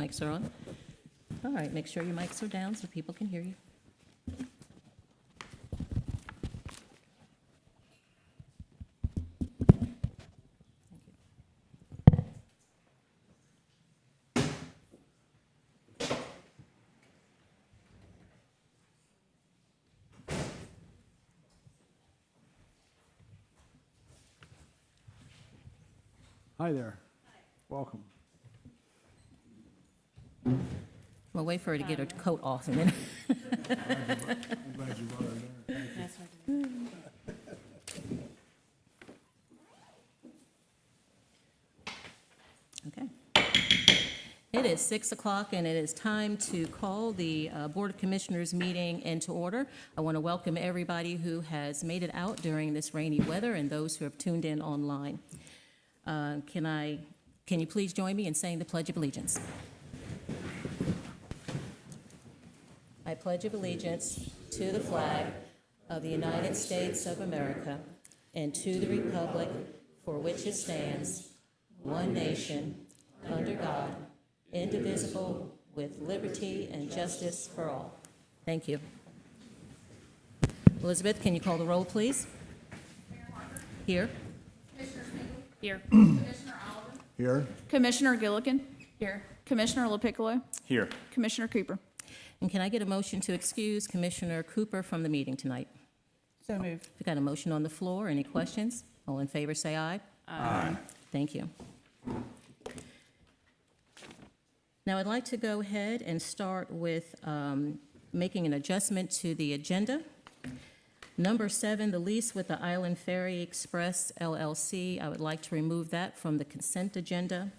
Mics are on. All right, make sure your mics are down so people can hear you. Hi there. Welcome. We'll wait for her to get her coat off and then. I'm glad you brought her there. Okay. It is 6 o'clock, and it is time to call the Board of Commissioners meeting into order. I want to welcome everybody who has made it out during this rainy weather and those who have tuned in online. Can you please join me in saying the Pledge of Allegiance? I pledge allegiance to the flag of the United States of America and to the republic for which it stands, one nation, under God, indivisible, with liberty and justice for all. Thank you. Elizabeth, can you call the roll, please? Here. Here. Commissioner Oliver? Here? Commissioner Gillikin? Here. Commissioner LaPiccolo? Here. Commissioner Cooper? And can I get a motion to excuse Commissioner Cooper from the meeting tonight? So moved. We've got a motion on the floor. Any questions? All in favor, say aye. Aye. Thank you. Now, I'd like to go ahead and start with making an adjustment to the agenda. Number 7, the lease with the Island Ferry Express LLC. I would like to remove that from the consent agenda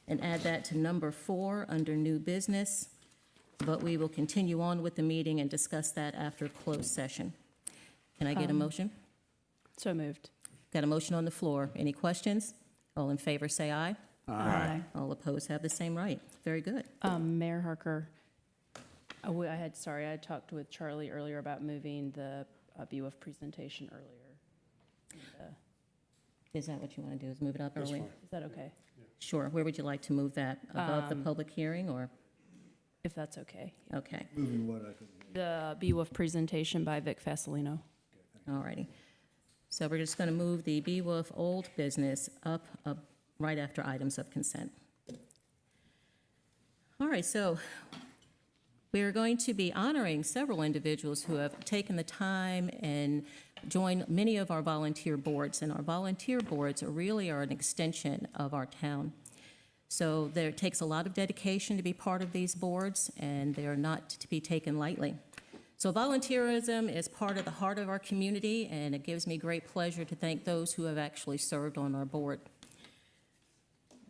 and add that to number 4 under new business, but we will continue on with the meeting and discuss that after closed session. Can I get a motion? So moved. Got a motion on the floor. Any questions? All in favor, say aye. Aye. All opposed have the same right. Very good. Mayor Harker, I had talked with Charlie earlier about moving the BUF presentation earlier. Is that what you want to do, is move it up early? Is that okay? Sure. Where would you like to move that? Above the public hearing, or? If that's okay. Okay, Moving what I couldn't hear. The BUF presentation by Vic Fasolino. all righty. So we're just going to move the BWOF old business up right after items of consent. All right, so we are going to be honoring several individuals who have taken the time and joined many of our volunteer boards, and our volunteer boards really are an extension of our town. So there takes a lot of dedication to be part of these boards, and they are not to be taken lightly. So volunteerism is part of the heart of our community, and it gives me great pleasure to thank those who have actually served on our board,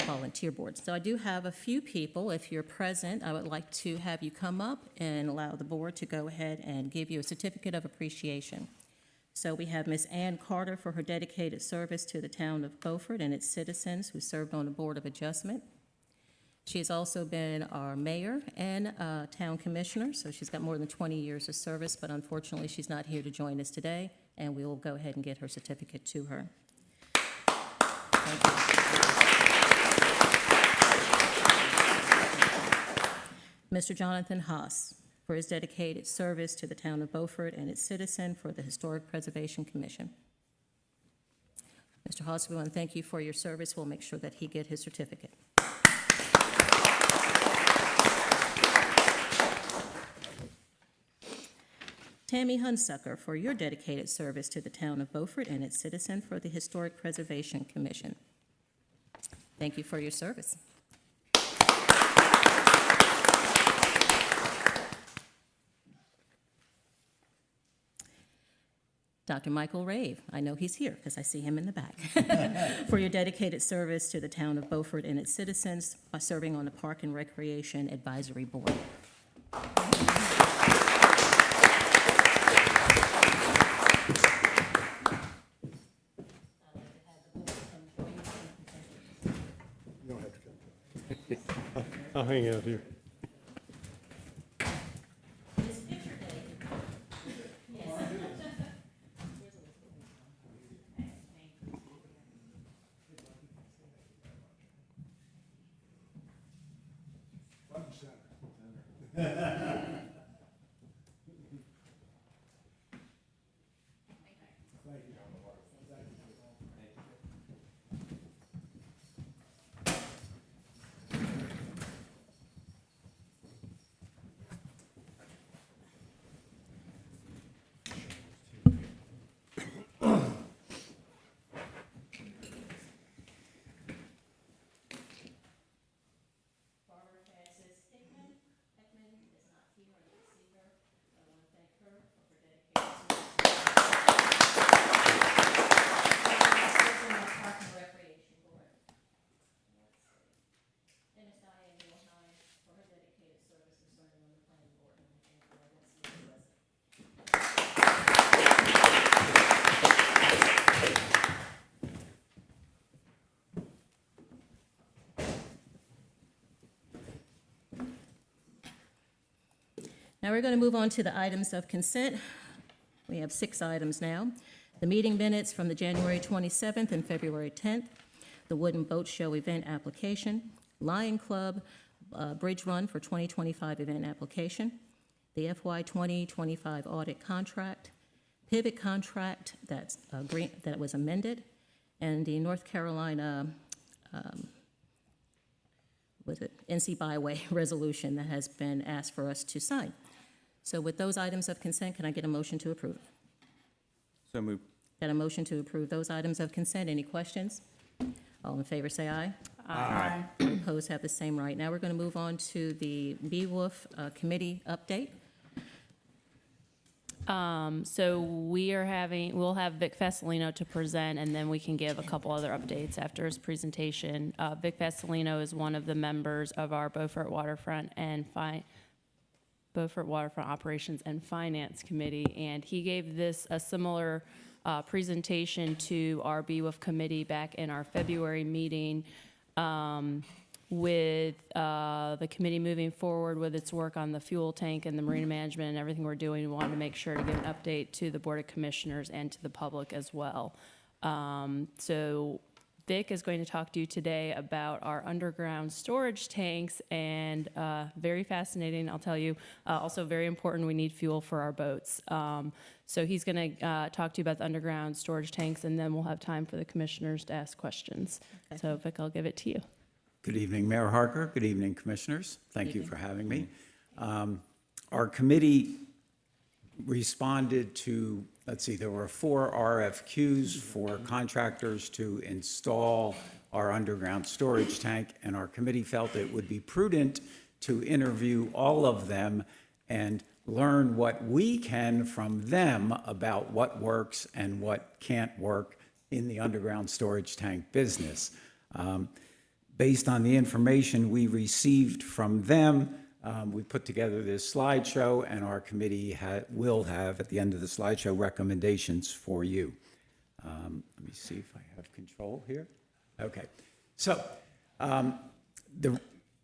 volunteer boards. So I do have a few people. If you're present, I would like to have you come up and allow the board to go ahead and give you a certificate of appreciation. So we have Ms. Ann Carter for her dedicated service to the town of Beaufort and its citizens who served on the Board of Adjustment. She has also been our mayor and town commissioner, so she's got more than 20 years of service, but unfortunately, she's not here to join us today, and we will go ahead and get her certificate to her. Thank you. Mr. Jonathan Haas, for his dedicated service to the town of Beaufort and its citizen for the Historic Preservation Commission. Mr. Haas, we want to thank you for your service. We'll make sure that he get his certificate. Tammy Hunsucker, for your dedicated service to the town of Beaufort and its citizen for the Historic Preservation Commission. Thank you for your service. Dr. Michael Rave, I know he's here because I see him in the back, for your dedicated service to the town of Beaufort and its citizens by serving on the Park and Recreation Advisory Board. You don't have to come. I'll hang out here. Why Barbara Frances Hickman. Hickman is not here, I didn't see her. I want to thank her for her dedication service. Park and Recreation Board. And Ms. Diane Wilhelm for her dedicated service of serving on the planning board. And I thank her, I didn't see her present. Now we're going to move on to the items of consent. We have 6 items now. The meeting minutes from the January 27th and February 10th, the Wooden Boat Show event application, Lion Club Bridge Run for 2025 event application, the FY 2025 audit contract, pivot contract that was amended, and the North Carolina NC Byway resolution that has been asked for us to sign. So with those items of consent, can I get a motion to approve? So moved. Got a motion to approve those items of consent. Any questions? All in favor, say aye. Aye. Opposed, have the same right. Now we're going to move on to the BWOOF committee update. So we'll have Vic Fasolino to present, and then we can give a couple other updates after his presentation. Vic Fasolino is one of the members of our Beaufort Waterfront Operations and Finance Committee, and he gave a similar presentation to our BWOOF committee back in our February meeting. With the committee moving forward with its work on the fuel tank and the marine management and everything we're doing, we wanted to make sure to give an update to the Board of Commissioners and to the public as well. So Vic is going to talk to you today about our underground storage tanks, and very fascinating, I'll tell you. Also very important, we need fuel for our boats. So he's going to talk to you about the underground storage tanks, and then we'll have time for the commissioners to ask questions. Okay. So Vic, I'll give it to you. Good evening, Mayor Harker. Good evening, Commissioners. Thank you for having me. Our committee responded to, there were 4 RFQs for contractors to install our underground storage tank, and our committee felt it would be prudent to interview all of them and learn what we can from them about what works and what can't work in the underground storage tank business. Based on the information we received from them, we put together this slideshow, and our committee will have, at the end of the slideshow, recommendations for you. Let me see if I have control here. Okay. So the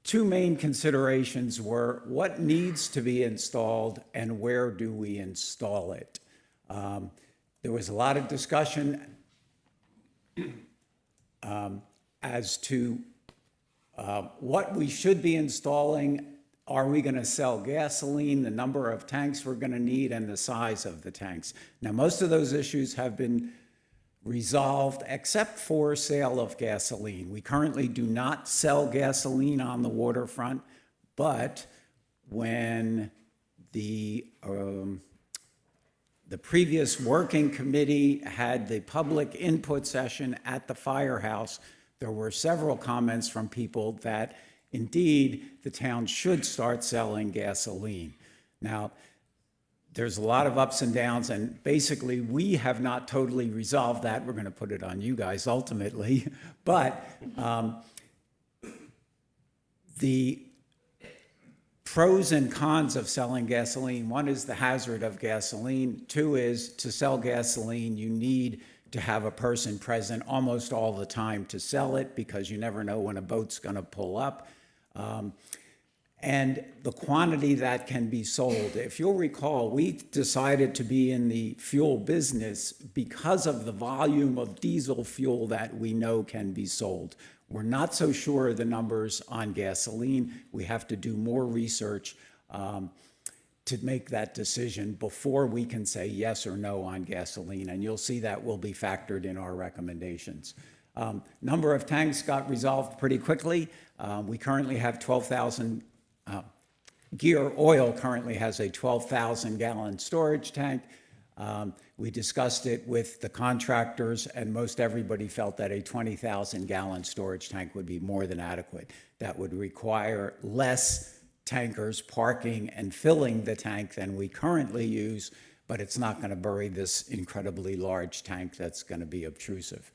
2 main considerations were what needs to be installed and where do we install it. There was a lot of discussion as to what we should be installing. Are we going to sell gasoline, the number of tanks we're going to need, and the size of the tanks? Now, most of those issues have been resolved except for sale of gasoline. We currently do not sell gasoline on the waterfront, but when the previous working committee had the public input session at the firehouse, there were several comments from people that indeed the town should start selling gasoline. Now, there's a lot of ups and downs, and basically we have not totally resolved that. We're going to put it on you guys ultimately, but the pros and cons of selling gasoline: 1 is the hazard of gasoline. 2 is, to sell gasoline, you need to have a person present almost all the time to sell it, because you never know when a boat's going to pull up. And the quantity that can be sold. If you'll recall, we decided to be in the fuel business because of the volume of diesel fuel that we know can be sold. We're not so sure of the numbers on gasoline. We have to do more research to make that decision before we can say yes or no on gasoline. And you'll see that will be factored in our recommendations. Number of tanks got resolved pretty quickly. We currently have 12,000, Gear Oil currently has a 12,000 gallon storage tank. We discussed it with the contractors, and most everybody felt that a 20,000 gallon storage tank would be more than adequate. That would require less tankers parking and filling the tank than we currently use, but it's not going to bury this incredibly large tank that's going to be obtrusive.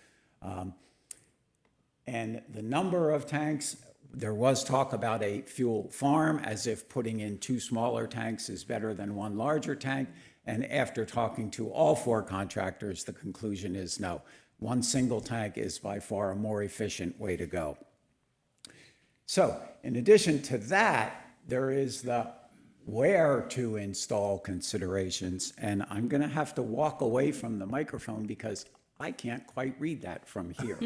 And the number of tanks, there was talk about a fuel farm, as if putting in 2 smaller tanks is better than 1 larger tank. And after talking to all 4 contractors, the conclusion is no. 1 single tank is by far a more efficient way to go. So in addition to that, there is the where to install considerations. And I'm going to have to walk away from the microphone because I can't quite read that from here.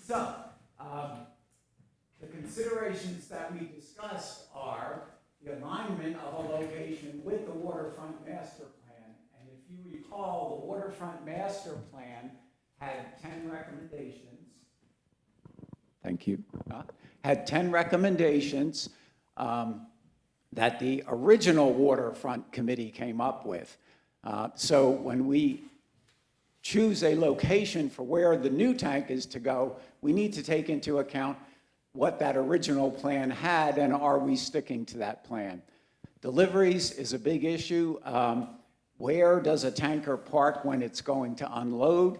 So, the considerations that we discussed are the alignment of a location with the waterfront master plan. And if you recall, the waterfront master plan had 10 recommendations. Thank you. Had 10 recommendations that the original waterfront committee came up with. So when we choose a location for where the new tank is to go, we need to take into account what that original plan had, and are we sticking to that plan? Deliveries is a big issue. Where does a tanker park when it's going to unload?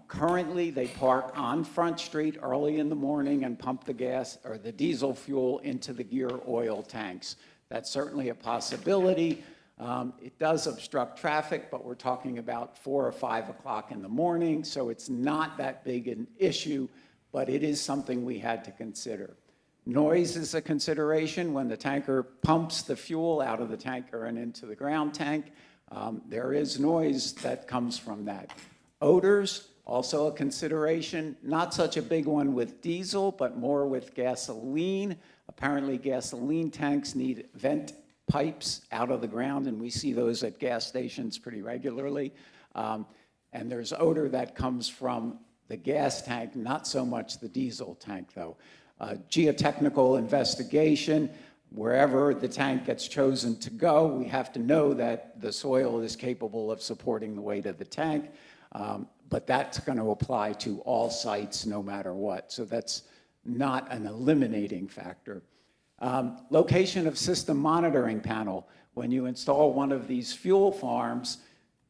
Currently, they park on Front Street early in the morning and pump the gas or the diesel fuel into the Gear Oil tanks. That's certainly a possibility. It does obstruct traffic, but we're talking about 4 or 5 o'clock in the morning, so it's not that big an issue, but it is something we had to consider. Noise is a consideration when the tanker pumps the fuel out of the tanker and into the ground tank. There is noise that comes from that. Odors, also a consideration, not such a big one with diesel, but more with gasoline. Apparently gasoline tanks need vent pipes out of the ground, and we see those at gas stations pretty regularly. And there's odor that comes from the gas tank, not so much the diesel tank though. Geotechnical investigation, wherever the tank gets chosen to go, we have to know that the soil is capable of supporting the weight of the tank. But that's going to apply to all sites no matter what. So that's not an eliminating factor. Location of system monitoring panel. When you install one of these fuel farms,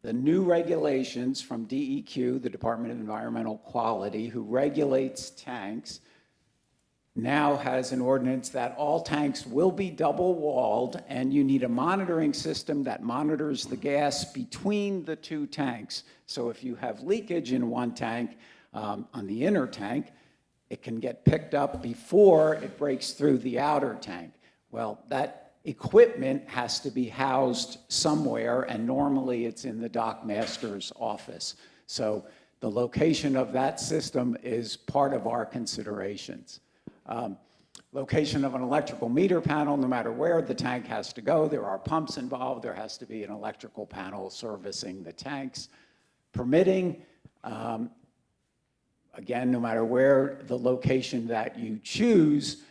the new regulations from DEQ, the Department of Environmental Quality, who regulates tanks, now has an ordinance that all tanks will be double-walled, and you need a monitoring system that monitors the gas between the 2 tanks. So if you have leakage in one tank, on the inner tank, it can get picked up before it breaks through the outer tank. Well, that equipment has to be housed somewhere, and normally it's in the dock master's office. So the location of that system is part of our considerations. Location of an electrical meter panel, no matter where the tank has to go, there are pumps involved, there has to be an electrical panel servicing the tanks. Permitting, again, no matter where the location that you choose,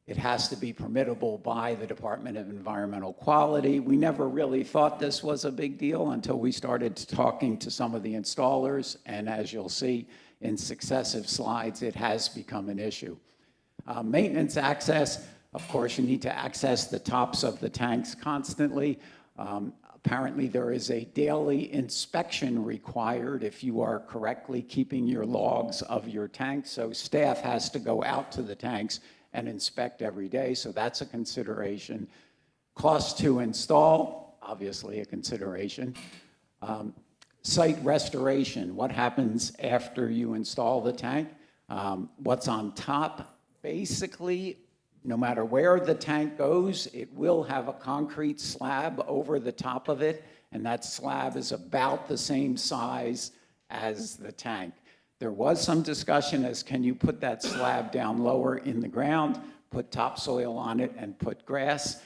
it has to be permittable by the Department of Environmental Quality. We never really thought this was a big deal until we started talking to some of the installers, and as you'll see in successive slides, it has become an issue. Maintenance access, of course, you need to access the tops of the tanks constantly. Apparently, there is a daily inspection required if you are correctly keeping your logs of your tanks. So staff has to go out to the tanks and inspect every day, so that's a consideration. Cost to install, obviously a consideration. Site restoration, what happens after you install the tank? What's on top? Basically, no matter where the tank goes, it will have a concrete slab over the top of it, and that slab is about the same size as the tank. There was some discussion as can you put that slab down lower in the ground, put topsoil on it, and put grass.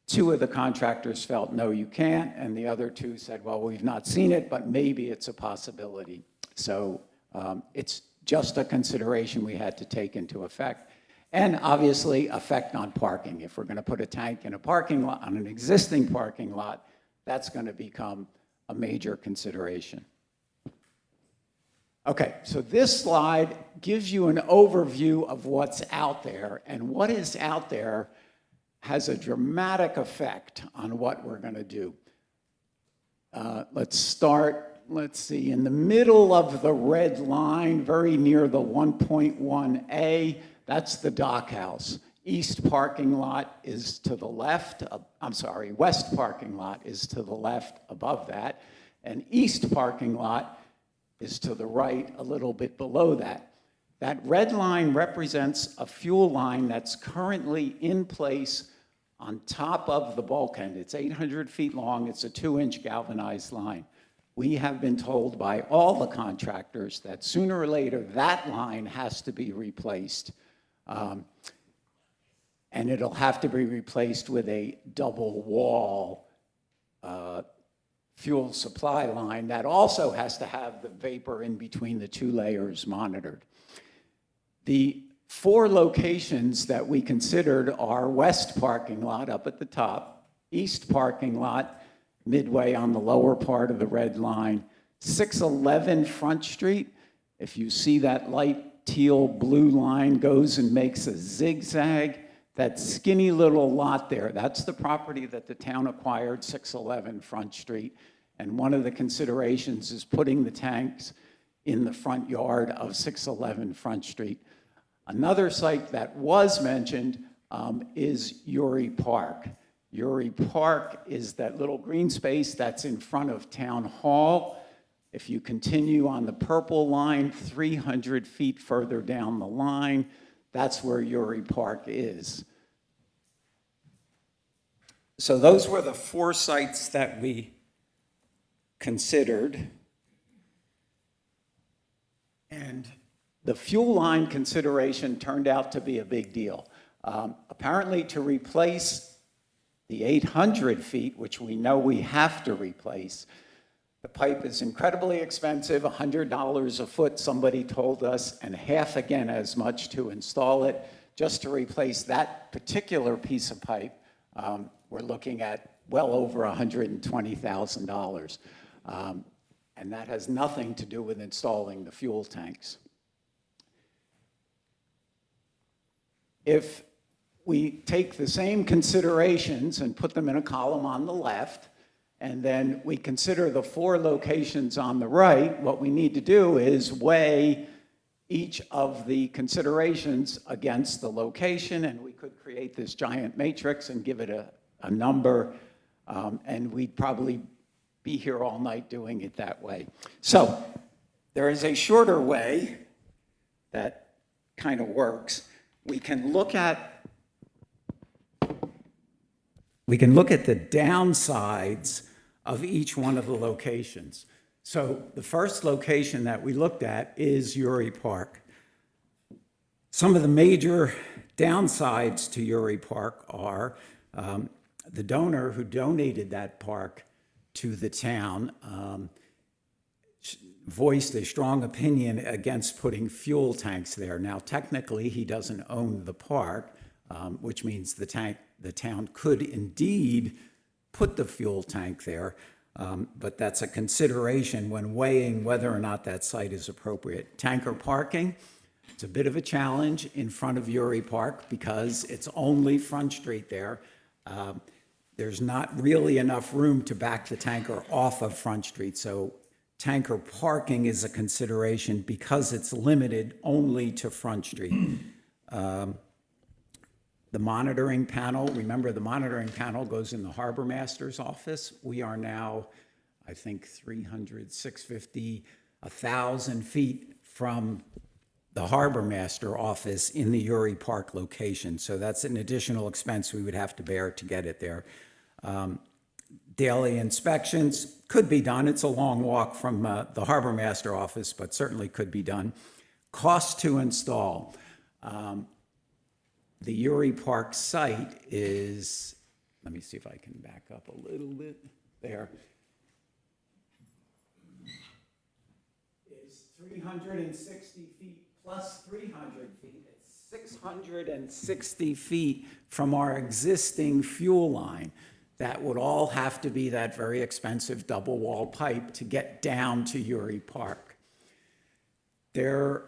2 of the contractors felt, no, you can't, and the other 2 said, well, we've not seen it, but maybe it's a possibility. So it's just a consideration we had to take into effect. And obviously, effect on parking. If we're going to put a tank in a parking lot, on an existing parking lot, that's going to become a major consideration. Okay, so this slide gives you an overview of what's out there, and what is out there has a dramatic effect on what we're going to do. Let's see, in the middle of the red line, very near the 1.1A, that's the dock house. East parking lot is to the left, west parking lot is to the left above that, and east parking lot is to the right, a little bit below that. That red line represents a fuel line that's currently in place on top of the bulkhead. It's 800 feet long, it's a 2-inch galvanized line. We have been told by all the contractors that sooner or later that line has to be replaced. And it'll have to be replaced with a double wall fuel supply line that also has to have the vapor in between the 2 layers monitored. The 4 locations that we considered are west parking lot up at the top, east parking lot midway on the lower part of the red line, 611 Front Street. If you see that light teal blue line goes and makes a zigzag, that skinny little lot there, that's the property that the town acquired, 611 Front Street. And one of the considerations is putting the tanks in the front yard of 611 Front Street. Another site that was mentioned is Uri Park. Uri Park is that little green space that's in front of Town Hall. If you continue on the purple line, 300 feet further down the line, that's where Uri Park is. So those were the 4 sites that we considered. And the fuel line consideration turned out to be a big deal. Apparently, to replace the 800 feet, which we know we have to replace, the pipe is incredibly expensive, $100 a foot, somebody told us, and half again as much to install it. Just to replace that particular piece of pipe, we're looking at well over $120,000. And that has nothing to do with installing the fuel tanks. If we take the same considerations and put them in a column on the left, and then we consider the 4 locations on the right, what we need to do is weigh each of the considerations against the location, and we could create this giant matrix and give it a number, and we'd probably be here all night doing it that way. So there is a shorter way that kind of works. We can look at the downsides of each one of the locations. So the first location that we looked at is Uri Park. Some of the major downsides to Uri Park are the donor who donated that park to the town voiced a strong opinion against putting fuel tanks there. Now, technically, he doesn't own the park, which means the town could indeed put the fuel tank there, but that's a consideration when weighing whether or not that site is appropriate. Tanker parking, it's a bit of a challenge in front of Uri Park because it's only Front Street there. There's not really enough room to back the tanker off of Front Street, so tanker parking is a consideration because it's limited only to Front Street. The monitoring panel, remember the monitoring panel goes in the harbor master's office. We are now, I think, 300, 650, 1,000 feet from the harbor master office in the Uri Park location. So that's an additional expense we would have to bear to get it there. Daily inspections could be done. It's a long walk from the harbor master office, but certainly could be done. Cost to install. The Uri Park site is let me see if I can back up a little bit there. Is 360 feet plus 300 feet. It's 660 feet from our existing fuel line. That would all have to be that very expensive double wall pipe to get down to Uri Park. There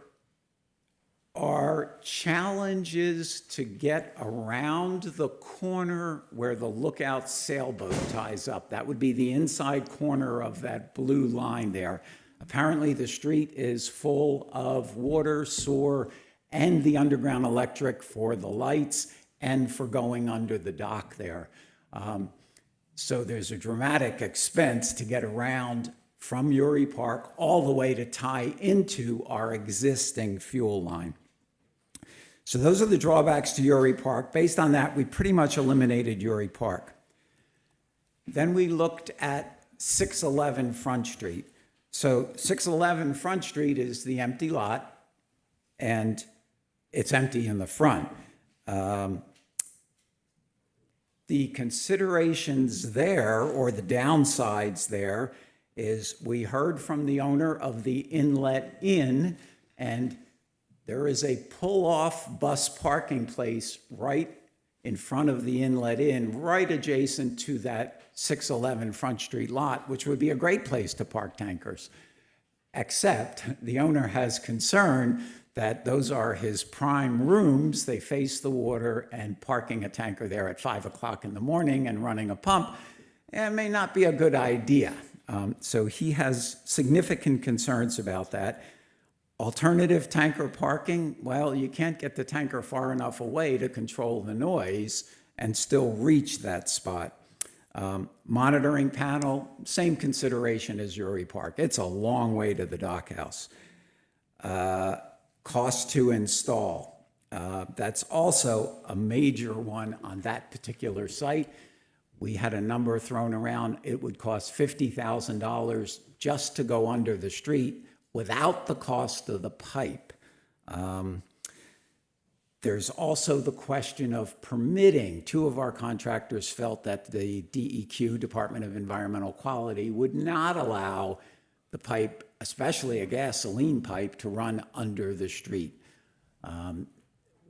are challenges to get around the corner where the Lookout sailboat ties up. That would be the inside corner of that blue line there. Apparently, the street is full of water, sewer, and the underground electric for the lights and for going under the dock there. So there's a dramatic expense to get around from Uri Park all the way to tie into our existing fuel line. So those are the drawbacks to Uri Park. Based on that, we pretty much eliminated Uri Park. Then we looked at 611 Front Street. So 611 Front Street is the empty lot, and it's empty in the front. The considerations there, or the downsides there, is we heard from the owner of the Inlet Inn, and there is a pull-off bus parking place right in front of the Inlet Inn, right adjacent to that 611 Front Street lot, which would be a great place to park tankers. Except the owner has concern that those are his prime rooms. They face the water, and parking a tanker there at 5 o'clock in the morning and running a pump, it may not be a good idea. So he has significant concerns about that. Alternative tanker parking, well, you can't get the tanker far enough away to control the noise and still reach that spot. Monitoring panel, same consideration as Uri Park. It's a long way to the dockhouse. Cost to install. That's also a major one on that particular site. We had a number thrown around. It would cost $50,000 just to go under the street without the cost of the pipe. There's also the question of permitting. Two of our contractors felt that the DEQ, Department of Environmental Quality, would not allow the pipe, especially a gasoline pipe, to run under the street.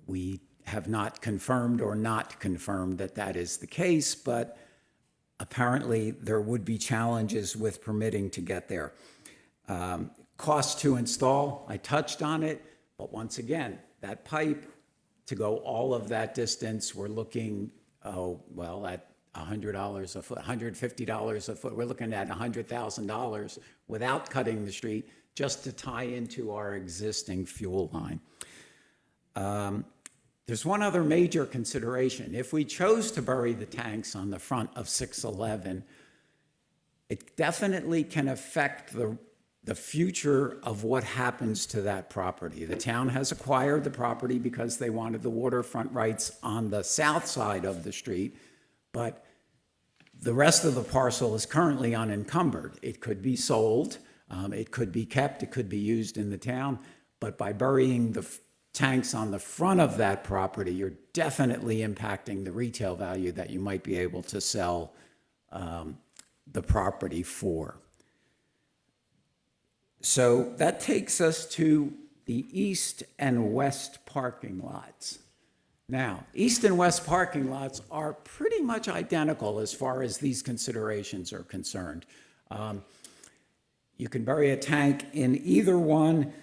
We have not confirmed or not confirmed that that is the case, but apparently there would be challenges with permitting to get there. Cost to install, I touched on it, but once again, that pipe, to go all of that distance, we're looking, at $100 a foot, $150 a foot. We're looking at $100,000 without cutting the street just to tie into our existing fuel line. There's one other major consideration. If we chose to bury the tanks on the front of 611, it definitely can affect the future of what happens to that property. The town has acquired the property because they wanted the waterfront rights on the south side of the street, but the rest of the parcel is currently unencumbered. It could be sold, it could be kept, it could be used in the town, but by burying the tanks on the front of that property, you're definitely impacting the retail value that you might be able to sell the property for. So that takes us to the east and west parking lots. Now, east and west parking lots are pretty much identical as far as these considerations are concerned. You can bury a tank in either one.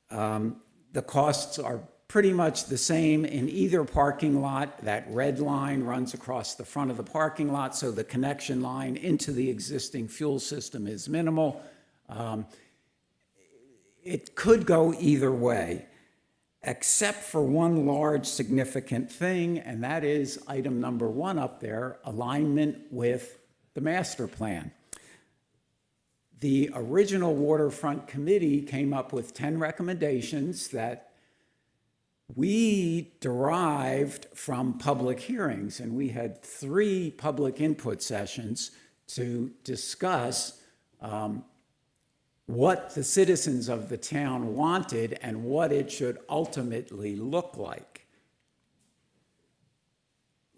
The costs are pretty much the same in either parking lot. That red line runs across the front of the parking lot, so the connection line into the existing fuel system is minimal. It could go either way, except for one large significant thing, and that is item number 1 up there, alignment with the master plan. The original waterfront committee came up with 10 recommendations that we derived from public hearings, and we had 3 public input sessions to discuss what the citizens of the town wanted and what it should ultimately look like.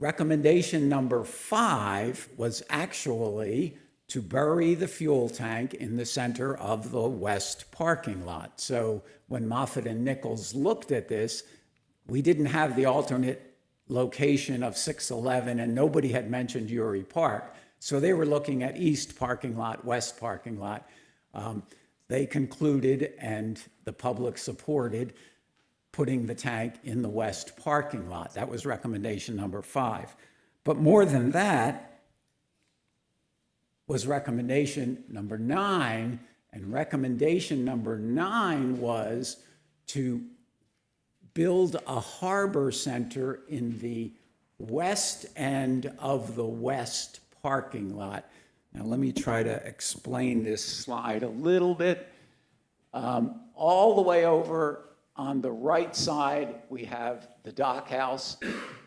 recommendation number 5 was actually to bury the fuel tank in the center of the west parking lot. So when Moffett and Nichols looked at this, we didn't have the alternate location of 611, and nobody had mentioned Uri Park. So they were looking at east parking lot, west parking lot. They concluded, and the public supported, putting the tank in the west parking lot. That was recommendation number 5. But more than that was recommendation number 9, and recommendation number 9 was to build a harbor center in the west end of the west parking lot. Now, let me try to explain this slide a little bit. All the way over on the right side, we have the dock house,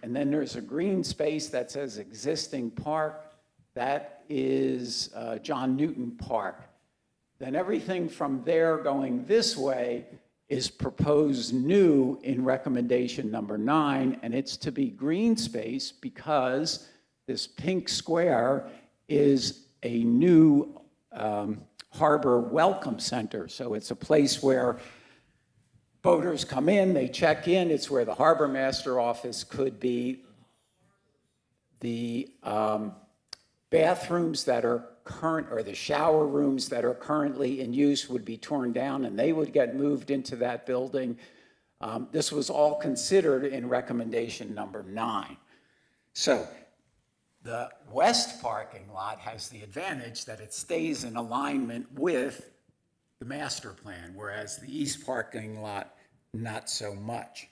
and then there's a green space that says existing park. That is John Newton Park. Then everything from there going this way is proposed new in recommendation number 9, and it's to be green space because this pink square is a new harbor welcome center. So it's a place where boaters come in, they check in, it's where the harbor master office could be. The bathrooms that are current, or the shower rooms that are currently in use would be torn down and they would get moved into that building. This was all considered in recommendation number 9. So the west parking lot has the advantage that it stays in alignment with the master plan, whereas the east parking lot, not so much.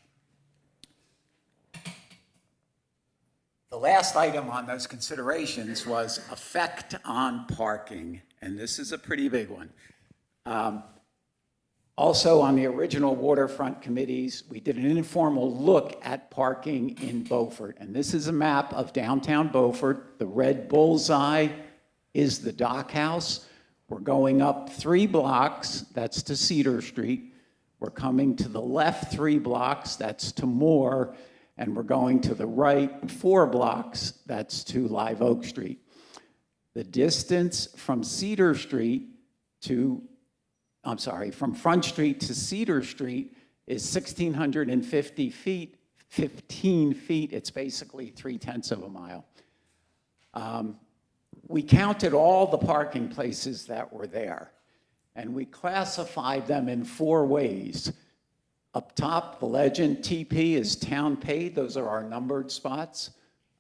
The last item on those considerations was effect on parking, and this is a pretty big one. Also, on the original waterfront committees, we did an informal look at parking in Beaufort, and this is a map of downtown Beaufort. The red bullseye is the dock house. We're going up 3 blocks, that's to Cedar Street. We're coming to the left 3 blocks, that's to Moore, and we're going to the right 4 blocks, that's to Live Oak Street. The distance from Cedar Street to, from Front Street to Cedar Street is 1,650 feet, 15 feet. It's basically 0.3 of a mile. We counted all the parking places that were there, and we classified them in 4 ways. Up top, the legend TP is town paid. Those are our numbered spots.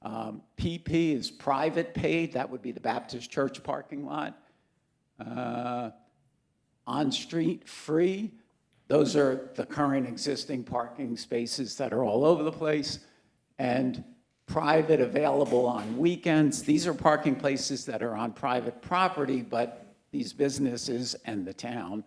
PP is private paid. That would be the Baptist Church parking lot. On-street free. Those are the current existing parking spaces that are all over the place. And private available on weekends. These are parking places that are on private property, but these businesses and the town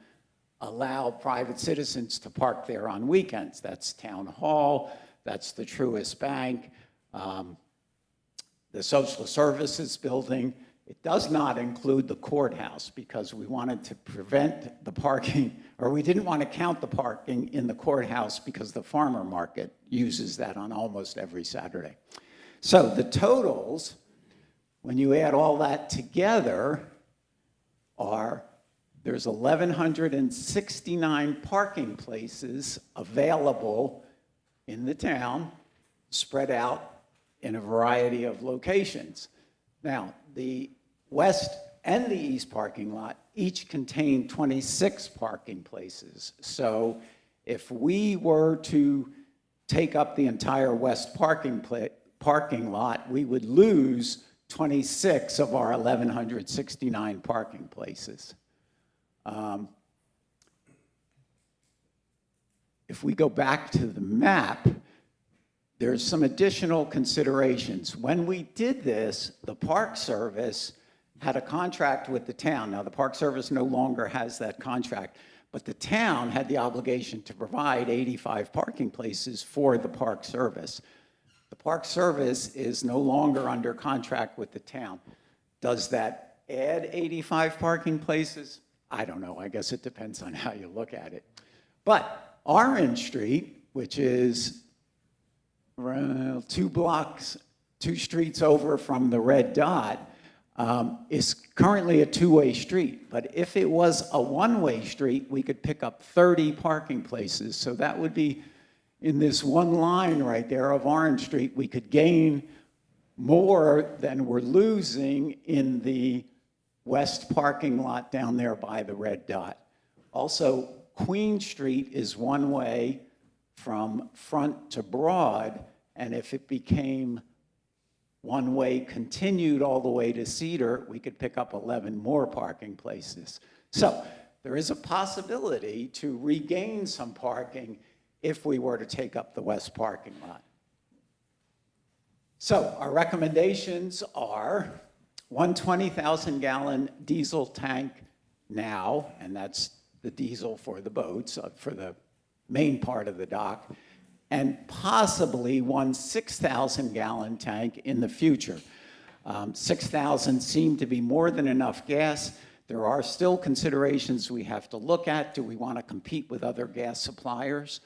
allow private citizens to park there on weekends. That's Town Hall, that's the Truist Bank, the Social Services Building. It does not include the courthouse because we wanted to prevent the parking, or we didn't want to count the parking in the courthouse because the farmer market uses that on almost every Saturday. So the totals, when you add all that together, are there's 1,169 parking places available in the town, spread out in a variety of locations. Now, the west and the east parking lot each contain 26 parking places. So if we were to take up the entire west parking lot, we would lose 26 of our 1,169 parking places. If we go back to the map, there's some additional considerations. When we did this, the Park Service had a contract with the town. Now, the Park Service no longer has that contract, but the town had the obligation to provide 85 parking places for the Park Service. The Park Service is no longer under contract with the town. Does that add 85 parking places? I don't know. I guess it depends on how you look at it. But Orange Street, which is 2 blocks 2 streets over from the red dot, is currently a two-way street. But if it was a one-way street, we could pick up 30 parking places. So that would be in this one line right there of Orange Street, we could gain more than we're losing in the west parking lot down there by the red dot. Also, Queen Street is one way from Front to Broad, and if it became one way continued all the way to Cedar, we could pick up 11 more parking places. So there is a possibility to regain some parking if we were to take up the west parking lot. So our recommendations are one 20,000-gallon diesel tank now, and that's the diesel for the boats, for the main part of the dock, and possibly one 6,000-gallon tank in the future. 6,000 seem to be more than enough gas. There are still considerations we have to look at. Do we want to compete with other gas suppliers?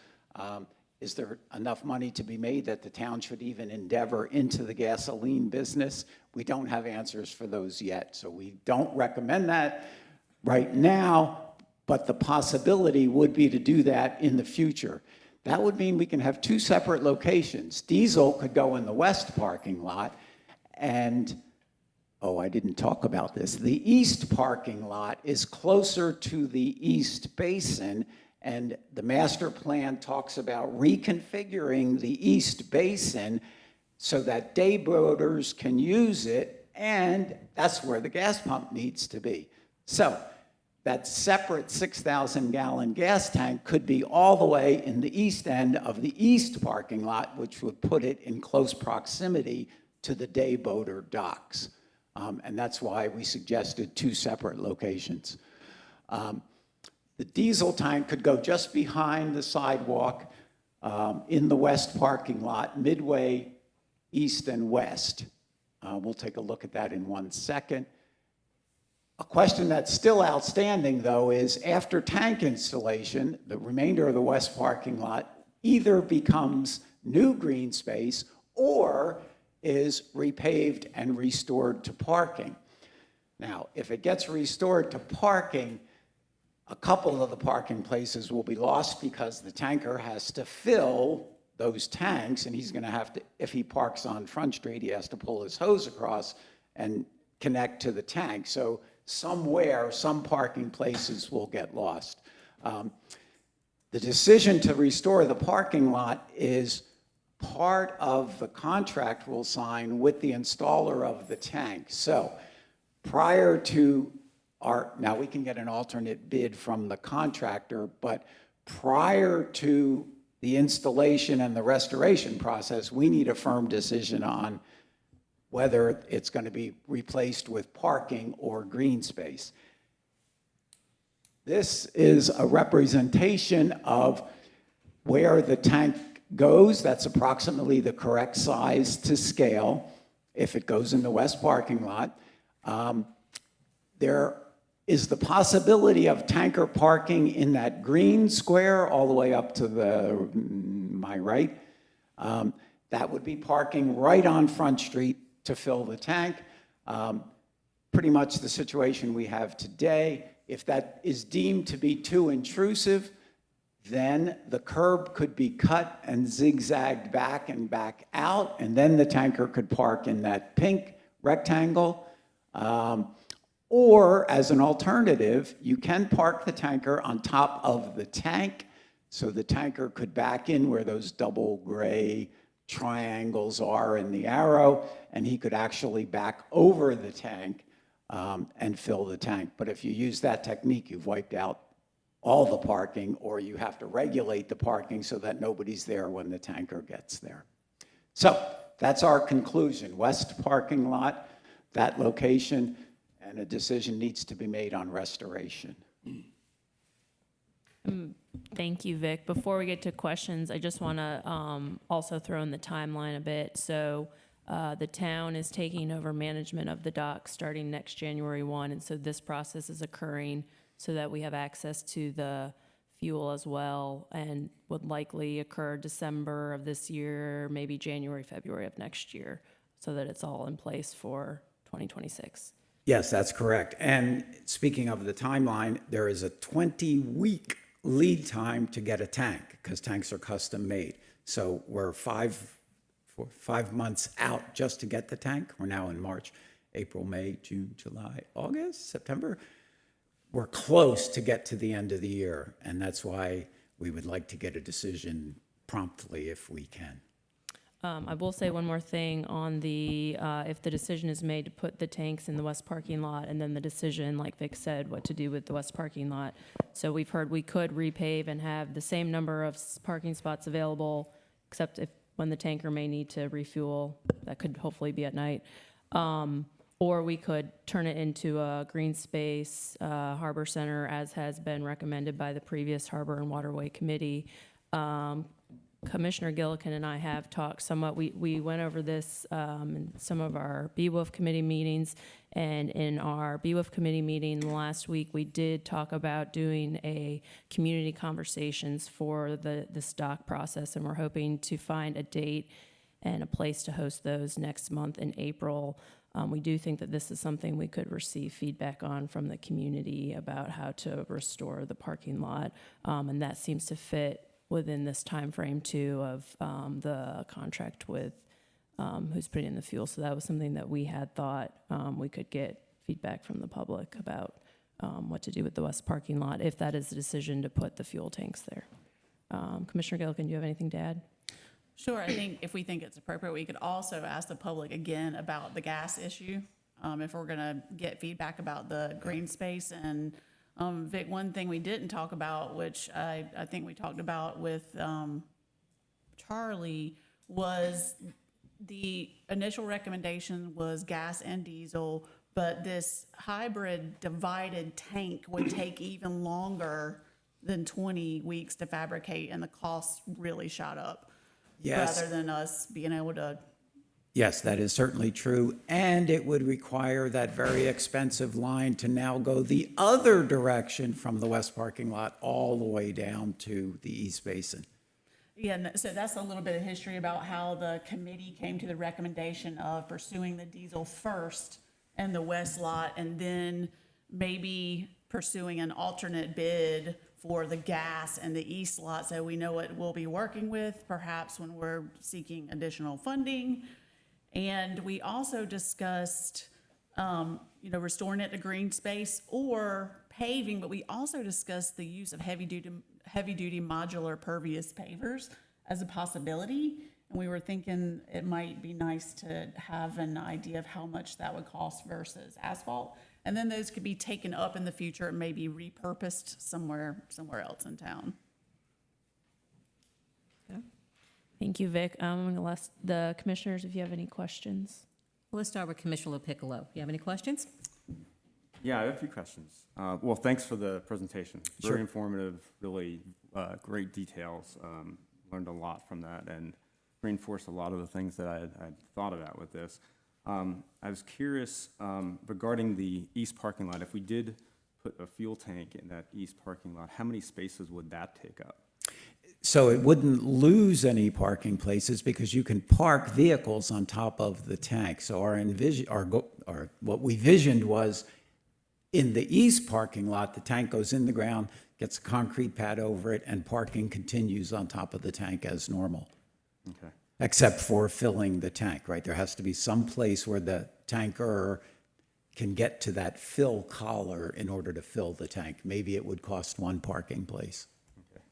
Is there enough money to be made that the town should even endeavor into the gasoline business? We don't have answers for those yet, so we don't recommend that right now, but the possibility would be to do that in the future. That would mean we can have 2 separate locations. Diesel could go in the west parking lot, and, oh, I didn't talk about this. The east parking lot is closer to the east basin, and the master plan talks about reconfiguring the east basin so that day boaters can use it, and that's where the gas pump needs to be. So that separate 6,000-gallon gas tank could be all the way in the east end of the east parking lot, which would put it in close proximity to the day boater docks. And that's why we suggested 2 separate locations. The diesel tank could go just behind the sidewalk in the west parking lot, midway east and west. We'll take a look at that in 1 second. A question that's still outstanding, though, is after tank installation, the remainder of the west parking lot either becomes new green space or is repaved and restored to parking. Now, if it gets restored to parking, a couple of the parking places will be lost because the tanker has to fill those tanks, and he's going to have to, if he parks on Front Street, he has to pull his hose across and connect to the tank. So somewhere, some parking places will get lost. The decision to restore the parking lot is part of the contract we'll sign with the installer of the tank. So prior to now we can get an alternate bid from the contractor, but prior to the installation and the restoration process, we need a firm decision on whether it's going to be replaced with parking or green space. This is a representation of where the tank goes. That's approximately the correct size to scale if it goes in the west parking lot. There is the possibility of tanker parking in that green square all the way up to my right. That would be parking right on Front Street to fill the tank. Pretty much the situation we have today. If that is deemed to be too intrusive, then the curb could be cut and zigzagged back and back out, and then the tanker could park in that pink rectangle. Or as an alternative, you can park the tanker on top of the tank, so the tanker could back in where those double gray triangles are in the arrow, and he could actually back over the tank and fill the tank. But if you use that technique, you've wiped out all the parking, or you have to regulate the parking so that nobody's there when the tanker gets there. So that's our conclusion. West parking lot, that location, and a decision needs to be made on restoration. Thank you, Vic. Before we get to questions, I just want to also throw in the timeline a bit. So the town is taking over management of the dock starting next January 1, and so this process is occurring so that we have access to the fuel as well, and would likely occur December of this year, maybe January, February of next year. so that it's all in place for 2026. Yes, that's correct. And speaking of the timeline, there is a 20-week lead time to get a tank because tanks are custom made. So we're 5 months out just to get the tank. We're now in March, April, May, June, July, August, September. We're close to get to the end of the year, and that's why we would like to get a decision promptly if we can. I will say one more thing on the, if the decision is made to put the tanks in the west parking lot, and then the decision, like Vic said, what to do with the west parking lot. So we've heard we could repave and have the same number of parking spots available, except if, when the tanker may need to refuel, that could hopefully be at night. Or we could turn it into a green space, harbor center, as has been recommended by the previous Harbor and Waterway Committee. Commissioner Gillikin and I have talked somewhat. We went over this in some of our BWOF committee meetings, and in our BWOF committee meeting last week, we did talk about doing a community conversations for this dock process, and we're hoping to find a date and a place to host those next month in April. We do think that this is something we could receive feedback on from the community about how to restore the parking lot, and that seems to fit within this time frame too of the contract with who's putting in the fuel. So that was something that we had thought we could get feedback from the public about what to do with the west parking lot if that is the decision to put the fuel tanks there. Commissioner Gillikin, do you have anything to add? Sure, I think if we think it's appropriate, we could also ask the public again about the gas issue, if we're gonna get feedback about the green space. And Vic, one thing we didn't talk about, which I think we talked about with Charlie, was the initial recommendation was gas and diesel, but this hybrid divided tank would take even longer than 20 weeks to fabricate, and the cost really shot up. Yes. Rather than us being able to, Yes, that is certainly true, and it would require that very expensive line to now go the other direction from the west parking lot all the way down to the east basin. yeah, and so that's a little bit of history about how the committee came to the recommendation of pursuing the diesel first and the west lot, and then maybe pursuing an alternate bid for the gas and the east lot, so we know what we'll be working with, perhaps when we're seeking additional funding. And we also discussed, restoring it to green space or paving, but we also discussed the use of heavy-duty modular pervious pavers as a possibility. And we were thinking it might be nice to have an idea of how much that would cost versus asphalt. And then those could be taken up in the future and maybe repurposed somewhere else in town. Thank you, Vic. I'm going to ask the commissioners if you have any questions. Let's start with Commissioner LaPiccolo. You have any questions? Yeah, I have a few questions. Well, thanks for the presentation. Sure. Very informative, really great details. Learned a lot from that and reinforced a lot of the things that I had thought about with this. I was curious regarding the east parking lot. If we did put a fuel tank in that east parking lot, how many spaces would that take up? So it wouldn't lose any parking places because you can park vehicles on top of the tank. So what we visioned was in the east parking lot, the tank goes in the ground, gets a concrete pad over it, and parking continues on top of the tank as normal, Okay. except for filling the tank, right? There has to be some place where the tanker can get to that fill collar in order to fill the tank. Maybe it would cost one parking place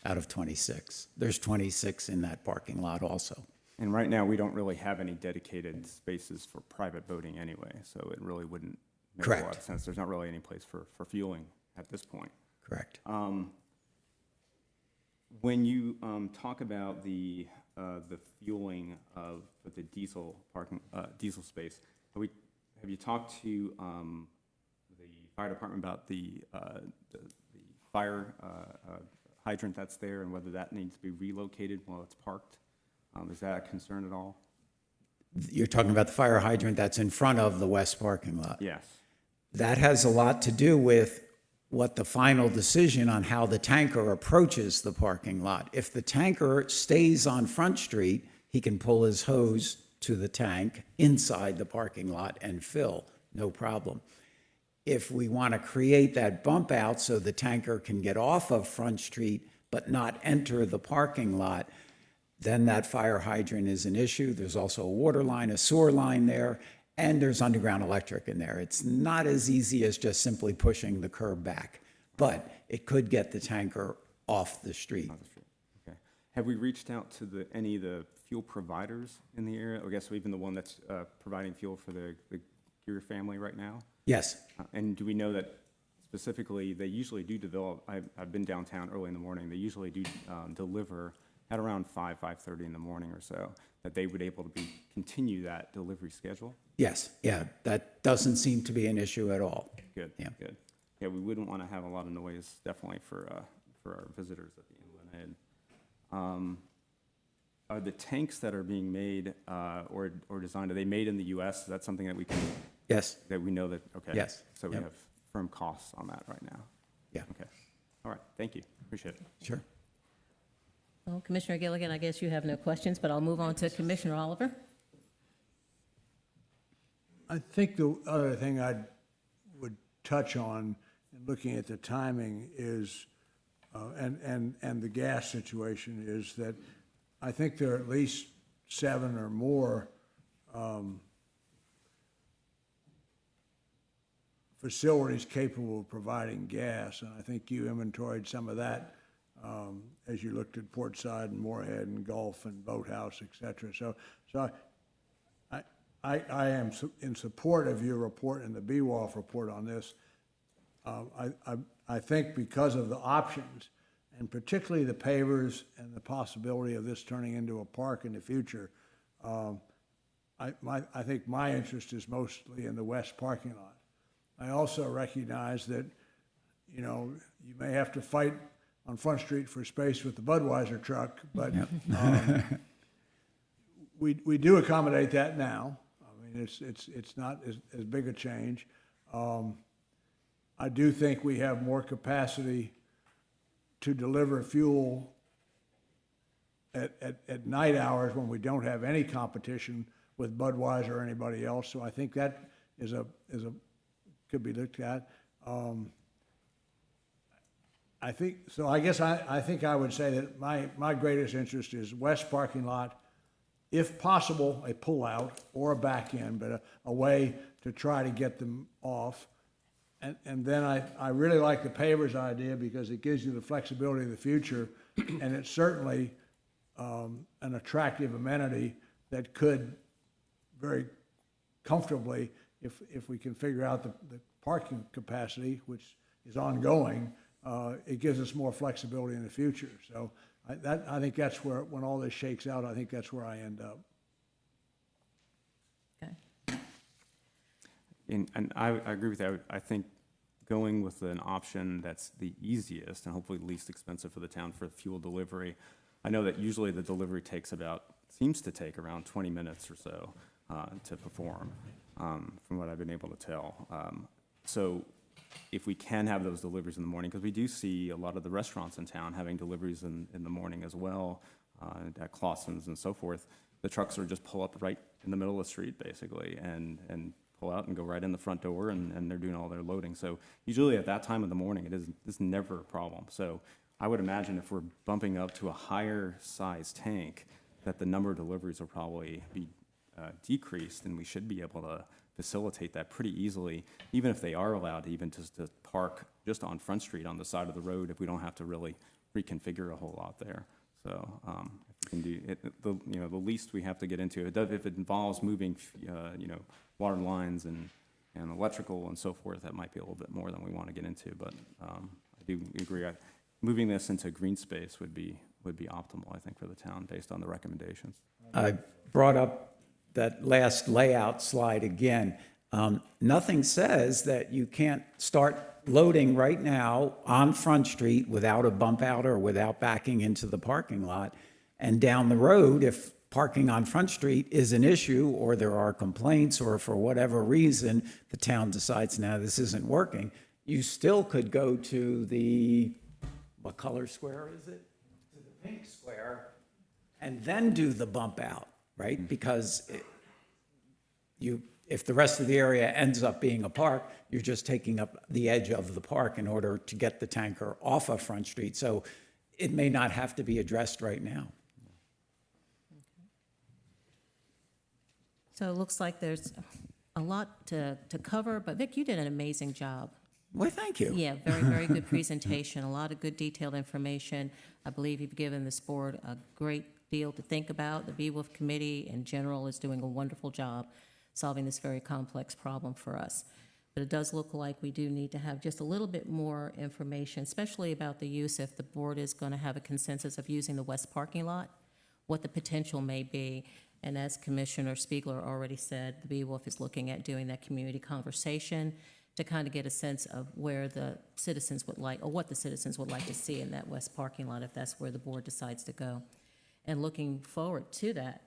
out of 26. There's 26 in that parking lot also. And right now, we don't really have any dedicated spaces for private boating anyway, so it really wouldn't make a lot Correct. of sense. There's not really any place for fueling at this point. Correct. When you talk about the fueling of the diesel diesel space, have you talked to the fire department about the fire hydrant that's there and whether that needs to be relocated while it's parked? Is that a concern at all? You're talking about the fire hydrant that's in front of the west parking lot. Yes. That has a lot to do with what the final decision on how the tanker approaches the parking lot. If the tanker stays on Front Street, he can pull his hose to the tank inside the parking lot and fill, no problem. If we want to create that bump out so the tanker can get off of Front Street but not enter the parking lot, then that fire hydrant is an issue. There's also a water line, a sewer line there, and there's underground electric in there. It's not as easy as just simply pushing the curb back, but it could get the tanker off the street. Okay. Have we reached out to any of the fuel providers in the area? I guess even the one that's providing fuel for the Gear family right now? Yes, And do we know that specifically, they usually do develop, I've been downtown early in the morning, they usually do deliver at around 5:30 in the morning or so, that they would able to continue that delivery schedule? yes, yeah, that doesn't seem to be an issue at all. Good, Yeah. good. Yeah, we wouldn't want to have a lot of noise, definitely for our visitors at the Inland Ed. Are the tanks that are being made or designed, are they made in the US? Is that something that we can, Yes, that we know that, okay? Yes, So we yep. have firm costs on that right now? yeah, Okay. All right, thank you. Appreciate it. sure. Well, Commissioner Gilligan, I guess you have no questions, but I'll move on to Commissioner Oliver. I think the other thing I would touch on, in looking at the timing, is, and the gas situation, is that I think there are at least 7 or more facilities capable of providing gas, and I think you inventoried some of that as you looked at Portside and Moorhead and Gulf and Boathouse, et cetera. So I am in support of your report and the BWOF report on this. I think because of the options, and particularly the pavers and the possibility of this turning into a park in the future, I think my interest is mostly in the west parking lot. I also recognize that, you know, you may have to fight on Front Street for space with the Budweiser truck, but we do accommodate that now. I mean, it's not as big a change. I do think we have more capacity to deliver fuel at night hours when we don't have any competition with Budweiser or anybody else. So I think that is could be looked at. I think, so I guess I think I would say that my greatest interest is west parking lot, if possible, a pullout or a back end, but a way to try to get them off. And then I really like the pavers idea because it gives you the flexibility of the future, and it's certainly an attractive amenity that could very comfortably, if we can figure out the parking capacity, which is ongoing, it gives us more flexibility in the future. So I think that's where, when all this shakes out, I think that's where I end up. Okay. And I agree with that. I think going with an option that's the easiest and hopefully least expensive for the town for fuel delivery. I know that usually the delivery seems to take around 20 minutes or so to perform, from what I've been able to tell. So if we can have those deliveries in the morning, because we do see a lot of the restaurants in town having deliveries in the morning as well, at Clausen's and so forth, the trucks are just pull up right in the middle of the street, basically, and pull out and go right in the front door, and they're doing all their loading. So usually at that time of the morning, it's never a problem. So I would imagine if we're bumping up to a higher size tank, that the number of deliveries will probably be decreased, and we should be able to facilitate that pretty easily, even if they are allowed even just to park just on Front Street on the side of the road, if we don't have to really reconfigure a whole lot there. So if we can do it, the least we have to get into, if it involves moving, water lines and electrical and so forth, that might be a little bit more than we want to get into. But I do agree. Moving this into green space would be optimal, I think, for the town based on the recommendations. I brought up that last layout slide again. Nothing says that you can't start loading right now on Front Street without a bump out or without backing into the parking lot. And down the road, if parking on Front Street is an issue, or there are complaints, or for whatever reason, the town decides, now this isn't working, you still could go to the, what color square is it? To the pink square, and then do the bump out. right? Because if the rest of the area ends up being a park, you're just taking up the edge of the park in order to get the tanker off of Front Street. So it may not have to be addressed right now. So it looks like there's a lot to cover, but Vic, you did an amazing job. Well, thank you. Yeah, very, very good presentation, a lot of good detailed information. I believe you've given this board a great deal to think about. The BWOF Committee in general is doing a wonderful job solving this very complex problem for us. But it does look like we do need to have just a little bit more information, especially about the use, if the board is going to have a consensus of using the west parking lot, what the potential may be. And as Commissioner Spiegler already said, the BWOF is looking at doing that community conversation to kind of get a sense of where the citizens would like, or what the citizens would like to see in that west parking lot, if that's where the board decides to go. And looking forward to that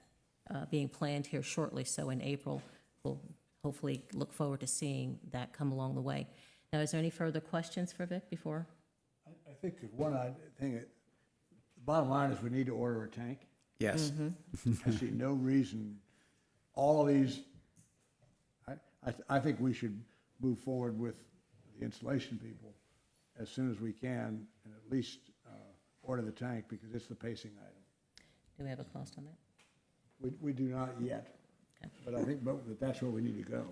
being planned here shortly, so in April, we'll hopefully look forward to seeing that come along the way. Now, is there any further questions for Vic before? I think that one thing, the bottom line is we need to order a tank. Yes. I see no reason, all of these, I think we should move forward with the installation people as soon as we can, and at least order the tank, because it's the pacing item. Do we have a cost on that? We do not yet, Okay. but I think that that's where we need to go,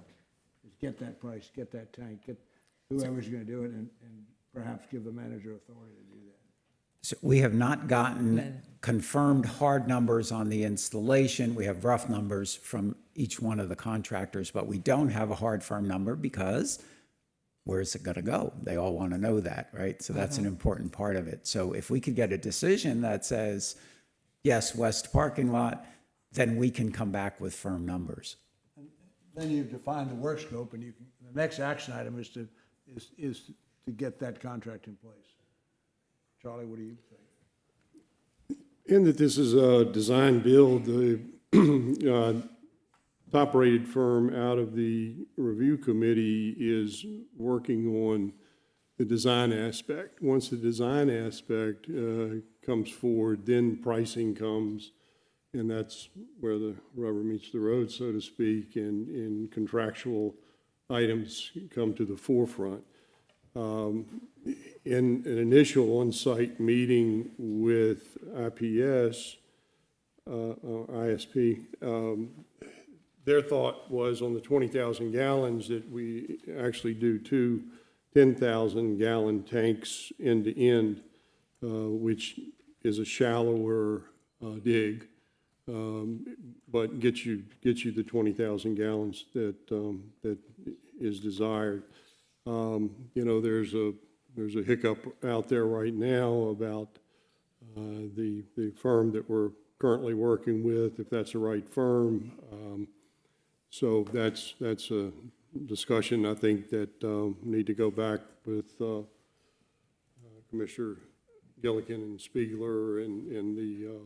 is get that price, get that tank, get whoever's gonna do it, and perhaps give the manager authority to do that. So we have not gotten confirmed hard numbers on the installation. We have rough numbers from each one of the contractors, but we don't have a hard firm number because where's it going to go? They all want to know that, right? So that's an important part of it. So if we could get a decision that says, yes, west parking lot, then we can come back with firm numbers. Then you define the work scope, and the next action item is to get that contract in place. Charlie, what do you think? In that this is a design build, the top-rated firm out of the review committee is working on the design aspect. Once the design aspect comes forward, then pricing comes, and that's where the rubber meets the road, so to speak, and contractual items come to the forefront. In an initial on-site meeting with IPS, ISP, their thought was on the 20,000 gallons that we actually do two 10,000-gallon tanks end to end, which is a shallower dig, but gets you the 20,000 gallons that is desired. There's a hiccup out there right now about the firm that we're currently working with, if that's the right firm. So that's a discussion I think that need to go back with Commissioner Gillikin and Spiegler and the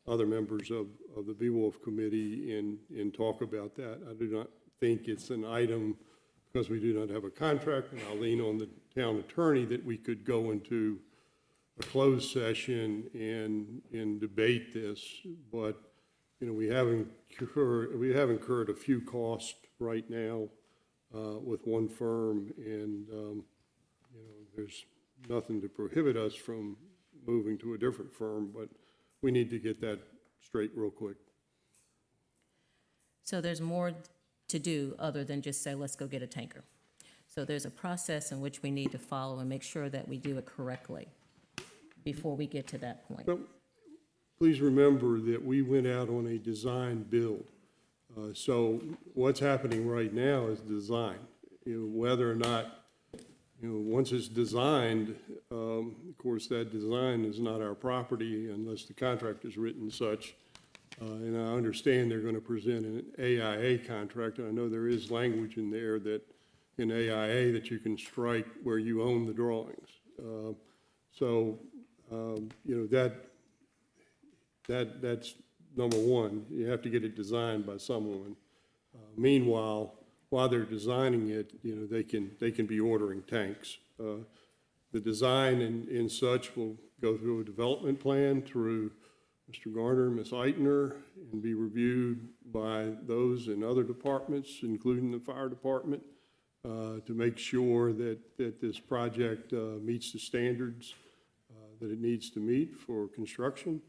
other members of the BWOF committee and talk about that. I do not think it's an item, because we do not have a contract, and I'll lean on the town attorney, that we could go into a closed session and debate this. But, we have incurred a few costs right now with one firm, and, there's nothing to prohibit us from moving to a different firm, but we need to get that straight real quick. So there's more to do other than just say, let's go get a tanker. So there's a process in which we need to follow and make sure that we do it correctly before we get to that point. But please remember that we went out on a design build. So what's happening right now is design. Whether or not, once it's designed, of course, that design is not our property unless the contract is written such. And I understand they're going to present an AIA contract. And I know there is language in there that, in AIA, that you can strike where you own the drawings. That's number one. You have to get it designed by someone. Meanwhile, while they're designing it, they can be ordering tanks. The design and such will go through a development plan, through Mr. Garner, Ms. Eitner, and be reviewed by those in other departments, including the fire department, to make sure that this project meets the standards that it needs to meet for construction.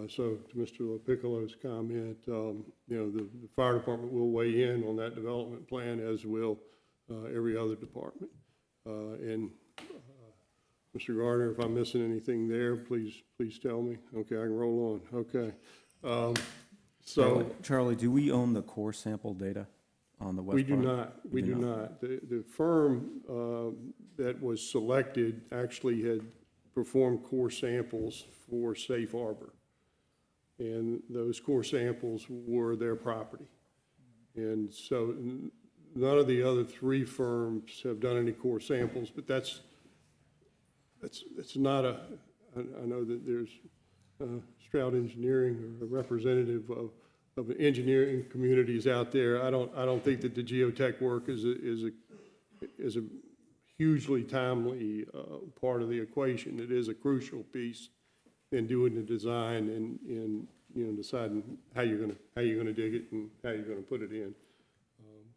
So to Mr. LaPiccolo's comment, the fire department will weigh in on that development plan, as will every other department. And Mr. Gardner, if I'm missing anything there, please tell me. Okay, I can roll on. Okay. So Charlie, do we own the core sample data on the West we do Park? not, we do not. The firm that was selected actually had performed core samples for Safe Harbor. And those core samples were their property. And so none of the other three firms have done any core samples, but that's not I know that there's Stroud Engineering, or a representative of the engineering communities out there. I don't think that the geotech work is a hugely timely part of the equation. It is a crucial piece in doing the design and deciding how you're gonna dig it and how you're gonna put it in.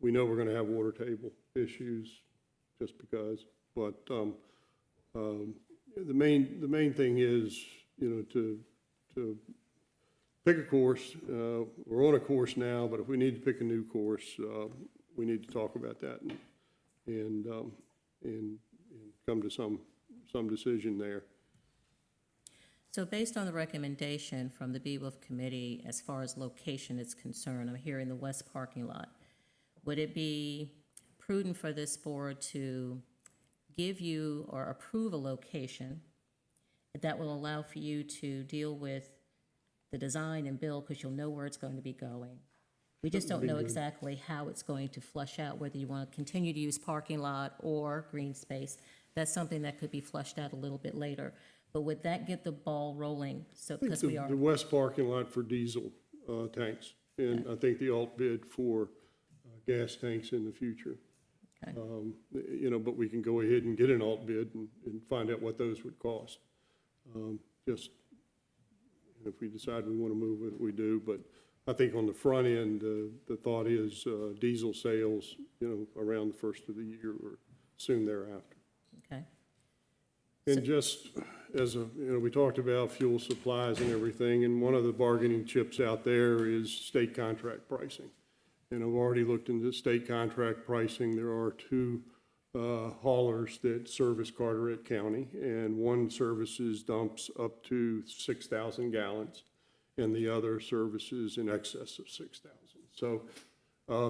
We know we're gonna have water table issues just because, but the main thing is, to pick a course. We're on a course now, but if we need to pick a new course, we need to talk about that and come to some decision there. So based on the recommendation from the BWOF committee, as far as location is concerned, I'm hearing the west parking lot. Would it be prudent for this board to give you or approve a location that will allow for you to deal with the design and build, because you'll know where it's going to be going? We just don't know exactly how it's going to flush out, whether you want to continue to use parking lot or green space. That's something that could be flushed out a little bit later. But would that get the ball rolling? So, I think because we are, the west parking lot for diesel tanks, and I think the alt bid for gas tanks in the future. okay. But we can go ahead and get an alt bid and find out what those would cost. Just, if we decide we want to move it, we do, but I think on the front end, the thought is diesel sales, around the first of the year or soon thereafter. Okay. And just as we talked about fuel supplies and everything, and one of the bargaining chips out there is state contract pricing. And I've already looked into state contract pricing. There are two haulers that service Carteret County, and one services dumps up to 6,000 gallons, and the other services in excess of 6,000. So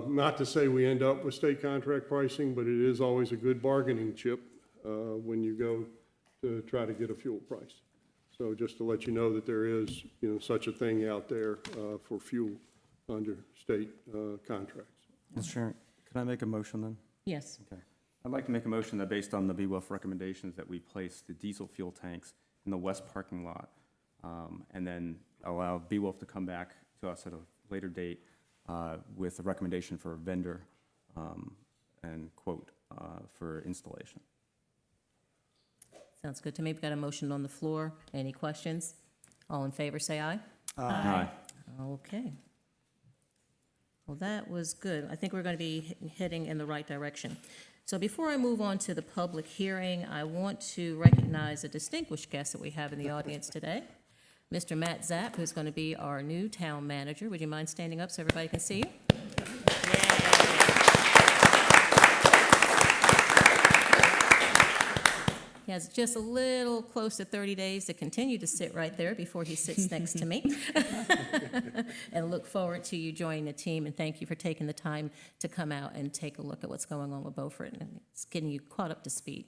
not to say we end up with state contract pricing, but it is always a good bargaining chip when you go to try to get a fuel price. So just to let you know that there is, such a thing out there for fuel under state contracts. Mr. Chairman, can I make a motion then? Yes. Okay. I'd like to make a motion that based on the BWOF recommendations that we place the diesel fuel tanks in the west parking lot, and then allow BWOF to come back to us at a later date with a recommendation for a vendor and quote for installation. Sounds good to me. We've got a motion on the floor. Any questions? All in favor, say aye. Aye. Okay. Well, that was good. I think we're going to be heading in the right direction. So before I move on to the public hearing, I want to recognize a distinguished guest that we have in the audience today, Mr. Matt Zapp, who's going to be our new town manager. Would you mind standing up so everybody can see you? He has just a little close to 30 days to continue to sit right there before he sits next to me. And look forward to you joining the team, and thank you for taking the time to come out and take a look at what's going on with Beaufort, and it's getting you caught up to speed.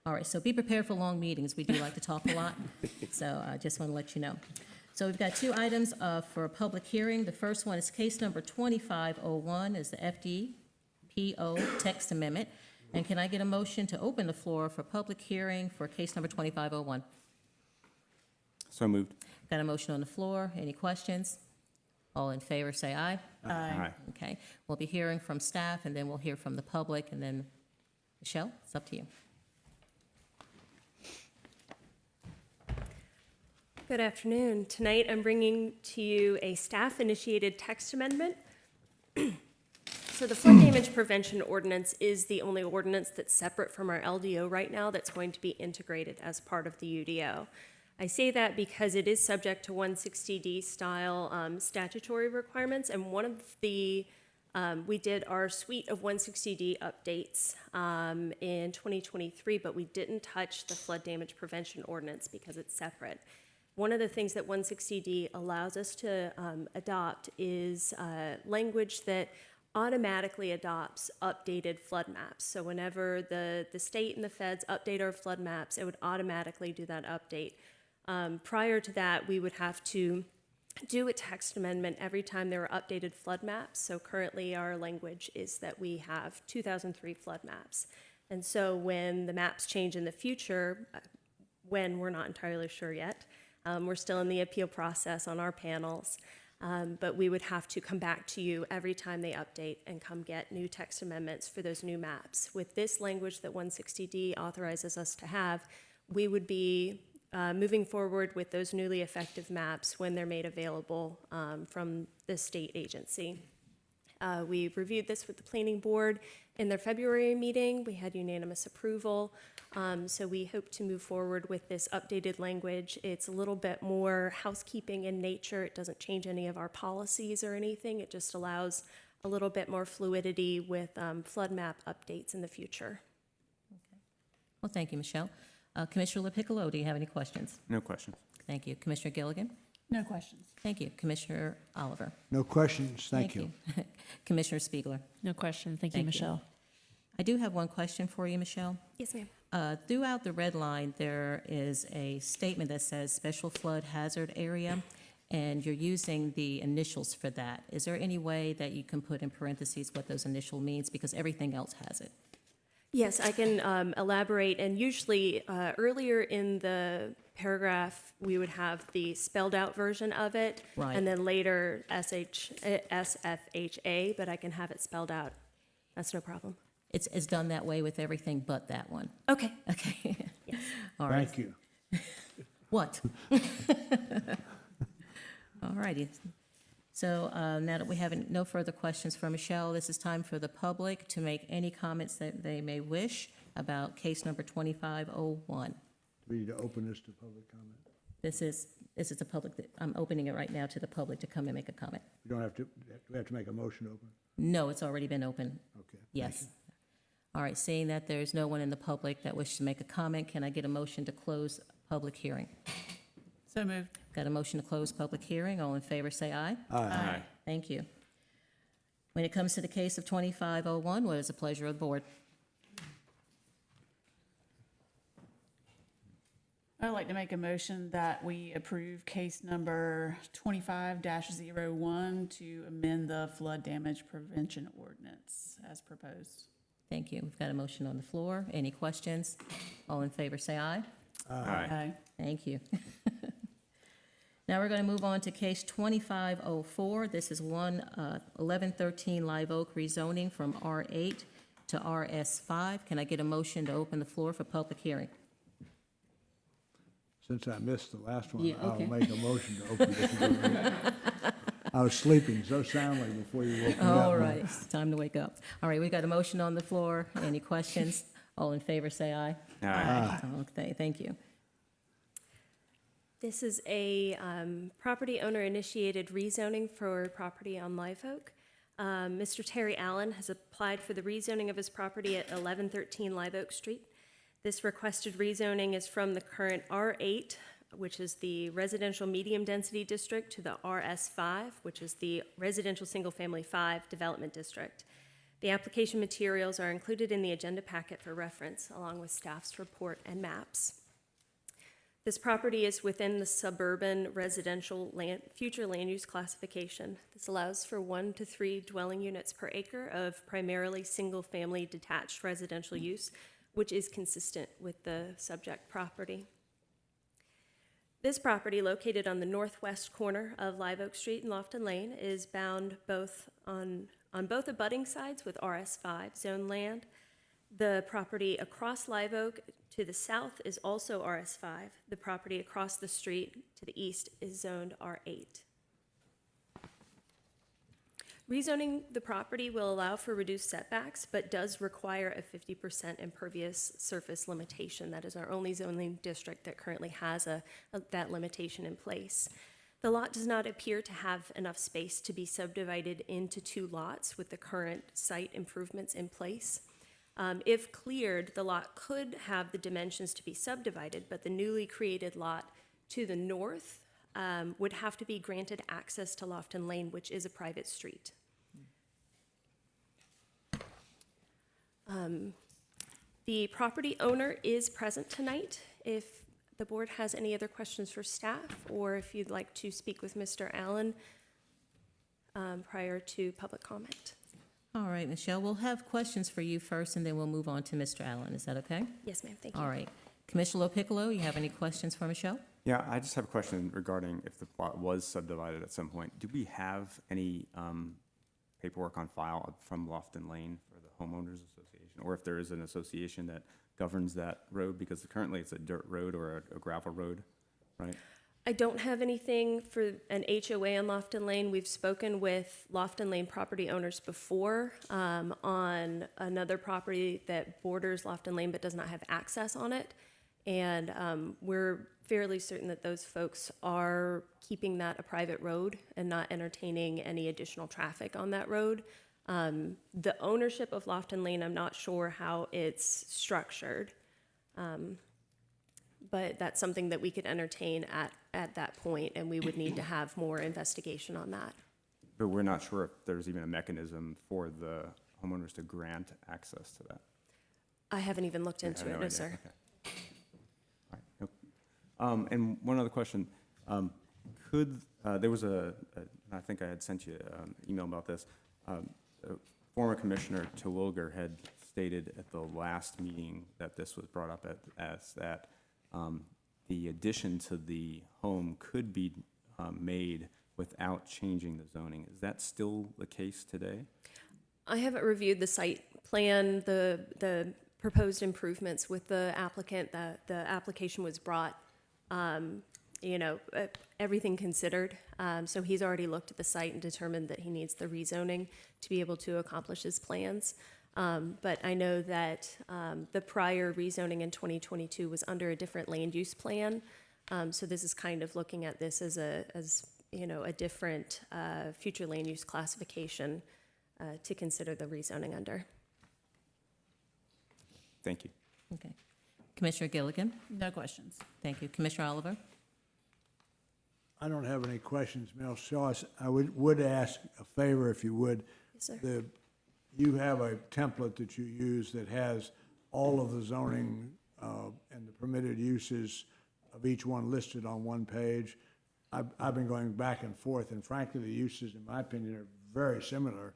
All right, so be prepared for long meetings. We do like to talk a lot, so I just want to let you know. So we've got two items for a public hearing. The first one is case number 2501, is the FDPO text amendment. And can I get a motion to open the floor for public hearing for case number 2501? So moved. Got a motion on the floor. Any questions? All in favor, say aye. Aye. Okay. We'll be hearing from staff, and then we'll hear from the public, and then, Michelle, it's up to you. Good afternoon. Tonight, I'm bringing to you a staff-initiated text amendment. So the flood damage prevention ordinance is the only ordinance that's separate from our LDO right now that's going to be integrated as part of the UDO. I say that because it is subject to 160D style statutory requirements, and one of the we did our suite of 160D updates in 2023, but we didn't touch the flood damage prevention ordinance because it's separate. One of the things that 160D allows us to adopt is language that automatically adopts updated flood maps. So whenever the state and the feds update our flood maps, it would automatically do that update. Prior to that, we would have to do a text amendment every time there were updated flood maps. So currently our language is that we have 2003 flood maps. And so when the maps change in the future, when we're not entirely sure yet, we're still in the appeal process on our panels, but we would have to come back to you every time they update and come get new text amendments for those new maps. With this language that 160D authorizes us to have, we would be moving forward with those newly effective maps when they're made available from the state agency. We reviewed this with the planning board in their February meeting. We had unanimous approval. So we hope to move forward with this updated language. It's a little bit more housekeeping in nature. It doesn't change any of our policies or anything. It just allows a little bit more fluidity with flood map updates in the future. Well, thank you, Michelle. Commissioner LaPiccolo, do you have any questions? No questions. Thank you. Commissioner Gilligan? No questions. Thank you. Commissioner Oliver? No questions, thank you. Commissioner Spiegler? No question. Thank you, Thank you. Michelle. I do have one question for you, Michelle. Yes, ma'am. Throughout the red line, there is a statement that says special flood hazard area, and you're using the initials for that. Is there any way that you can put in parentheses what those initial means? Because everything else has it. Yes, I can elaborate, and usually earlier in the paragraph, we would have the spelled out version of it. Right. And then later SFHA, but I can have it spelled out. That's no problem. It's done that way with everything but that one. Okay. Okay. All right. Thank you. What? All righty. So now that we have no further questions for Michelle, this is time for the public to make any comments that they may wish about case number 2501. We need to open this to public comment. This is a public, I'm opening it right now to the public to come and make a comment. We don't have to, do we have to make a motion to open? No, it's already been open. Okay. Yes. All right, seeing that there's no one in the public that wishes to make a comment, can I get a motion to close public hearing? So moved. Got a motion to close public hearing. All in favor, say aye. Aye. Thank you. When it comes to the case of 2501, what is the pleasure of the board? I'd like to make a motion that we approve case number 25-01 to amend the flood damage prevention ordinance as proposed. Thank you. We've got a motion on the floor. Any questions? All in favor, say aye. Aye. Thank you. Now we're going to move on to case 2504. This is 1113 Live Oak rezoning from R8 to RS5. Can I get a motion to open the floor for public hearing? Since I missed the last one, Yeah, okay. I'll make a motion to open this. I was sleeping so soundly before you woke me up. All right, it's time to wake up. All right, we got a motion on the floor. Any questions? All in favor, say aye. Aye. Okay, thank you. This is a property owner-initiated rezoning for property on Live Oak. Mr. Terry Allen has applied for the rezoning of his property at 1113 Live Oak Street. This requested rezoning is from the current R8, which is the residential medium-density district, to the RS5, which is the residential single-family 5 development district. The application materials are included in the agenda packet for reference, along with staff's report and maps. This property is within the suburban residential future land use classification. This allows for 1 to 3 dwelling units per acre of primarily single-family detached residential use, which is consistent with the subject property. This property, located on the northwest corner of Live Oak Street and Lofton Lane, is bound both on both abutting sides with RS5 zone land. The property across Live Oak to the south is also RS5. The property across the street to the east is zoned R8. Rezoning the property will allow for reduced setbacks, but does require a 50% impervious surface limitation. That is our only zoning district that currently has that limitation in place. The lot does not appear to have enough space to be subdivided into 2 lots with the current site improvements in place. If cleared, the lot could have the dimensions to be subdivided, but the newly created lot to the north would have to be granted access to Lofton Lane, which is a private street. The property owner is present tonight. If the board has any other questions for staff, or if you'd like to speak with Mr. Allen prior to public comment. All right, Michelle, we'll have questions for you first, and then we'll move on to Mr. Allen. Is that okay? Yes, ma'am, thank you. All right. Commissioner Piccolo, you have any questions for Michelle? Yeah, I just have a question regarding if the plot was subdivided at some point. Do we have any paperwork on file from Lofton Lane for the homeowners association? Or if there is an association that governs that road? Because currently it's a dirt road or a gravel road, right? I don't have anything for an HOA on Lofton Lane. We've spoken with Lofton Lane property owners before on another property that borders Lofton Lane but does not have access on it. And we're fairly certain that those folks are keeping that a private road and not entertaining any additional traffic on that road. The ownership of Lofton Lane, I'm not sure how it's structured. But that's something that we could entertain at that point, and we would need to have more investigation on that. But we're not sure if there's even a mechanism for the homeowners to grant access to that. I haven't even looked I into have it, no no, idea. sir. Okay. All right, nope. And one other question. There was I think I had sent you an email about this. Former Commissioner Terwilliger had stated at the last meeting that this was brought up as that the addition to the home could be made without changing the zoning. Is that still the case today? I haven't reviewed the site plan, the proposed improvements with the applicant. The application was brought, everything considered. So he's already looked at the site and determined that he needs the rezoning to be able to accomplish his plans. But I know that the prior rezoning in 2022 was under a different land use plan. So this is kind of looking at this as a different future land use classification to consider the rezoning under. Thank you. Okay. Commissioner Gilligan? No questions. Thank you. Commissioner Oliver? I don't have any questions, Michelle. I would ask a favor, if you would. Yes, sir. You have a template that you use that has all of the zoning and the permitted uses of each one listed on one page. I've been going back and forth, and frankly, the uses, in my opinion, are very similar.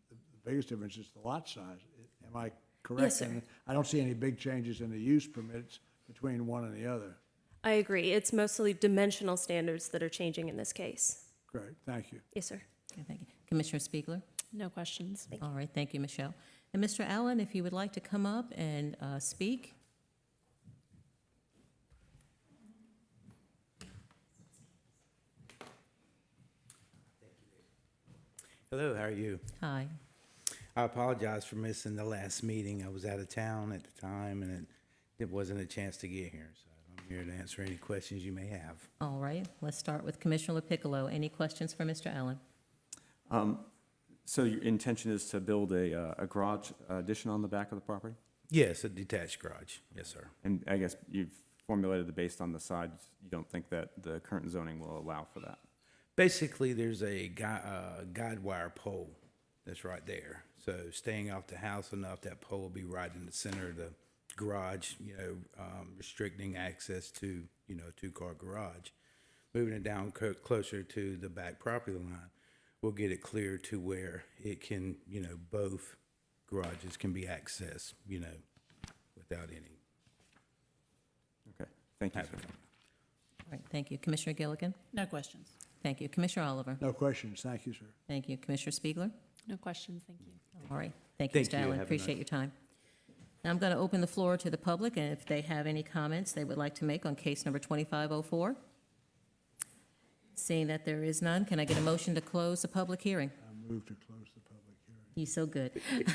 The biggest difference is the lot size. Am I correct? Yes, sir. And I don't see any big changes in the use permits between one and the other. I agree. It's mostly dimensional standards that are changing in this case. Great, thank you. Yes, sir. Okay, thank you. Commissioner Spiegler? No questions. All right, thank you, Michelle. And Mr. Allen, if you would like to come up and speak? Hello, how are you? Hi. I apologize for missing the last meeting. I was out of town at the time, and it wasn't a chance to get here. So I'm here to answer any questions you may have. All right, let's start with Commissioner Piccolo. Any questions for Mr. Allen? So your intention is to build a garage addition on the back of the property? Yes, a detached garage. Yes, sir. And I guess you've formulated it based on the sides. You don't think that the current zoning will allow for that? Basically, there's a guide wire pole that's right there. So staying off the house enough, that pole will be right in the center of the garage, restricting access to, a two-car garage. Moving it down closer to the back property line, we'll get it clear to where it can, both garages can be accessed, without any. Okay, thank you, sir. All right, thank you. Commissioner Gilligan? No questions. Thank you. Commissioner Oliver? No questions, thank you, sir. Thank you. Commissioner Spiegler? No questions, thank you. All right, thank you, Thank Mr. you. Allen. Have a Appreciate nice- your time. Now I'm going to open the floor to the public, and if they have any comments they would like to make on case number 2504. Seeing that there is none, can I get a motion to close the public hearing? I move to close the public hearing. He's so good.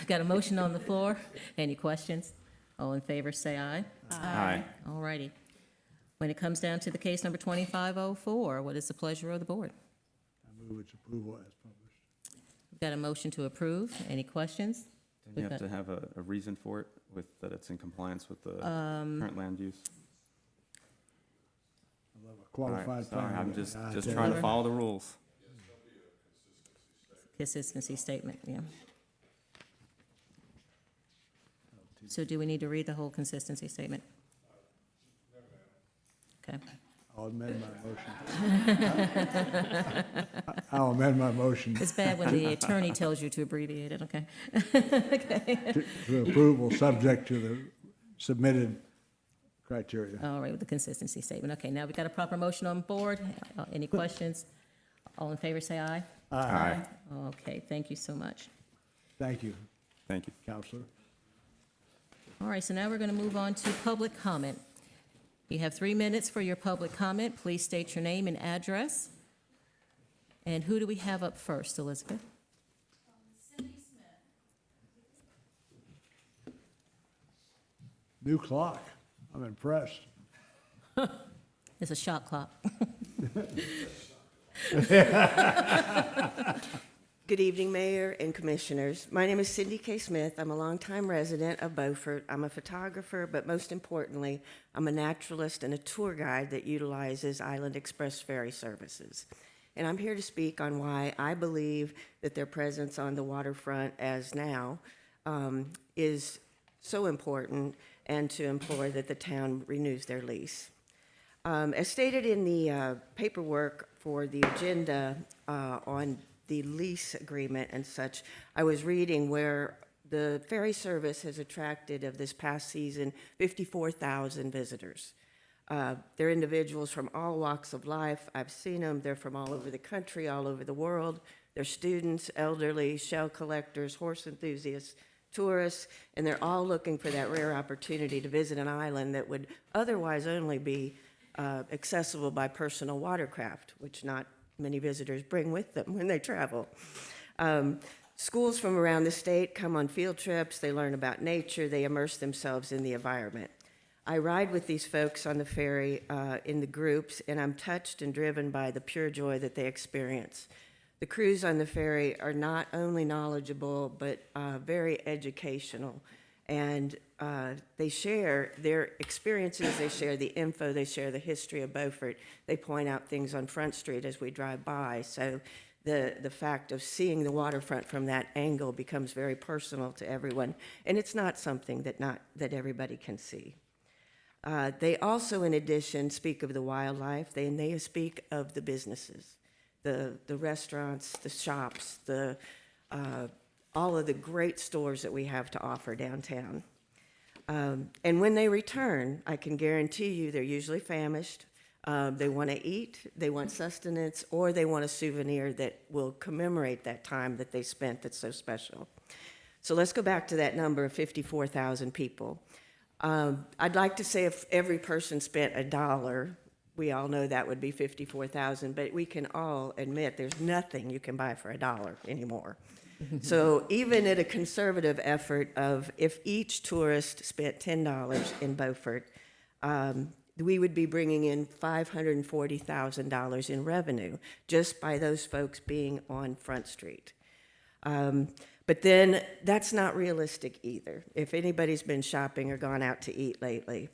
Got a motion on the floor. Any questions? All in favor, say aye. Aye. All righty. When it comes down to the case number 2504, what is the pleasure of the board? I move its approval as published. We've got a motion to approve. Any questions? Don't you have to have a reason for it with, that it's in compliance with the current land use? I love a All right, qualified sorry, planner. I'm just Yeah, trying to follow the rules. Consistency statement, yeah. So do we need to read the whole consistency statement? Okay. I'll amend my motion. I'll amend my motion It's bad when the attorney tells you to abbreviate it, okay? to approval, subject to the submitted criteria. All right, with the consistency statement. Okay, now we've got a proper motion on board. Any questions? All in favor, say aye. Aye. Okay, thank you so much. Thank you, Thank you. Counselor. All right, so now we're going to move on to public comment. You have 3 minutes for your public comment. Please state your name and address. And who do we have up first, Elizabeth? New clock. I'm impressed. It's a shot clock. Good evening, Mayor and Commissioners. My name is Cindy K. Smith. I'm a longtime resident of Beaufort. I'm a photographer, but most importantly, I'm a naturalist and a tour guide that utilizes Island Express ferry services. And I'm here to speak on why I believe that their presence on the waterfront as now is so important, and to implore that the town renews their lease. As stated in the paperwork for the agenda on the lease agreement and such, I was reading where the ferry service has attracted, of this past season, 54,000 visitors. They're individuals from all walks of life. I've seen them. They're from all over the country, all over the world. They're students, elderly, shell collectors, horse enthusiasts, tourists, and they're all looking for that rare opportunity to visit an island that would otherwise only be accessible by personal watercraft, which not many visitors bring with them when they travel. Schools from around the state come on field trips. They learn about nature. They immerse themselves in the environment. I ride with these folks on the ferry in the groups, and I'm touched and driven by the pure joy that they experience. The crews on the ferry are not only knowledgeable, but very educational. And they share their experiences, they share the info, they share the history of Beaufort. They point out things on Front Street as we drive by. So the fact of seeing the waterfront from that angle becomes very personal to everyone. And it's not something that everybody can see. They also, in addition, speak of the wildlife. They speak of the businesses, the restaurants, the shops, all of the great stores that we have to offer downtown. And when they return, I can guarantee you they're usually famished. They want to eat, they want sustenance, or they want a souvenir that will commemorate that time that they spent that's so special. So let's go back to that number of 54,000 people. I'd like to say if every person spent $1, we all know that would be 54,000, but we can all admit there's nothing you can buy for $1 anymore. So even at a conservative effort of if each tourist spent $10 in Beaufort, we would be bringing in $540,000 in revenue just by those folks being on Front Street. But then that's not realistic either, if anybody's been shopping or gone out to eat lately.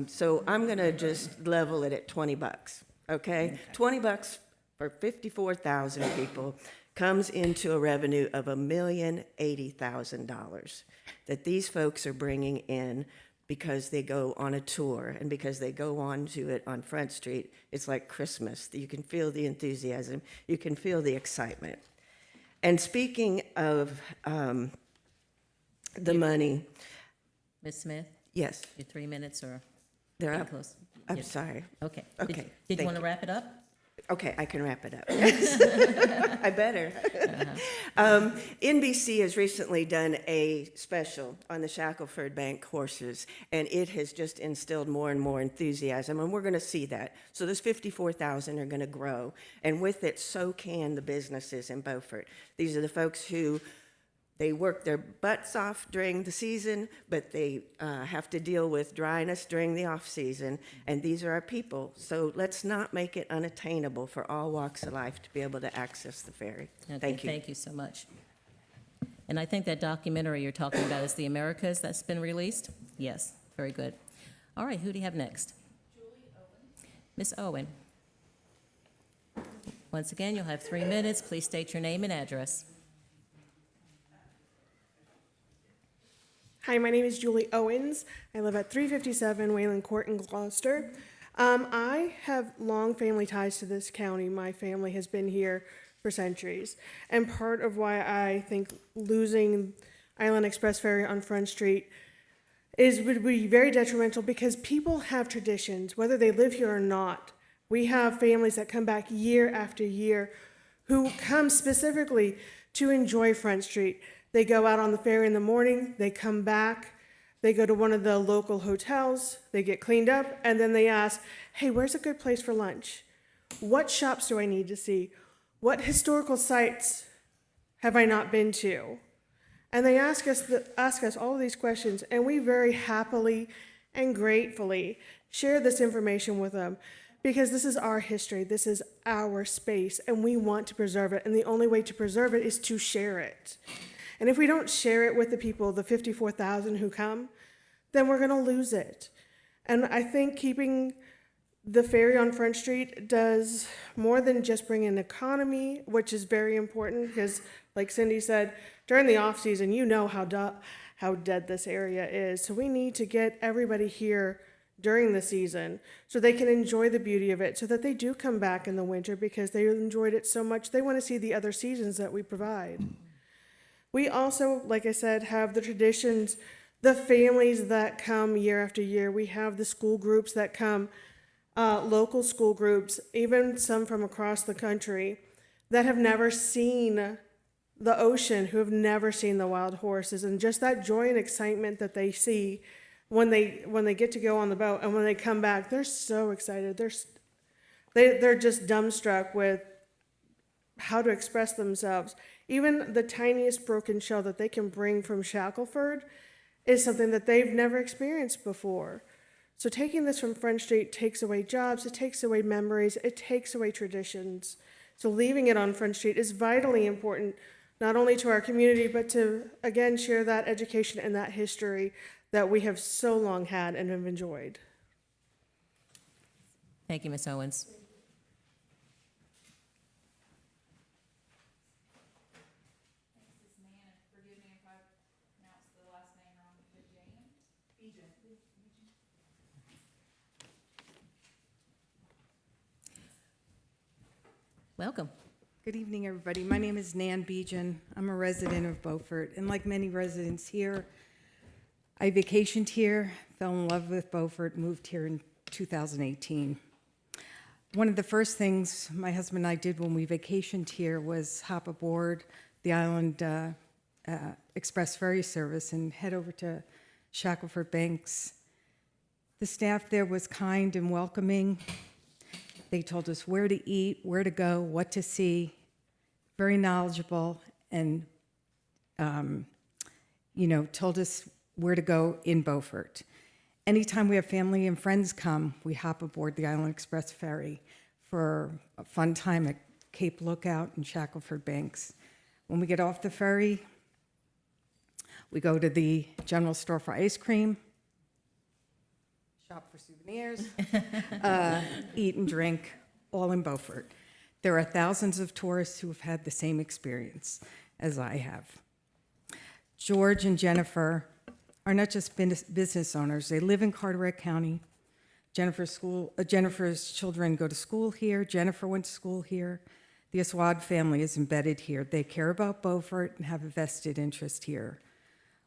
So I'm going to just level it at $20, okay? $20 for 54,000 people comes into a revenue of $1,080,000 that these folks are bringing in because they go on a tour and because they go on to it on Front Street. It's like Christmas. You can feel the enthusiasm. You can feel the excitement. And speaking of the money, Ms. Smith, yes, your 3 minutes are they're getting up. close. I'm Yes. sorry. Okay. Okay, Did you thank want to you. wrap it up? Okay, I can wrap it up. I better. NBC has recently done a special on the Shackelford Bank horses, and it has just instilled more and more enthusiasm, and we're going to see that. So those 54,000 are going to grow, and with it, so can the businesses in Beaufort. These are the folks who they work their butts off during the season, but they have to deal with dryness during the off-season, and these are our people. So let's not make it unattainable for all walks of life to be able to access the ferry. Okay, Thank you. Thank you so much. And I think that documentary you're talking about is The Americas that's been released? Yes, very good. All right, who do you have next? Ms. Owen. Once again, you'll have 3 minutes. Please state your name and address. Hi, my name is Julie Owens. I live at 357 Wayland Court in Gloucester. I have long family ties to this county. My family has been here for centuries. And part of why I think losing Island Express Ferry on Front Street would be very detrimental, because people have traditions, whether they live here or not. We have families that come back year after year who come specifically to enjoy Front Street. They go out on the ferry in the morning, they come back, they go to one of the local hotels, they get cleaned up, and then they ask, hey, where's a good place for lunch? What shops do I need to see? What historical sites have I not been to? And they ask us all of these questions, and we very happily and gratefully share this information with them, because this is our history, this is our space, and we want to preserve it, and the only way to preserve it is to share it. And if we don't share it with the people, the 54,000 who come, then we're going to lose it. And I think keeping the ferry on Front Street does more than just bring an economy, which is very important, because like Cindy said, during the off season, you know how dead this area is. So we need to get everybody here during the season so they can enjoy the beauty of it, so that they do come back in the winter, because they enjoyed it so much. They want to see the other seasons that we provide. We also, like I said, have the traditions, the families that come year after year. We have the school groups that come, local school groups, even some from across the country that have never seen the ocean, who have never seen the wild horses, and just that joy and excitement that they see when they get to go on the boat, and when they come back, they're so excited. They're just dumbstruck with how to express themselves. Even the tiniest broken shell that they can bring from Shackelford is something that they've never experienced before. So taking this from Front Street takes away jobs, it takes away memories, it takes away traditions. So leaving it on Front Street is vitally important, not only to our community, but to, again, share that education and that history that we have so long had and have enjoyed. Thank you, Ms. Owens. Welcome. Good evening, everybody. My name is Nan Beejan. I'm a resident of Beaufort, and like many residents here, I vacationed here, fell in love with Beaufort, moved here in 2018. One of the first things my husband and I did when we vacationed here was hop aboard the Island Express Ferry service and head over to Shackelford Banks. The staff there was kind and welcoming. They told us where to eat, where to go, what to see. Very knowledgeable, and told us where to go in Beaufort. Anytime we have family and friends come, we hop aboard the Island Express Ferry for a fun time at Cape Lookout and Shackelford Banks. When we get off the ferry, we go to the general store for ice cream, shop for souvenirs, eat and drink, all in Beaufort. There are thousands of tourists who have had the same experience as I have. George and Jennifer are not just business owners. They live in Carteret County. Jennifer's children go to school here. Jennifer went to school here. The Aswad family is embedded here. They care about Beaufort and have a vested interest here.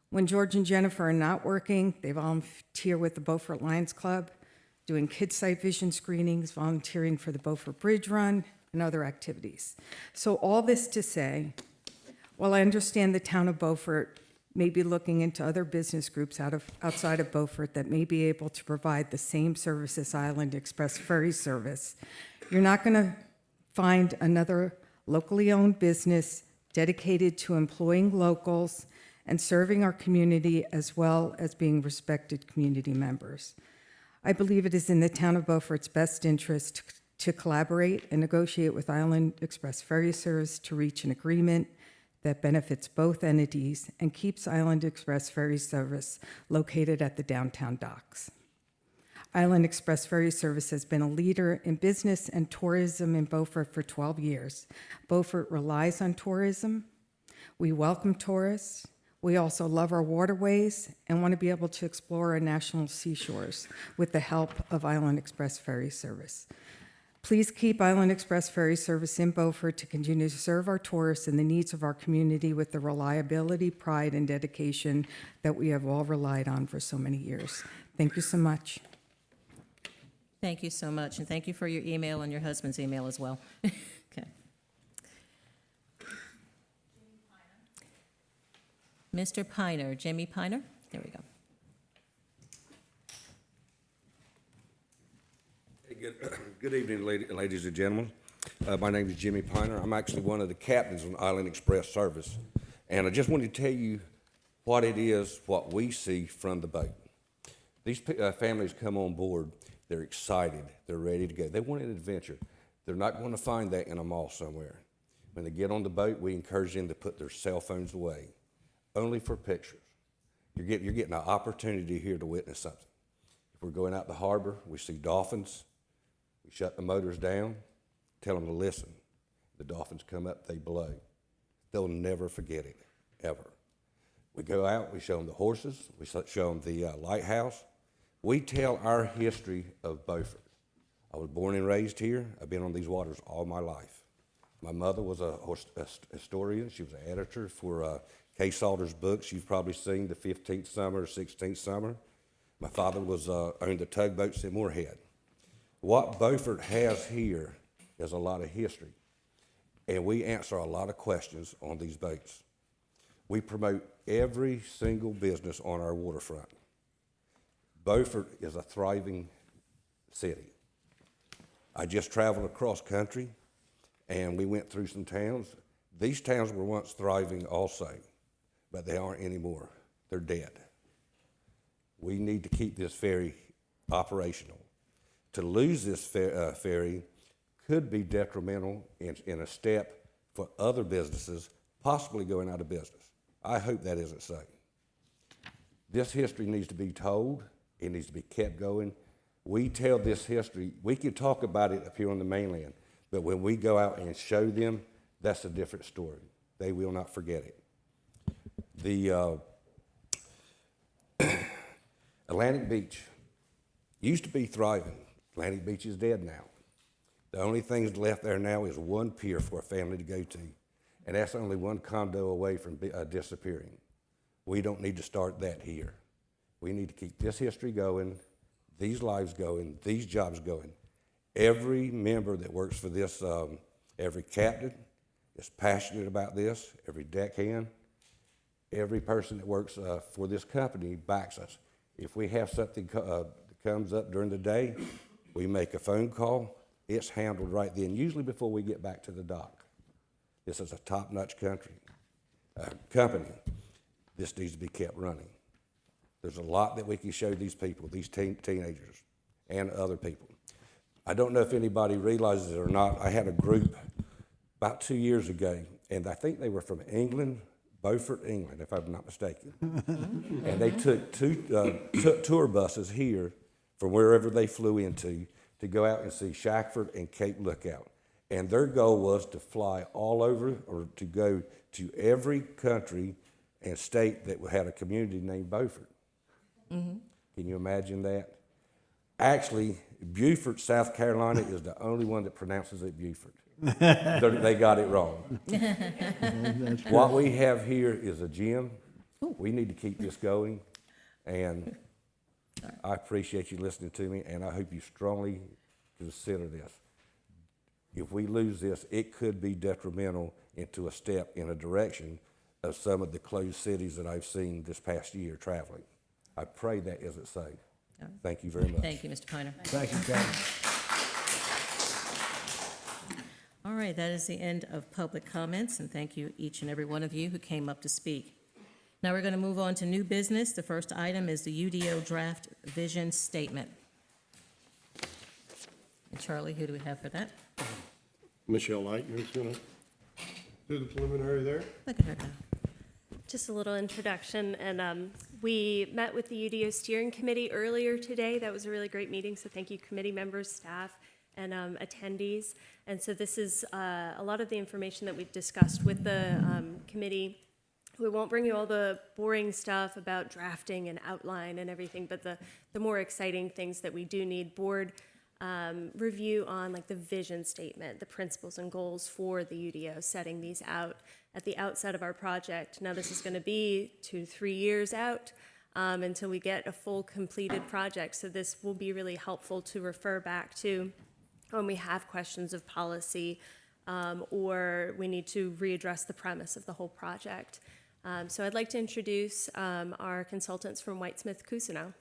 When George and Jennifer are not working, they volunteer with the Beaufort Lions Club. doing kids' sight vision screenings, volunteering for the Beaufort Bridge Run, and other activities. So all this to say, while I understand the town of Beaufort may be looking into other business groups outside of Beaufort that may be able to provide the same service as Island Express Ferry Service, you're not going to find another locally owned business dedicated to employing locals and serving our community as well as being respected community members. I believe it is in the town of Beaufort's best interest to collaborate and negotiate with Island Express Ferry Service to reach an agreement that benefits both entities and keeps Island Express Ferry Service located at the downtown docks. Island Express Ferry Service has been a leader in business and tourism in Beaufort for 12 years. Beaufort relies on tourism. We welcome tourists. We also love our waterways and want to be able to explore our national seashores with the help of Island Express Ferry Service. Please keep Island Express Ferry Service in Beaufort to continue to serve our tourists and the needs of our community with the reliability, pride, and dedication that we have all relied on for so many years. Thank you so much. Thank you so much, and thank you for your email and your husband's email as well. Okay. Mr. Piner, Jimmy Piner, there we go. Good evening, ladies and gentlemen. My name is Jimmy Piner. I'm actually one of the captains on Island Express Service. And I just wanted to tell you what it is, what we see from the boat. These families come on board, they're excited, they're ready to go. They want an adventure. They're not going to find that in a mall somewhere. When they get on the boat, we encourage them to put their cell phones away, only for pictures. You're getting an opportunity here to witness something. If we're going out the harbor, we see dolphins. We shut the motors down, tell them to listen. The dolphins come up, they blow. They'll never forget it, ever. We go out, we show them the horses, we show them the lighthouse. We tell our history of Beaufort. I was born and raised here. I've been on these waters all my life. My mother was a historian. She was an editor for Kay Salter's books. You've probably seen The 15th Summer, 16th Summer. My father owned the tugboats in Moorhead. What Beaufort has here is a lot of history, and we answer a lot of questions on these boats. We promote every single business on our waterfront. Beaufort is a thriving city. I just traveled across country, and we went through some towns. These towns were once thriving also, but they aren't anymore. They're dead. We need to keep this ferry operational. To lose this ferry could be detrimental in a step for other businesses possibly going out of business. I hope that isn't so. This history needs to be told. It needs to be kept going. We tell this history. We can talk about it up here on the mainland, but when we go out and show them, that's a different story. They will not forget it. The Atlantic Beach used to be thriving. Atlantic Beach is dead now. The only thing left there now is one pier for a family to go to, and that's only one condo away from disappearing. We don't need to start that here. We need to keep this history going, these lives going, these jobs going. Every member that works for this, every captain is passionate about this, every deckhand, every person that works for this company backs us. If we have something that comes up during the day, we make a phone call. It's handled right then, usually before we get back to the dock. This is a top-notch company. This needs to be kept running. There's a lot that we can show these people, these teenagers and other people. I don't know if anybody realizes it or not. I had a group about 2 years ago, and I think they were from England, Beaufort, England, if I'm not mistaken. And they took took tour buses here from wherever they flew into to go out and see Shackford and Cape Lookout. And their goal was to fly all over or to go to every country and state that had a community named Beaufort. Mm-hmm. Can you imagine that? Actually, Beaufort, South Carolina is the only one that pronounces it Beaufort. They got it wrong. What we have here is a gym. We need to keep this going. And I appreciate you listening to me, and I hope you strongly consider this. If we lose this, it could be detrimental into a step in a direction of some of the closed cities that I've seen this past year traveling. I pray that isn't so. Thank you very much. Thank you, Mr. Piner. Thank you, Kevin. All right, that is the end of public comments, and thank you, each and every one of you who came up to speak. Now we're going to move on to new business. The first item is the UDO draft vision statement. And Charlie, who do we have for that? Michelle Leitner's gonna do the preliminary there. Look at her go. Just a little introduction, and we met with the UDO Steering Committee earlier today. That was a really great meeting, so thank you, committee members, staff, and attendees. And so this is a lot of the information that we've discussed with the committee. We won't bring you all the boring stuff about drafting and outline and everything, but the more exciting things that we do need board review on, like the vision statement, the principles and goals for the UDO, setting these out at the outset of our project. Now, this is going to be 2 to 3 years out until we get a full completed project. So this will be really helpful to refer back to when we have questions of policy or we need to readdress the premise of the whole project. So I'd like to introduce our consultants from Whitesmith Cousineau.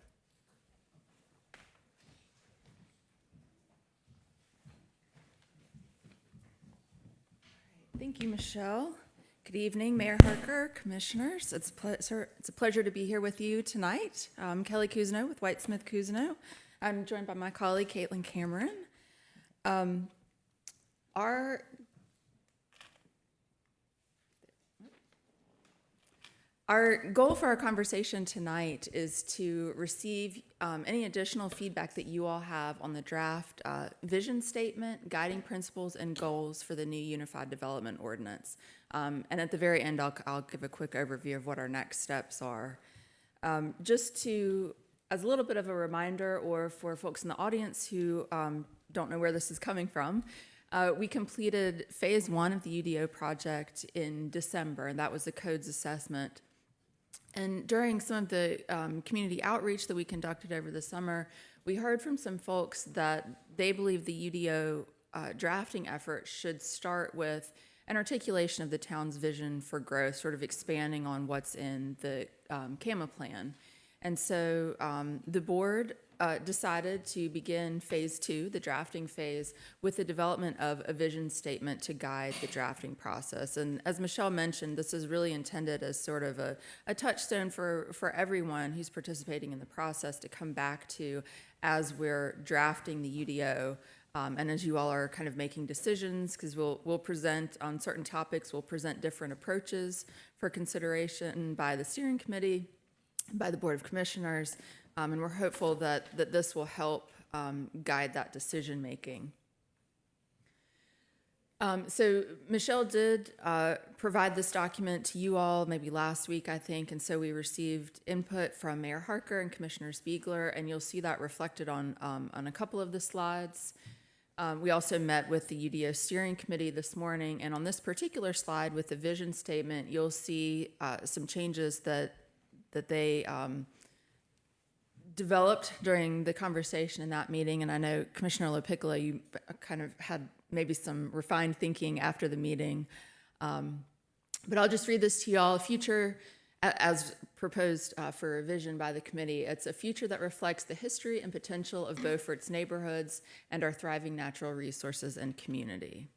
Thank you, Michelle. Good evening, Mayor Harker, commissioners. It's a pleasure to be here with you tonight. I'm Kelly Cousineau with Whitesmith Cousineau. I'm joined by my colleague, Caitlin Cameron. Our goal for our conversation tonight is to receive any additional feedback that you all have on the draft vision statement, guiding principles, and goals for the new Unified Development Ordinance. And at the very end, I'll give a quick overview of what our next steps are. Just to, as a little bit of a reminder, or for folks in the audience who don't know where this is coming from, we completed phase 1 of the UDO project in December, and that was the codes assessment. And during some of the community outreach that we conducted over the summer, we heard from some folks that they believe the UDO drafting effort should start with an articulation of the town's vision for growth, sort of expanding on what's in the CAMA plan. And so the board decided to begin phase 2, the drafting phase, with the development of a vision statement to guide the drafting process. And as Michelle mentioned, this is really intended as sort of a touchstone for everyone who's participating in the process to come back to as we're drafting the UDO. And as you all are kind of making decisions, because we'll present on certain topics, we'll present different approaches for consideration by the steering committee, by the Board of Commissioners, and we're hopeful that this will help guide that decision-making. So Michelle did provide this document to you all maybe last week, I think, and so we received input from Mayor Harker and Commissioner Spiegler, and you'll see that reflected on a couple of the slides. We also met with the UDO Steering Committee this morning, and on this particular slide with the vision statement, you'll see some changes that they developed during the conversation in that meeting. And I know Commissioner LaPiccolo, you kind of had maybe some refined thinking after the meeting. But I'll just read this to you all. A future, as proposed for revision by the committee, it's a future that reflects the history and potential of Beaufort's neighborhoods and our thriving natural resources and community.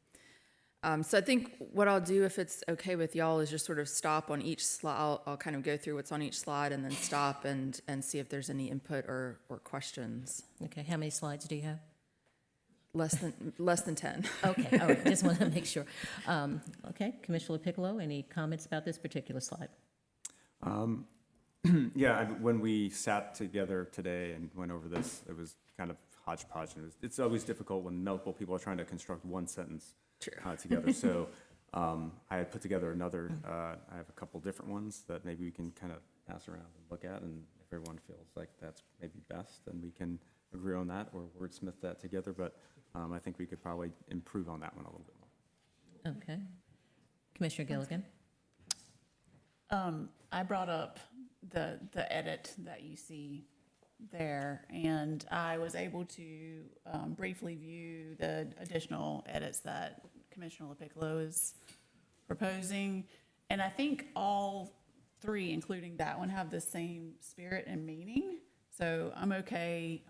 So I think what I'll do, if it's okay with y'all, is just sort of stop on each slide. I'll kind of go through what's on each slide and then stop and see if there's any input or questions. Okay, how many slides do you have? Less than 10. Okay, all right, just wanted to make sure. Okay, Commissioner Piccolo, any comments about this particular slide? Yeah, when we sat together today and went over this, it was kind of hodgepodge. And it's always difficult when multiple people are trying to construct one sentence together. So I had put together another, I have a couple different ones that maybe we can kind of pass around and look at, and if everyone feels like that's maybe best, then we can agree on that or wordsmith that together. But I think we could probably improve on that one a little bit more. Okay. Commissioner Gilligan? I brought up the edit that you see there, and I was able to briefly view the additional edits that Commissioner LaPiccolo is proposing. And I think all three, including that one, have the same spirit and meaning. So I'm okay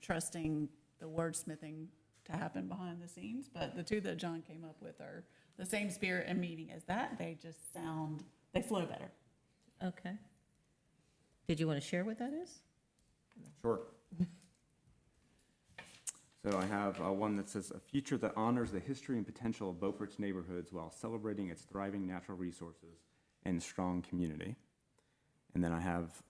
trusting the wordsmithing to happen behind the scenes, but the two that John came up with are the same spirit and meaning as that. They just they flow better. Okay. Did you want to share what that is? Sure. So I have one that says, "A future that honors the history and potential of Beaufort's neighborhoods while celebrating its thriving natural resources and strong community." And then I have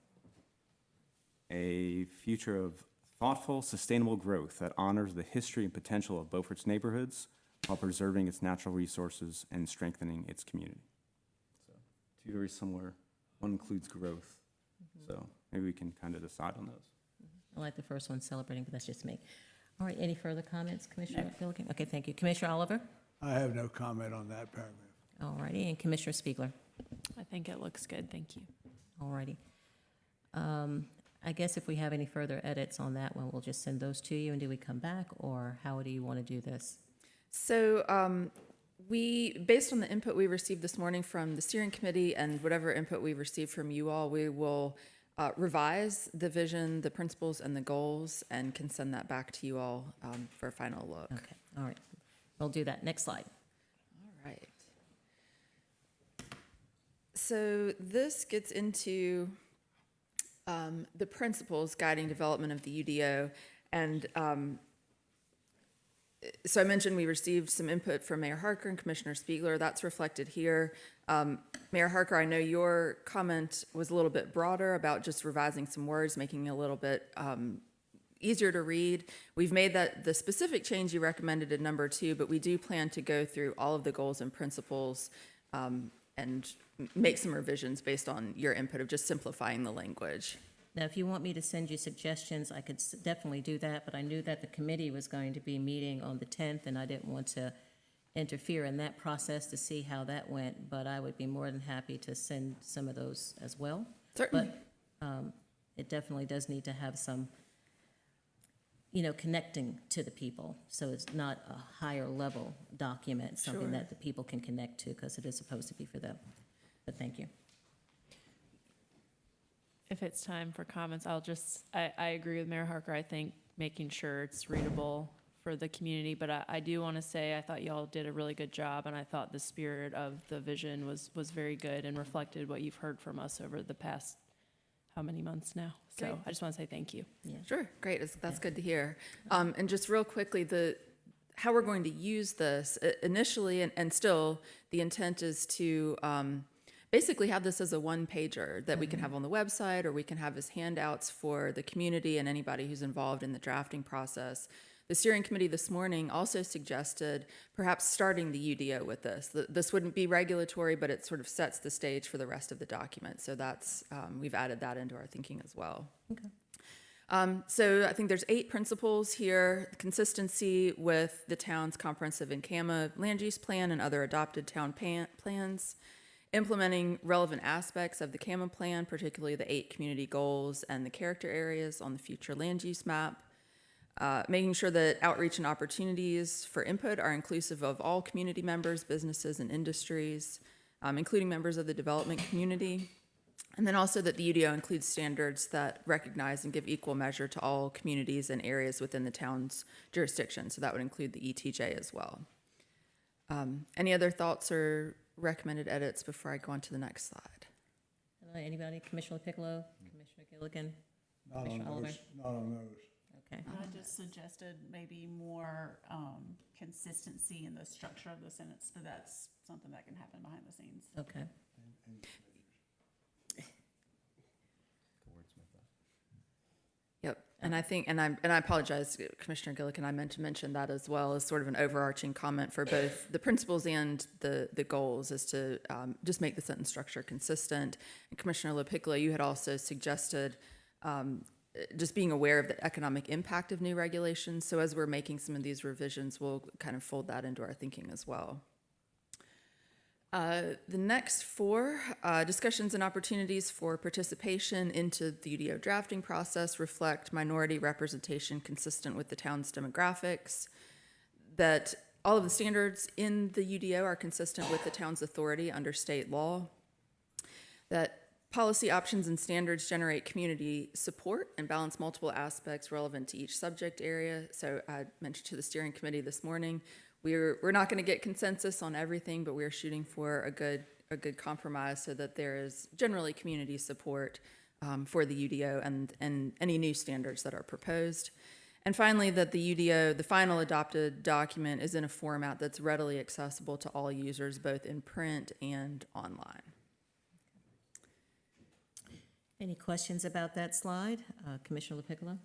a future of thoughtful, sustainable growth that honors the history and potential of Beaufort's neighborhoods while preserving its natural resources and strengthening its community. So, two very similar. One includes growth. So maybe we can kind of decide on those. I like the first one, celebrating, but that's just me. All right, any further comments, Commissioner Gilligan? Okay, thank you. Commissioner Oliver? I have no comment on that paragraph. All righty, and Commissioner Spiegler? I think it looks good, thank you. All righty. I guess if we have any further edits on that one, we'll just send those to you, and do we come back, or how do you want to do this? So based on the input we received this morning from the steering committee and whatever input we received from you all, we will revise the vision, the principles, and the goals, and can send that back to you all for a final look. Okay, all right. We'll do that. Next slide. All right. So this gets into the principles guiding development of the UDO. And so I mentioned we received some input from Mayor Harker and Commissioner Spiegler. That's reflected here. Mayor Harker, I know your comment was a little bit broader about just revising some words, making it a little bit easier to read. We've made that the specific change you recommended in number 2, but we do plan to go through all of the goals and principles and make some revisions based on your input of just simplifying the language. Now, if you want me to send you suggestions, I could definitely do that, but I knew that the committee was going to be meeting on the 10th, and I didn't want to interfere in that process to see how that went, but I would be more than happy to send some of those as well. Certainly. But it definitely does need to have some, connecting to the people, so it's not a higher level document, something Sure. that the people can connect to, because it is supposed to be for them. But thank you. If it's time for comments, I agree with Mayor Harker. I think making sure it's readable for the community, but I do want to say, I thought y'all did a really good job, and I thought the spirit of the vision was very good and reflected what you've heard from us over the past, how many months now? So Great. I just want to say thank you. Sure, great, that's good to hear. And just real quickly, how we're going to use this initially, and still, the intent is to basically have this as a one-pager that we can have on the website, or we can have as handouts for the community and anybody who's involved in the drafting process. The steering committee this morning also suggested perhaps starting the UDO with this. This wouldn't be regulatory, but it sort of sets the stage for the rest of the document. So that's, we've added that into our thinking as well. Okay. So I think there's 8 principles here: consistency with the town's comprehensive and CAMA land use plan and other adopted town plans, implementing relevant aspects of the CAMA plan, particularly the 8 community goals and the character areas on the future land use map, making sure that outreach and opportunities for input are inclusive of all community members, businesses, and industries, including members of the development community. And then also that the UDO includes standards that recognize and give equal measure to all communities and areas within the town's jurisdiction. So that would include the ETJ as well. Any other thoughts or recommended edits before I go on to the next slide? Anybody? Commissioner Piccolo? Commissioner Gilligan? Not on Commissioner Oliver? those, not on those. Okay. I just suggested maybe more consistency in the structure of the sentence, but that's something that can happen behind the scenes. Okay. Yep, and I think, and I apologize, Commissioner Gilligan, I meant to mention that as well as sort of an overarching comment for both the principles and the goals, is to just make the sentence structure consistent. And Commissioner LaPiccolo, you had also suggested just being aware of the economic impact of new regulations. So as we're making some of these revisions, we'll kind of fold that into our thinking as well. The next four, discussions and opportunities for participation into the UDO drafting process reflect minority representation consistent with the town's demographics, that all of the standards in the UDO are consistent with the town's authority under state law, that policy options and standards generate community support and balance multiple aspects relevant to each subject area. So I mentioned to the steering committee this morning, we're not going to get consensus on everything, but we're shooting for a good compromise so that there is generally community support for the UDO and any new standards that are proposed. And finally, that the UDO, the final adopted document, is in a format that's readily accessible to all users, both in print and online. Any questions about that slide? Commissioner LaPiccolo?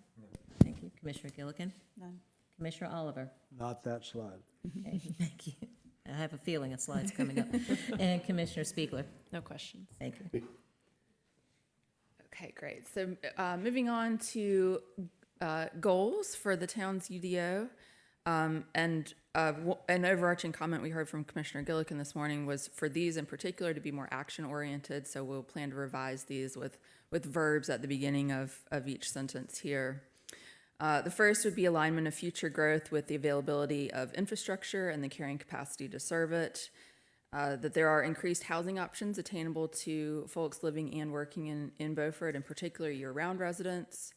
Thank you. Commissioner Gilligan? None. Commissioner Oliver? Not that slide. Okay, thank you. I have a feeling a slide's coming up. And Commissioner Spiegler? No questions. Thank you. Okay, great. So moving on to goals for the town's UDO. And an overarching comment we heard from Commissioner Gilligan this morning was for these in particular to be more action-oriented. So we'll plan to revise these with verbs at the beginning of each sentence here. The first would be alignment of future growth with the availability of infrastructure and the carrying capacity to serve it. That there are increased housing options attainable to folks living and working in Beaufort, in particular year-round residents.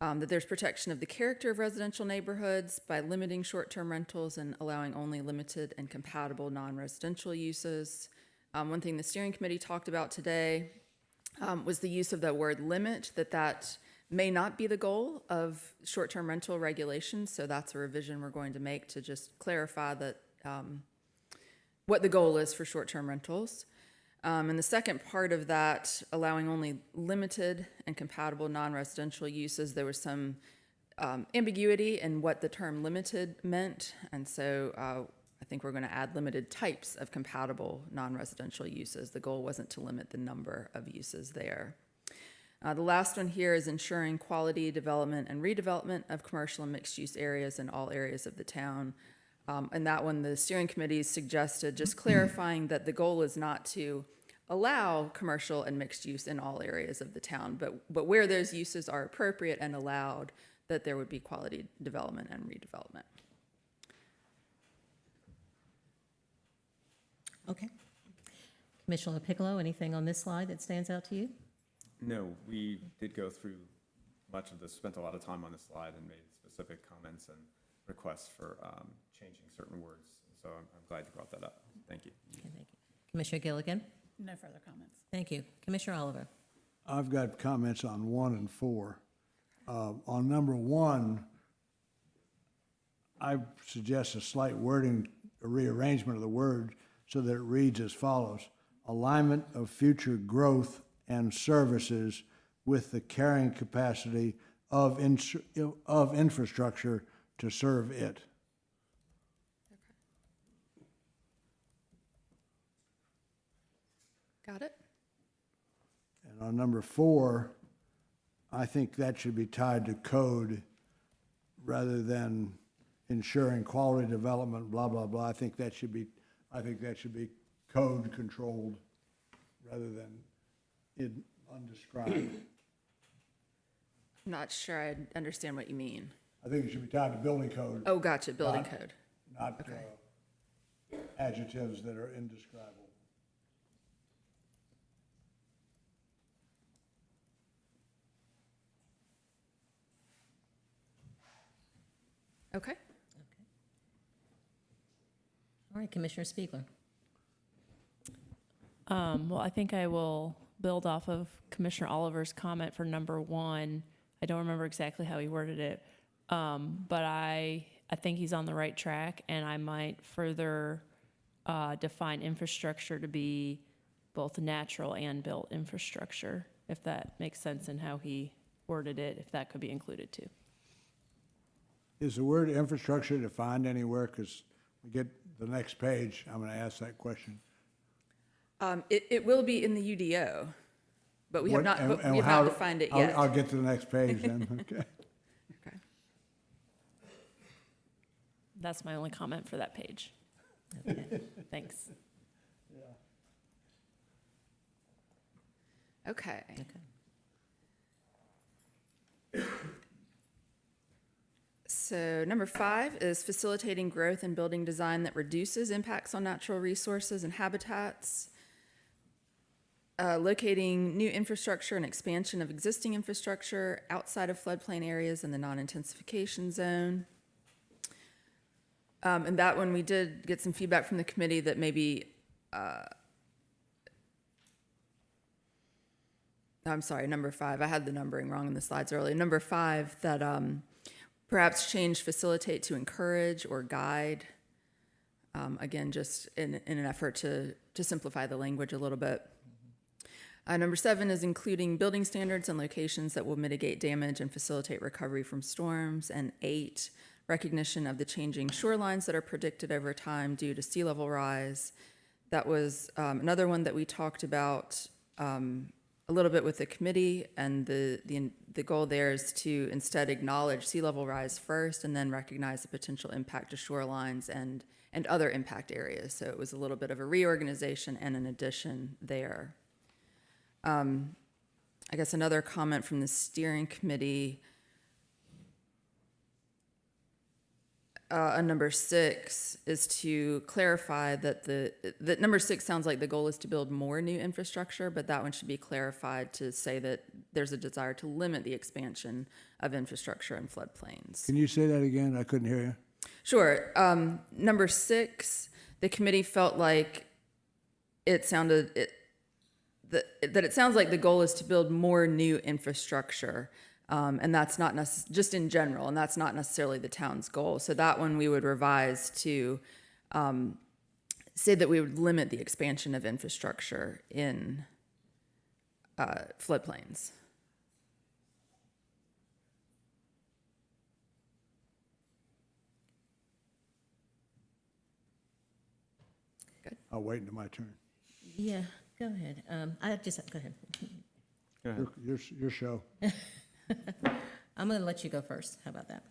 That there's protection of the character of residential neighborhoods by limiting short-term rentals and allowing only limited and compatible non-residential uses. One thing the steering committee talked about today was the use of the word limit, that may not be the goal of short-term rental regulations, so that's a revision we're going to make to just clarify that what the goal is for short-term rentals. And the second part of that, allowing only limited and compatible non-residential uses, there was some ambiguity in what the term limited meant, and so I think we're going to add limited types of compatible non-residential uses. The goal wasn't to limit the number of uses there. The last one here is ensuring quality development and redevelopment of commercial and mixed-use areas in all areas of the town. And that one, the steering committee suggested just clarifying that the goal is not to allow commercial and mixed use in all areas of the town, but where those uses are appropriate and allowed, that there would be quality development and redevelopment. Okay. Commissioner LaPiccolo, anything on this slide that stands out to you? No, we did go through much of this, spent a lot of time on this slide and made specific comments and requests for changing certain words. So I'm glad you brought that up. Thank you. Okay, thank you. Commissioner Gilligan? No further comments. Thank you. Commissioner Oliver? I've got comments on 1 and 4. On number 1, I suggest a slight wording, a rearrangement of the word so that it reads as follows: alignment of future growth and services with the carrying capacity of infrastructure to serve it. Got it? And on number 4, I think that should be tied to code rather than ensuring quality development, blah, blah, blah. I think that should be code controlled rather than undescribed. Not sure I understand what you mean. I think it should be tied to building code. Oh, gotcha, building code. Not adjectives that are indescribable. Okay. All right, Commissioner Spiegler. Well, I think I will build off of Commissioner Oliver's comment for number 1. I don't remember exactly how he worded it, but I think he's on the right track, and I might further define infrastructure to be both natural and built infrastructure, if that makes sense in how he worded it, if that could be included too. Is the word infrastructure defined anywhere? Because we get the next page, I'm going to ask that question. It will be in the UDO, but we have not, What- and we have how- not defined it I'll- yet. I'll get to the next page then, okay. Okay. That's my only comment for that page. Okay. Thanks. Okay. So number 5 is facilitating growth and building design that reduces impacts on natural resources and habitats. Locating new infrastructure and expansion of existing infrastructure outside of floodplain areas in the non-intensification zone. And that one, we did get some feedback from the committee that maybe, I'm sorry, number 5, I had the numbering wrong in the slides earlier. Number 5, that perhaps change facilitate to encourage or guide. Again, just in an effort to simplify the language a little bit. Number 7 is including building standards and locations that will mitigate damage and facilitate recovery from storms. And 8, recognition of the changing shorelines that are predicted over time due to sea level rise. That was another one that we talked about a little bit with the committee, and the goal there is to instead acknowledge sea level rise first and then recognize the potential impact to shorelines and other impact areas. So it was a little bit of a reorganization and an addition there. I guess another comment from the steering committee on number 6 is to clarify that number 6 sounds like the goal is to build more new infrastructure, but that one should be clarified to say that there's a desire to limit the expansion of infrastructure in floodplains. Can you say that again? I couldn't hear you. Sure. Number 6, the committee felt like it sounded that it sounds like the goal is to build more new infrastructure, and that's not just in general, and that's not necessarily the town's goal. So that one we would revise to say that we would limit the expansion of infrastructure in floodplains. I'll wait until my turn. Yeah, go ahead. Go ahead. Go ahead. Your show. I'm going to let you go first. How about that?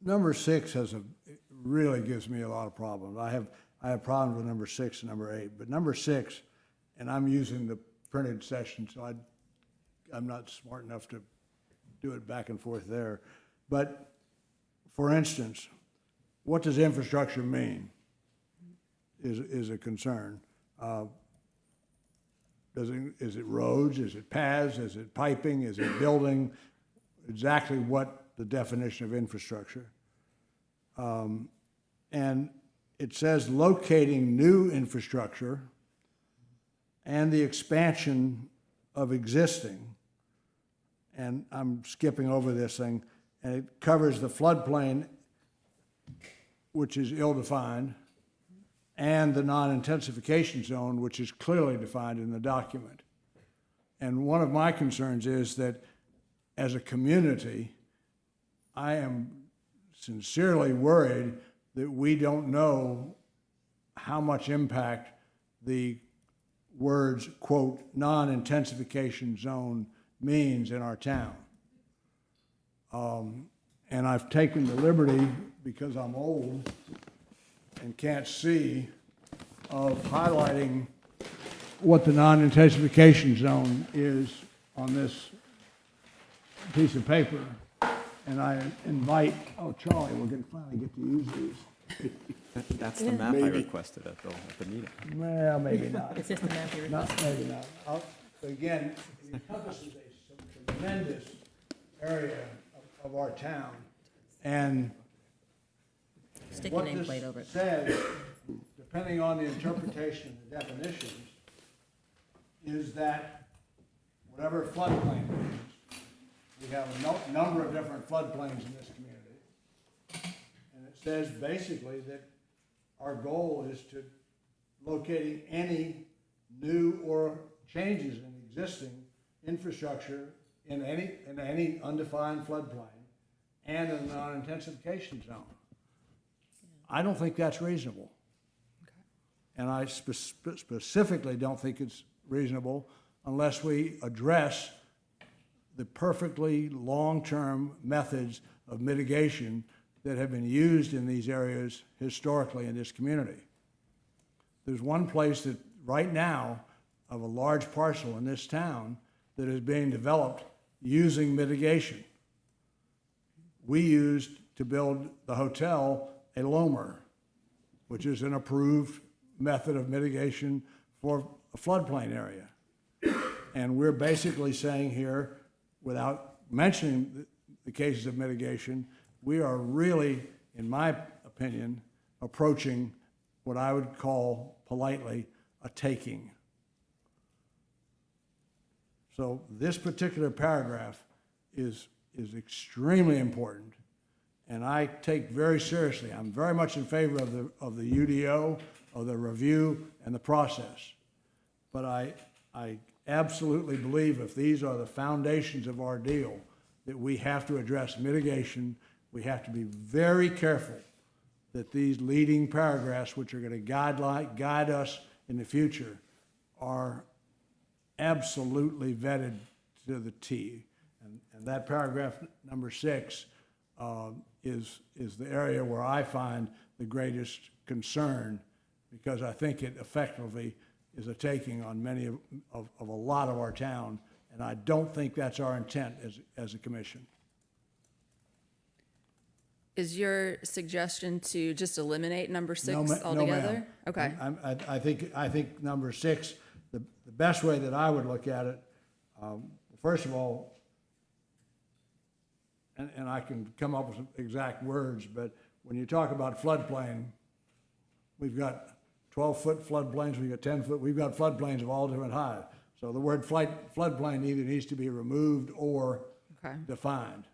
Number 6 it really gives me a lot of problems. I have problems with number 6 and number 8, but number 6, and I'm using the printed session, so I'm not smart enough to do it back and forth there. But for instance, what does infrastructure mean? Is a concern. Is it roads? Is it paths? Is it piping? Is it building? Exactly what the definition of infrastructure. And it says locating new infrastructure and the expansion of existing. And I'm skipping over this thing, and it covers the floodplain, which is ill-defined, and the non-intensification zone, which is clearly defined in the document. And one of my concerns is that as a community, I am sincerely worried that we don't know how much impact the words, quote, non-intensification zone means in our town. And I've taken the liberty, because I'm old and can't see, of highlighting what the non-intensification zone is on this piece of paper. And I invite, Charlie, we're going to finally get to use these. That's the map I requested at the meeting. Well, maybe not. Is this the map you Maybe not. But again, it encompasses a tremendous area of our town. And Stick your what this nameplate over it. says, depending on the interpretation of the definitions, is that whatever floodplain means, we have a number of different floodplains in this community. And it says basically that our goal is to locating any new or changes in existing infrastructure in any undefined floodplain and in a non-intensification zone. I don't think that's reasonable. And I specifically don't think it's reasonable unless we address the perfectly long-term methods of mitigation that have been used in these areas historically in this community. There's one place that right now of a large parcel in this town that is being developed using mitigation. We used to build the hotel a loamer, which is an approved method of mitigation for a floodplain area. And we're basically saying here, without mentioning the cases of mitigation, we are really, in my opinion, approaching what I would call politely a taking. So this particular paragraph is extremely important, and I take very seriously. I'm very much in favor of the UDO, of the review and the process. But I absolutely believe if these are the foundations of our deal, that we have to address mitigation. We have to be very careful that these leading paragraphs, which are going to guide us in the future, are absolutely vetted to the T. And that paragraph number 6 is the area where I find the greatest concern, because I think it effectively is a taking on many of a lot of our town, and I don't think that's our intent as a commission. Is your suggestion to just eliminate number 6 No, ma'am. altogether? Okay. I think number 6, the best way that I would look at it, first of all, and I can come up with some exact words, but when you talk about floodplain, we've got 12-foot floodplains, we've got 10-foot, we've got floodplains of all different heights. So the word floodplain either needs to be removed or Okay. defined.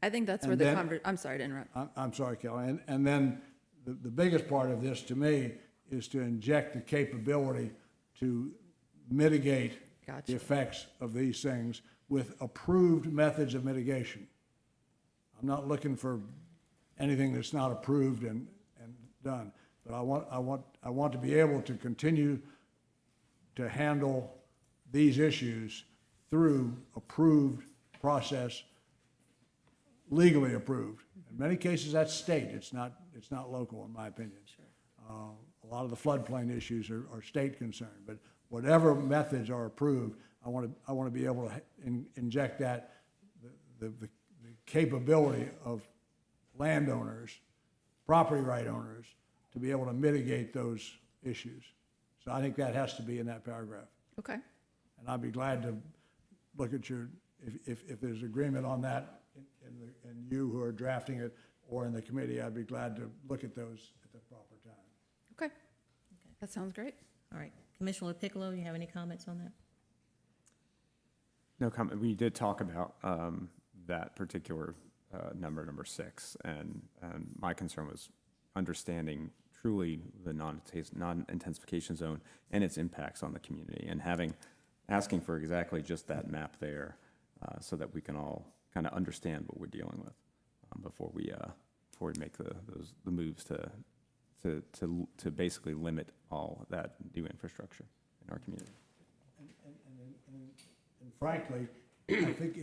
I think that's where And the then- I'm sorry to interrupt. I'm sorry, Kelly. And then the biggest part of this to me is to inject the capability to mitigate Gotcha. the effects of these things with approved methods of mitigation. I'm not looking for anything that's not approved and done, but I want to be able to continue to handle these issues through approved process, legally approved. In many cases, that's state, it's not local, in my opinion. A lot of the floodplain issues are state concerned, but whatever methods are approved, I want to be able to inject that, the capability of landowners, property right owners, to be able to mitigate those issues. So I think that has to be in that paragraph. Okay. And I'd be glad to look at if there's agreement on that, and you who are drafting it, or in the committee, I'd be glad to look at those at the proper time. Okay. That sounds great. All right. Commissioner Piccolo, you have any comments on that? No comment. We did talk about that particular number 6, and my concern was understanding truly the non-intensification zone and its impacts on the community, and asking for exactly just that map there, so that we can all kind of understand what we're dealing with before we make the moves to basically limit all that new infrastructure in our community. And frankly, I think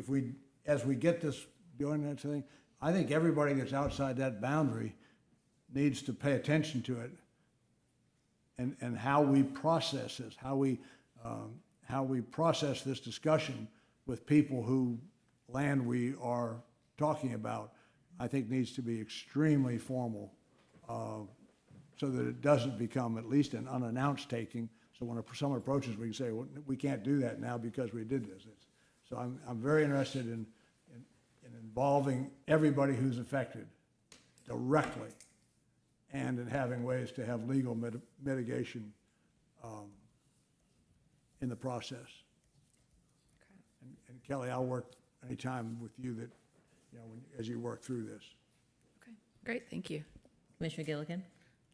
as we get this doing that thing, I think everybody that's outside that boundary needs to pay attention to it, and how we process this, how we process this discussion with people who land we are talking about, I think needs to be extremely formal, so that it doesn't become at least an unannounced taking. So when someone approaches, we can say, well, we can't do that now because we did this. So I'm very interested in involving everybody who's affected directly, and in having ways to have legal mitigation in the process. And Kelly, I'll work anytime with you that, as you work through this. Okay. Great. Thank you. Commissioner Gilligan?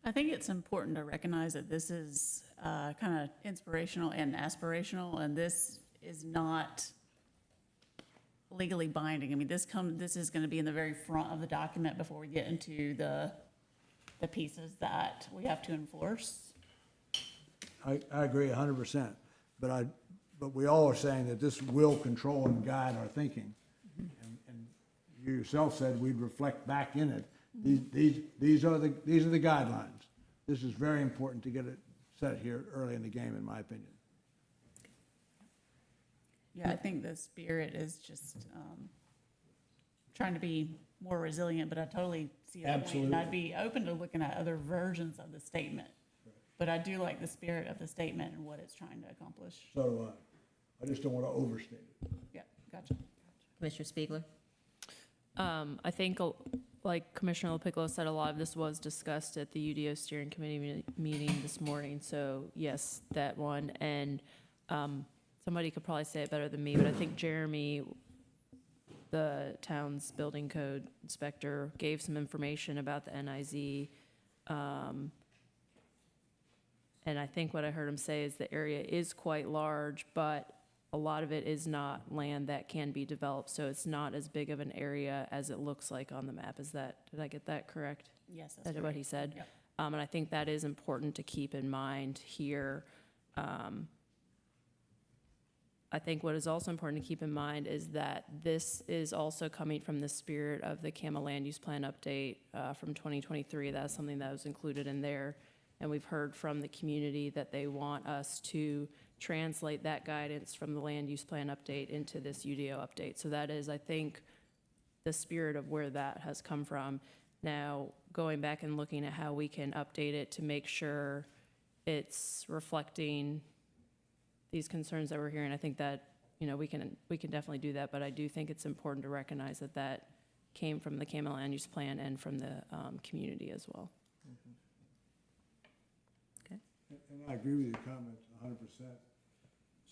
I think it's important to recognize that this is kind of inspirational and aspirational, and this is not legally binding. I mean, this is going to be in the very front of the document before we get into the pieces that we have to enforce. I agree 100%, but we all are saying that this will control and guide our thinking. And you yourself said we'd reflect back in it. These are the guidelines. this is very important to get it set here early in the game, in my opinion. Yeah, I think the spirit is just trying to be more resilient, but I totally see your point. And I'd be open to looking at other versions of the statement. But I do like the spirit of the statement and what it's trying to accomplish. So do I. I just don't want to overstate it. Yeah, gotcha. Commissioner Spiegler? I think, like Commissioner LaPiccolo said, a lot of this was discussed at the UDO steering committee meeting this morning. So yes, that one. And somebody could probably say it better than me, but I think Jeremy, the town's building code inspector, gave some information about the NIZ. And I think what I heard him say is the area is quite large, but a lot of it is not land that can be developed, so it's not as big of an area as it looks like on the map. Did I get that correct? Yes, That's what he said? Yep. And I think that is important to keep in mind here. I think what is also important to keep in mind is that this is also coming from the spirit of the CAMA Land Use Plan update from 2023. That's something that was included in there. And we've heard from the community that they want us to translate that guidance from the land use plan update into this UDO update. So that is, I think, the spirit of where that has come from. Now, going back and looking at how we can update it to make sure it's reflecting these concerns that we're hearing, I think that, we can definitely do that, but I do think it's important to recognize that that came from the CAMA Land Use Plan and from the community as well. And I agree with your comments 100%,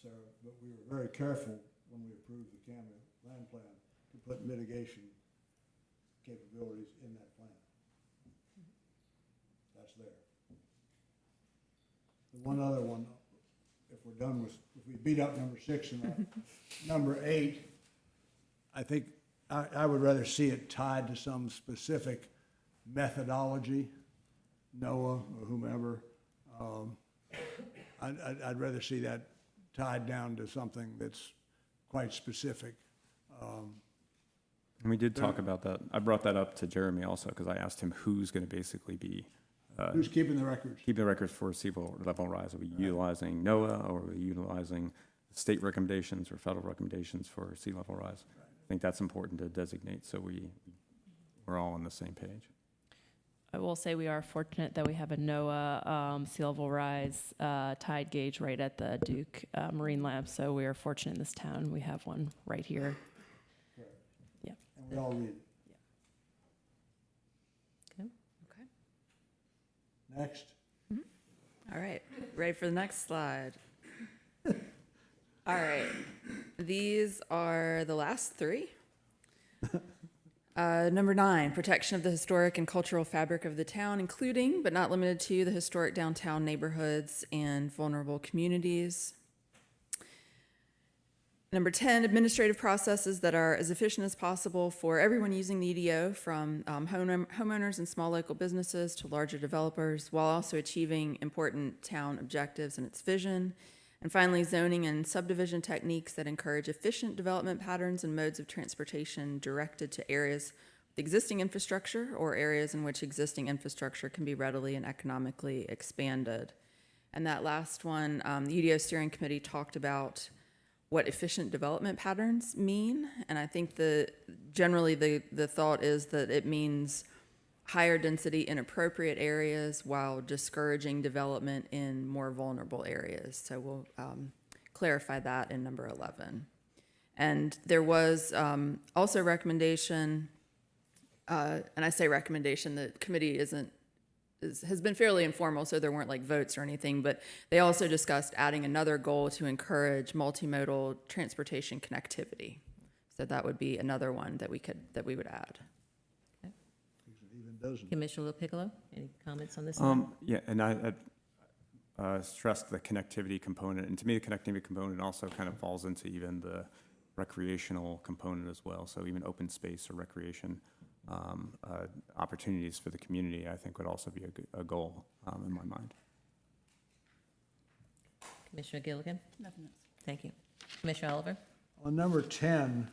Sarah, but we were very careful when we approved the CAMA land plan to put mitigation capabilities in that plan. That's there. The one other one, if we're done with, if we beat up number 6 and number 8, I think I would rather see it tied to some specific methodology, NOAA or whomever. I'd rather see that tied down to something that's quite specific. And we did talk about that. I brought that up to Jeremy also, because I asked him who's going to basically be Who's keeping the records? keeping the records for sea level rise. Are we utilizing NOAA, or are we utilizing state recommendations or federal recommendations for sea level rise? I think that's important to designate, so we're all on the same page. I will say we are fortunate that we have a NOAA sea level rise tide gauge right at the Duke Marine Lab, so we are fortunate in this town. We have one right here. Yeah. And we all read it. Okay. Okay. Next. All right, ready for the next slide? All right, these are the last 3. Number 9, protection of the historic and cultural fabric of the town, including but not limited to the historic downtown neighborhoods and vulnerable communities. Number 10, administrative processes that are as efficient as possible for everyone using the EDO, from homeowners and small local businesses to larger developers, while also achieving important town objectives and its vision. And finally, zoning and subdivision techniques that encourage efficient development patterns and modes of transportation directed to areas with existing infrastructure or areas in which existing infrastructure can be readily and economically expanded. And that last one, the UDO steering committee talked about what efficient development patterns mean. And I think generally the thought is that it means higher density in appropriate areas while discouraging development in more vulnerable areas. So we'll clarify that in number 11. And there was also recommendation, and I say recommendation, the committee has been fairly informal, so there weren't like votes or anything, but they also discussed adding another goal to encourage multimodal transportation connectivity. So that would be another one that we would add. Commissioner LaPiccolo, any comments on this? Yeah, and I stressed the connectivity component, and to me, the connectivity component also kind of falls into even the recreational component as well. So even open space or recreation opportunities for the community, I think, would also be a goal in my mind. Commissioner Gilligan? Nothing else. Thank you. Commissioner Oliver? On number 10,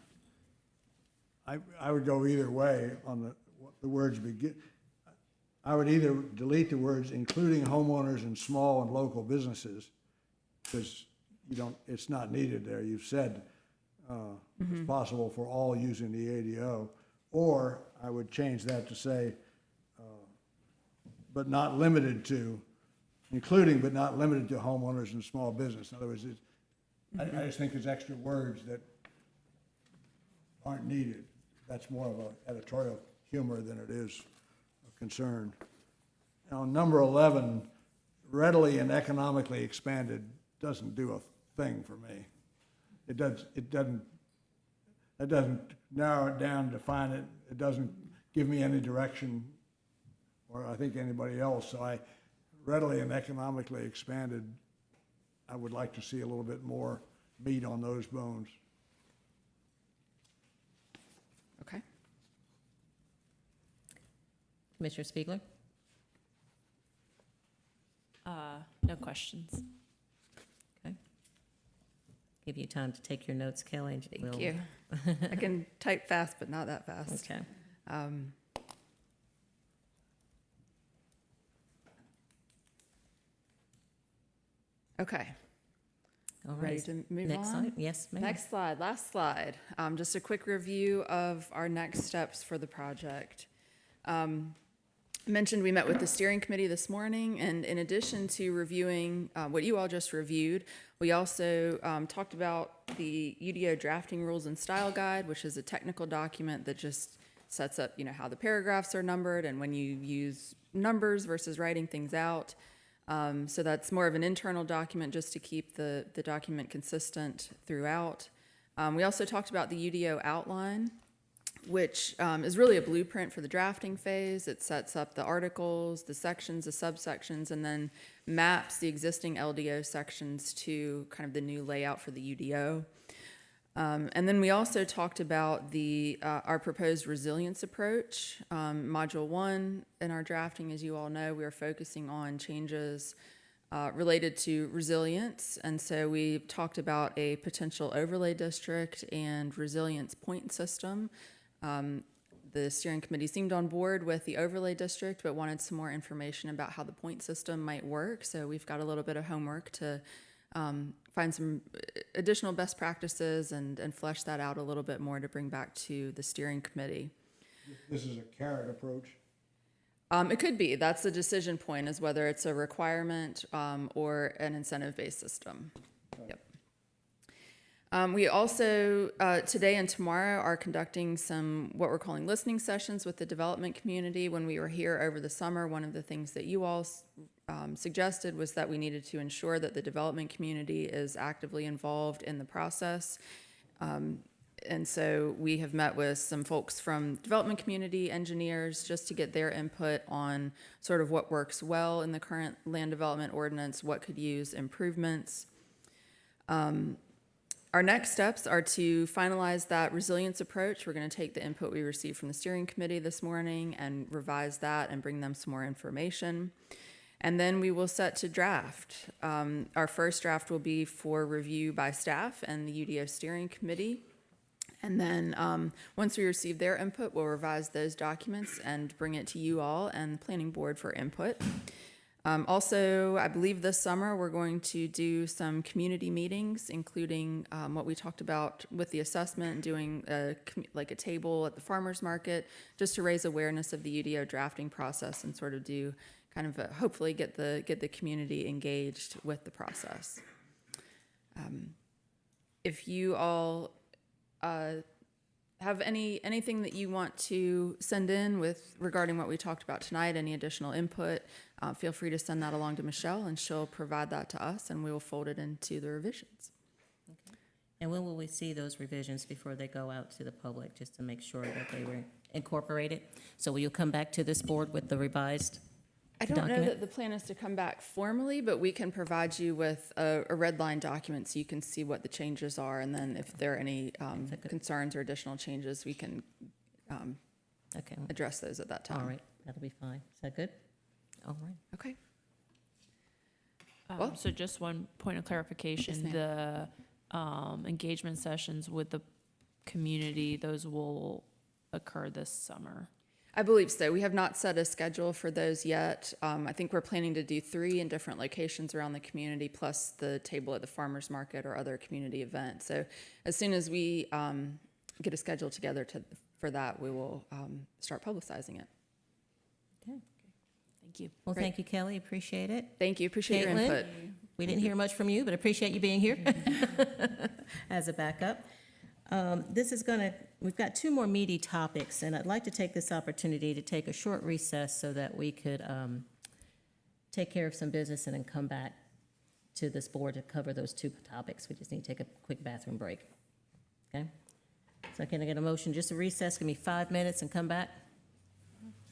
I would go either way on the words begin. I would either delete the words including homeowners and small and local businesses, because you don't, it's not needed there. You've said it's possible for all using the ADO. Or I would change that to say, but not limited to, including but not limited to homeowners and small business. In other words, I just think there's extra words that aren't needed. That's more of an editorial humor than it is a concern. Now, number 11, readily and economically expanded doesn't do a thing for me. It doesn't narrow it down, define it. It doesn't give me any direction, or I think anybody else. So I readily and economically expanded, I would like to see a little bit more meat on those bones. Okay. Commissioner Spiegler? No questions. Okay. Give you time to take your notes, Kelly. Thank you. I can type fast, but not that fast. Okay. Okay. All right. Ready to move Next on? slide. Yes, ma'am. Next slide, last slide. Just a quick review of our next steps for the project. Mentioned we met with the steering committee this morning, and in addition to reviewing what you all just reviewed, we also talked about the UDO drafting rules and style guide, which is a technical document that just sets up, how the paragraphs are numbered and when you use numbers versus writing things out. So that's more of an internal document just to keep the document consistent throughout. We also talked about the UDO outline, which is really a blueprint for the drafting phase. It sets up the articles, the sections, the subsections, and then maps the existing LDO sections to kind of the new layout for the UDO. And then we also talked about our proposed resilience approach. Module 1 in our drafting, as you all know, we are focusing on changes related to resilience. And so we talked about a potential overlay district and resilience point system. The steering committee seemed on board with the overlay district, but wanted some more information about how the point system might work. So we've got a little bit of homework to find some additional best practices and flesh that out a little bit more to bring back to the steering committee. This is a carrot approach. It could be. That's the decision point, is whether it's a requirement or an incentive-based system. Yep. We also, today and tomorrow, are conducting some what we're calling listening sessions with the development community. When we were here over the summer, one of the things that you all suggested was that we needed to ensure that the development community is actively involved in the process. And so we have met with some folks from development community, engineers, just to get their input on sort of what works well in the current land development ordinance, what could use improvements. Our next steps are to finalize that resilience approach. We're going to take the input we received from the steering committee this morning and revise that and bring them some more information. And then we will set to draft. Our first draft will be for review by staff and the UDO steering committee. And then once we receive their input, we'll revise those documents and bring it to you all and planning board for input. Also, I believe this summer, we're going to do some community meetings, including what we talked about with the assessment, doing like a table at the farmer's market, just to raise awareness of the UDO drafting process and sort of do kind of hopefully get the community engaged with the process. If you all have anything that you want to send in with regarding what we talked about tonight, any additional input, feel free to send that along to Michelle, and she'll provide that to us, and we will fold it into the revisions. And when will we see those revisions before they go out to the public, just to make sure that they were incorporated? So will you come back to this board with the revised I don't know document? that the plan is to come back formally, but we can provide you with a red line document so you can see what the changes are, and then if there are any concerns or additional changes, we can Okay, address those at that time. all right, that'll be fine. Is that good? All right. Okay. Well- So just one point of clarification, Yes, the engagement sessions with the community, those will occur this summer. I believe so. We have not set a schedule for those yet. I think we're planning to do 3 in different locations around the community, plus the table at the farmer's market or other community events. So as soon as we get a schedule together for that, we will start publicizing it. Okay. Thank you. Well, Great. thank you, Kelly, appreciate it. Thank you. Appreciate your Caitlin? input. We didn't hear much from you, but appreciate you being here as a backup. We've got 2 more meaty topics, and I'd like to take this opportunity to take a short recess so that we could take care of some business and then come back to this board to cover those 2 topics. We just need to take a quick bathroom break. Okay? So can I get a motion just to recess? Give me 5 minutes and come back?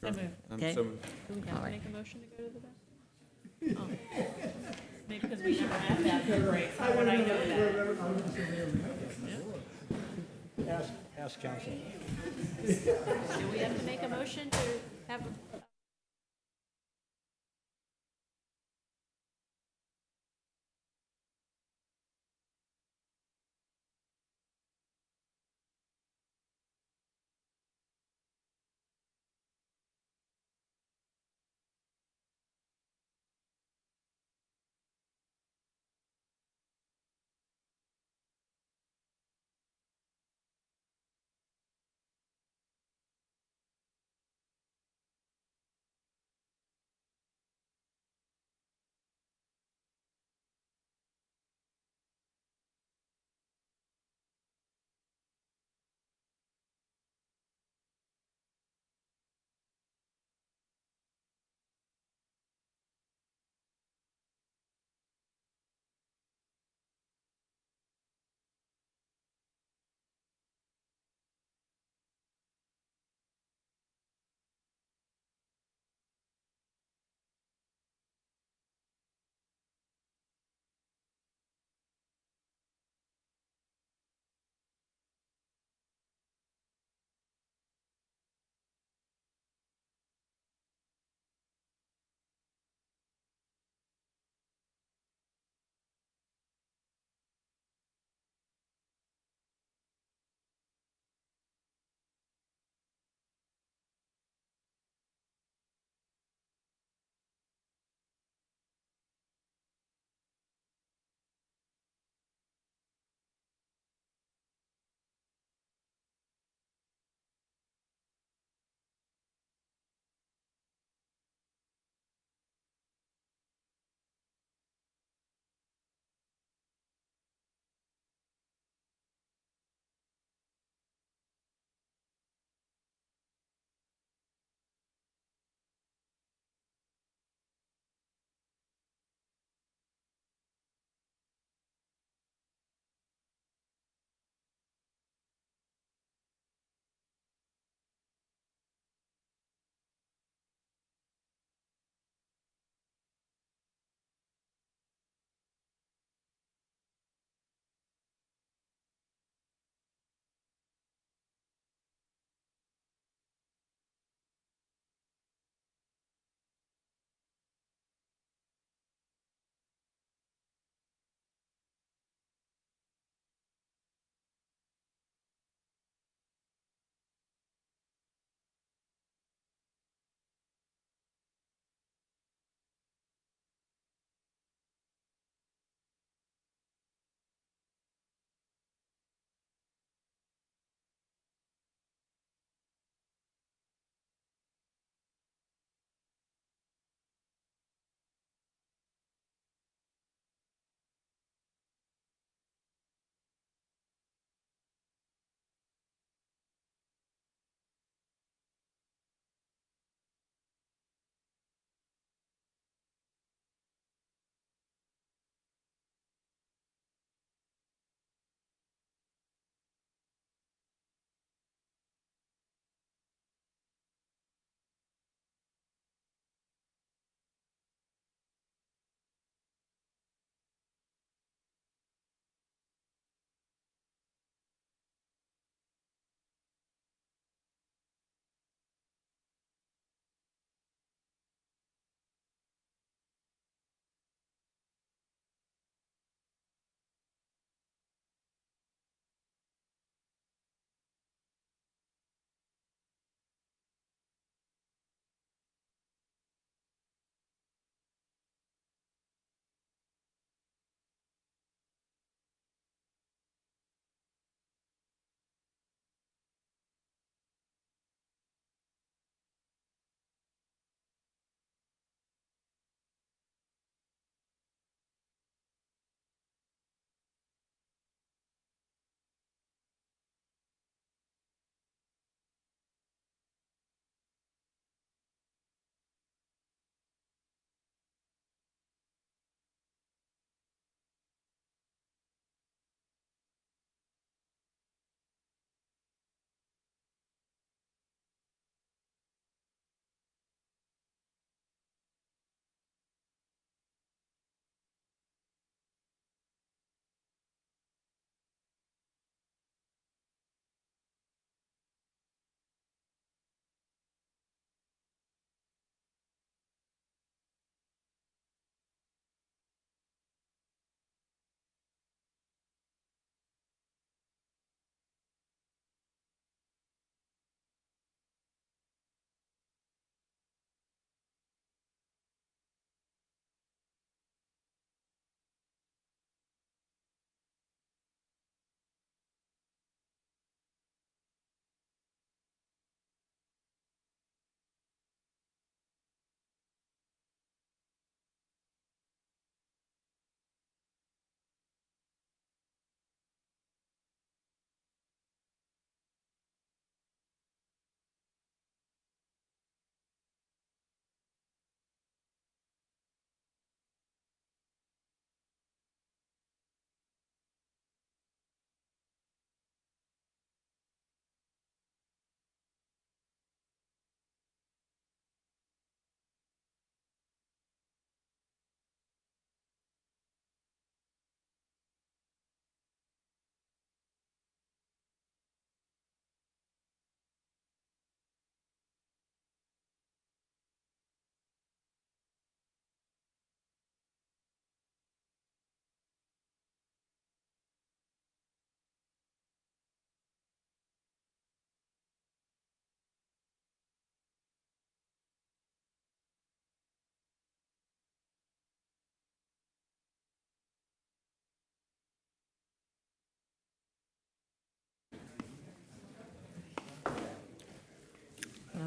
Okay? All right. Make a motion to go to the bathroom? Maybe because we never have bathroom breaks, how would I know that? Ask council. Do we have to make a motion to have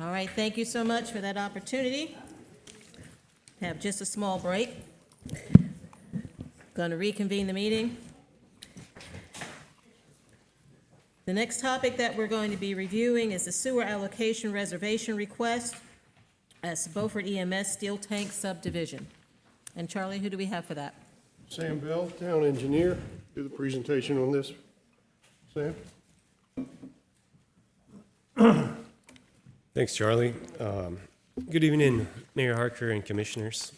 All right, thank you so much for that opportunity. Have just a small break. Going to reconvene the meeting. The next topic that we're going to be reviewing is the sewer allocation reservation request as Beaufort EMS Steel Tank Subdivision. And Charlie, who do we have for that? Sam Bell, Town Engineer, do the presentation on this. Sam? Thanks, Charlie. Good evening, Mayor Harker and Commissioners.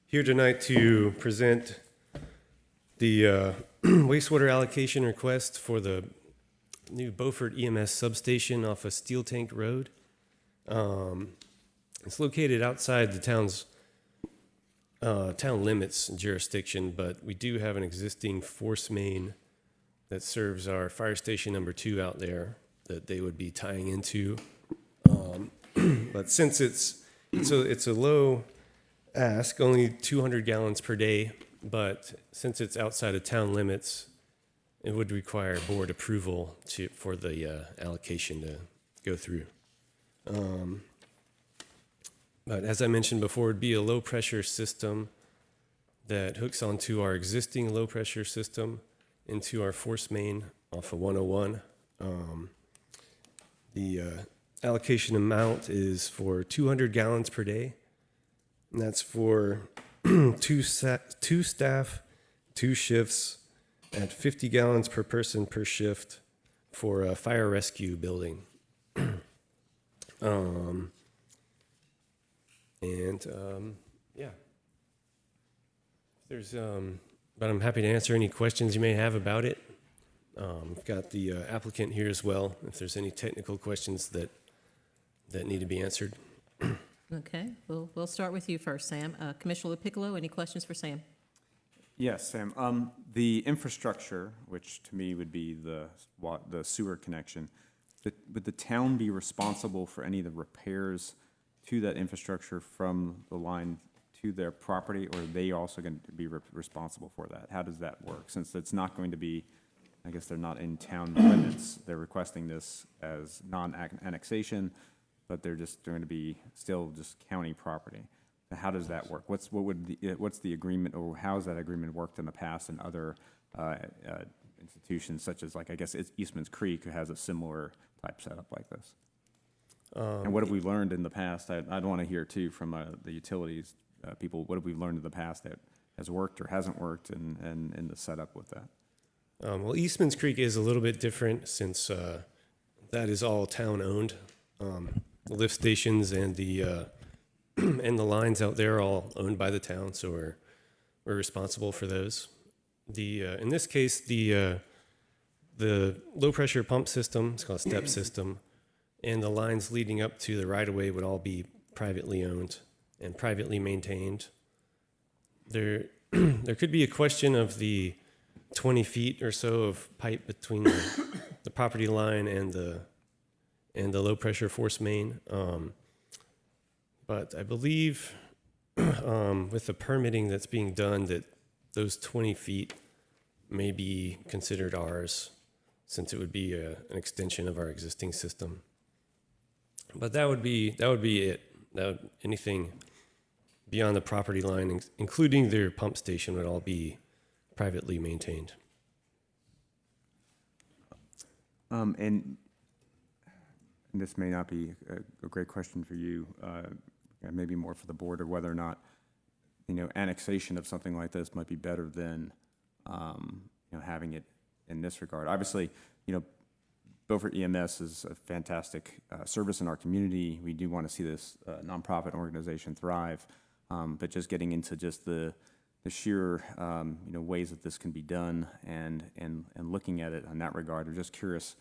Here tonight to present the wastewater allocation request for the new Beaufort EMS substation off of Steel Tank Road. It's located outside the town's town limits jurisdiction, but we do have an existing force main that serves our fire station number 2 out there that they would be tying into. But since it's a low ask, only 200 gallons per day, but since it's outside of town limits, it would require board approval for the allocation to go through. But as I mentioned before, it'd be a low pressure system that hooks onto our existing low pressure system into our force main off of 101. The allocation amount is for 200 gallons per day, and that's for two staff, 2 shifts at 50 gallons per person per shift for a fire rescue building. Yeah. But I'm happy to answer any questions you may have about it. We've got the applicant here as well, if there's any technical questions that need to be answered. Okay, we'll start with you first, Sam. Commissioner Piccolo, any questions for Sam? Yes, Sam. The infrastructure, which to me would be the sewer connection, would the town be responsible for any of the repairs to that infrastructure from the line to their property, or are they also going to be responsible for that? How does that work? Since it's not going to be, I guess they're not in town limits, they're requesting this as non-annexation, but they're just going to be still just county property. So how does that work? What's the agreement, or how has that agreement worked in the past in other institutions, such as, like, I guess it's Eastman's Creek, who has a similar type setup like this? And what have we learned in the past? I'd want to hear too from the utilities people. What have we learned in the past that has worked or hasn't worked, and in the setup with that? Well, Eastman's Creek is a little bit different since that is all town-owned. The lift stations and the and the lines out there are all owned by the town, so we're responsible for those. In this case, the low-pressure pump system, it's called a step system, and the lines leading up to the right-of-way would all be privately owned and privately maintained. There could be a question of the 20 feet or so of pipe between the property line and the low-pressure force main. But I believe with the permitting that's being done that those 20 feet may be considered ours, since it would be an extension of our existing system. But that would be it. Anything beyond the property line, including their pump station, would all be privately maintained. And this may not be a great question for you, and maybe more for the board, or whether or not, annexation of something like this might be better than, having it in this regard. Obviously, Beaufort EMS is a fantastic service in our community. We do want to see this nonprofit organization thrive, but just getting into just the sheer ways that this can be done, and looking at it in that regard, I'm just curious.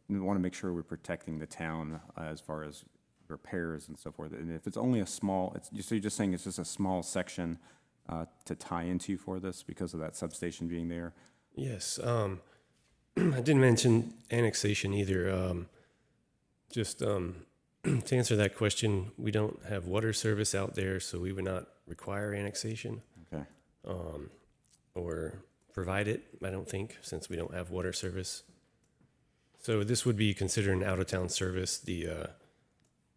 We want to make sure we're protecting the town as far as repairs and so forth. And if it's only a small, so you're just saying it's just a small section to tie into for this because of that substation being there? Yes. I didn't mention annexation either. To answer that question, we don't have water service out there, so we would not require annexation. Okay. Or provide it, I don't think, since we don't have water service. So this would be considered an out-of-town service. The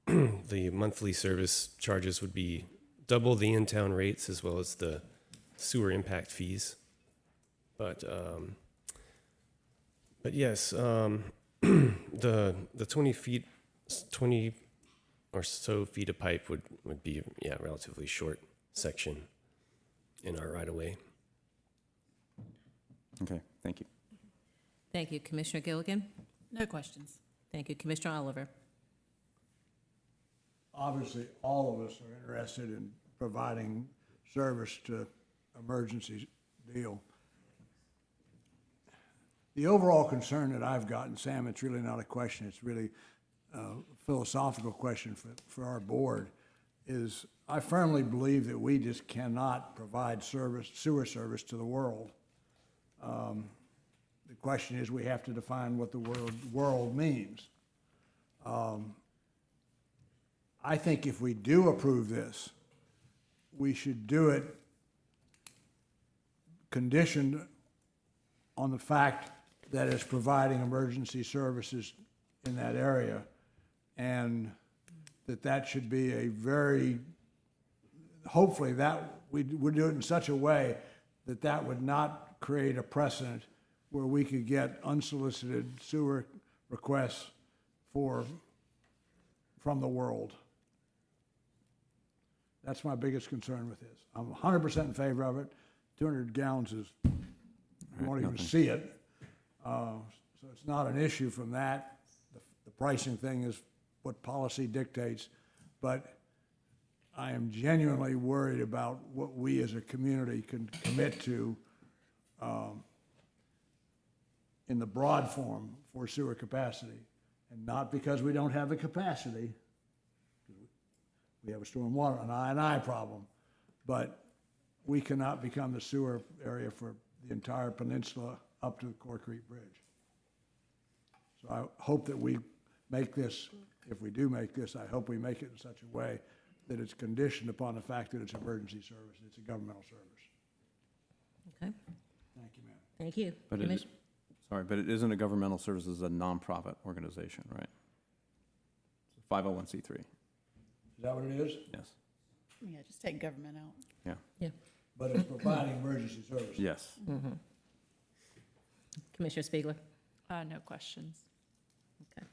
the monthly service charges would be double the in-town rates as well as the sewer impact fees. But yes, the 20 or so feet of pipe would be, yeah, relatively short section in our right of way. Okay, thank you. Thank you. Commissioner Gilligan? No questions. Thank you. Commissioner Oliver? Obviously, all of us are interested in providing service to emergency deal. The overall concern that I've gotten, Sam, it's really not a question, it's really a philosophical question for our board, is I firmly believe that we just cannot provide service, sewer service to the world. The question is, we have to define what the world means. I think if we do approve this, we should do it conditioned on the fact that it's providing emergency services in that area, and that should be a very, hopefully that we would do it in such a way that that would not create a precedent where we could get unsolicited sewer requests from the world. That's my biggest concern with this. I'm 100% in favor of it. 200 gallons is, you won't even see it. So it's not an issue from that. The pricing thing is what policy dictates. But I am genuinely worried about what we as a community can commit to in the broad form for sewer capacity. And not because we don't have the capacity. We have a stormwater, an I&I problem, but we cannot become the sewer area for the entire peninsula up to the Core Creek Bridge. So I hope that we make this, if we do make this, I hope we make it in such a way that it's conditioned upon the fact that it's emergency service, it's a governmental service. Okay, Thank you, ma'am. thank you. But Commis- but it isn't a governmental service, it's a nonprofit organization, right? 501c3, Is that what it is? yes. Yeah, just take government out. Yeah, Yeah, But it's providing emergency services. yes. Commissioner Spiegler? No questions. Okay.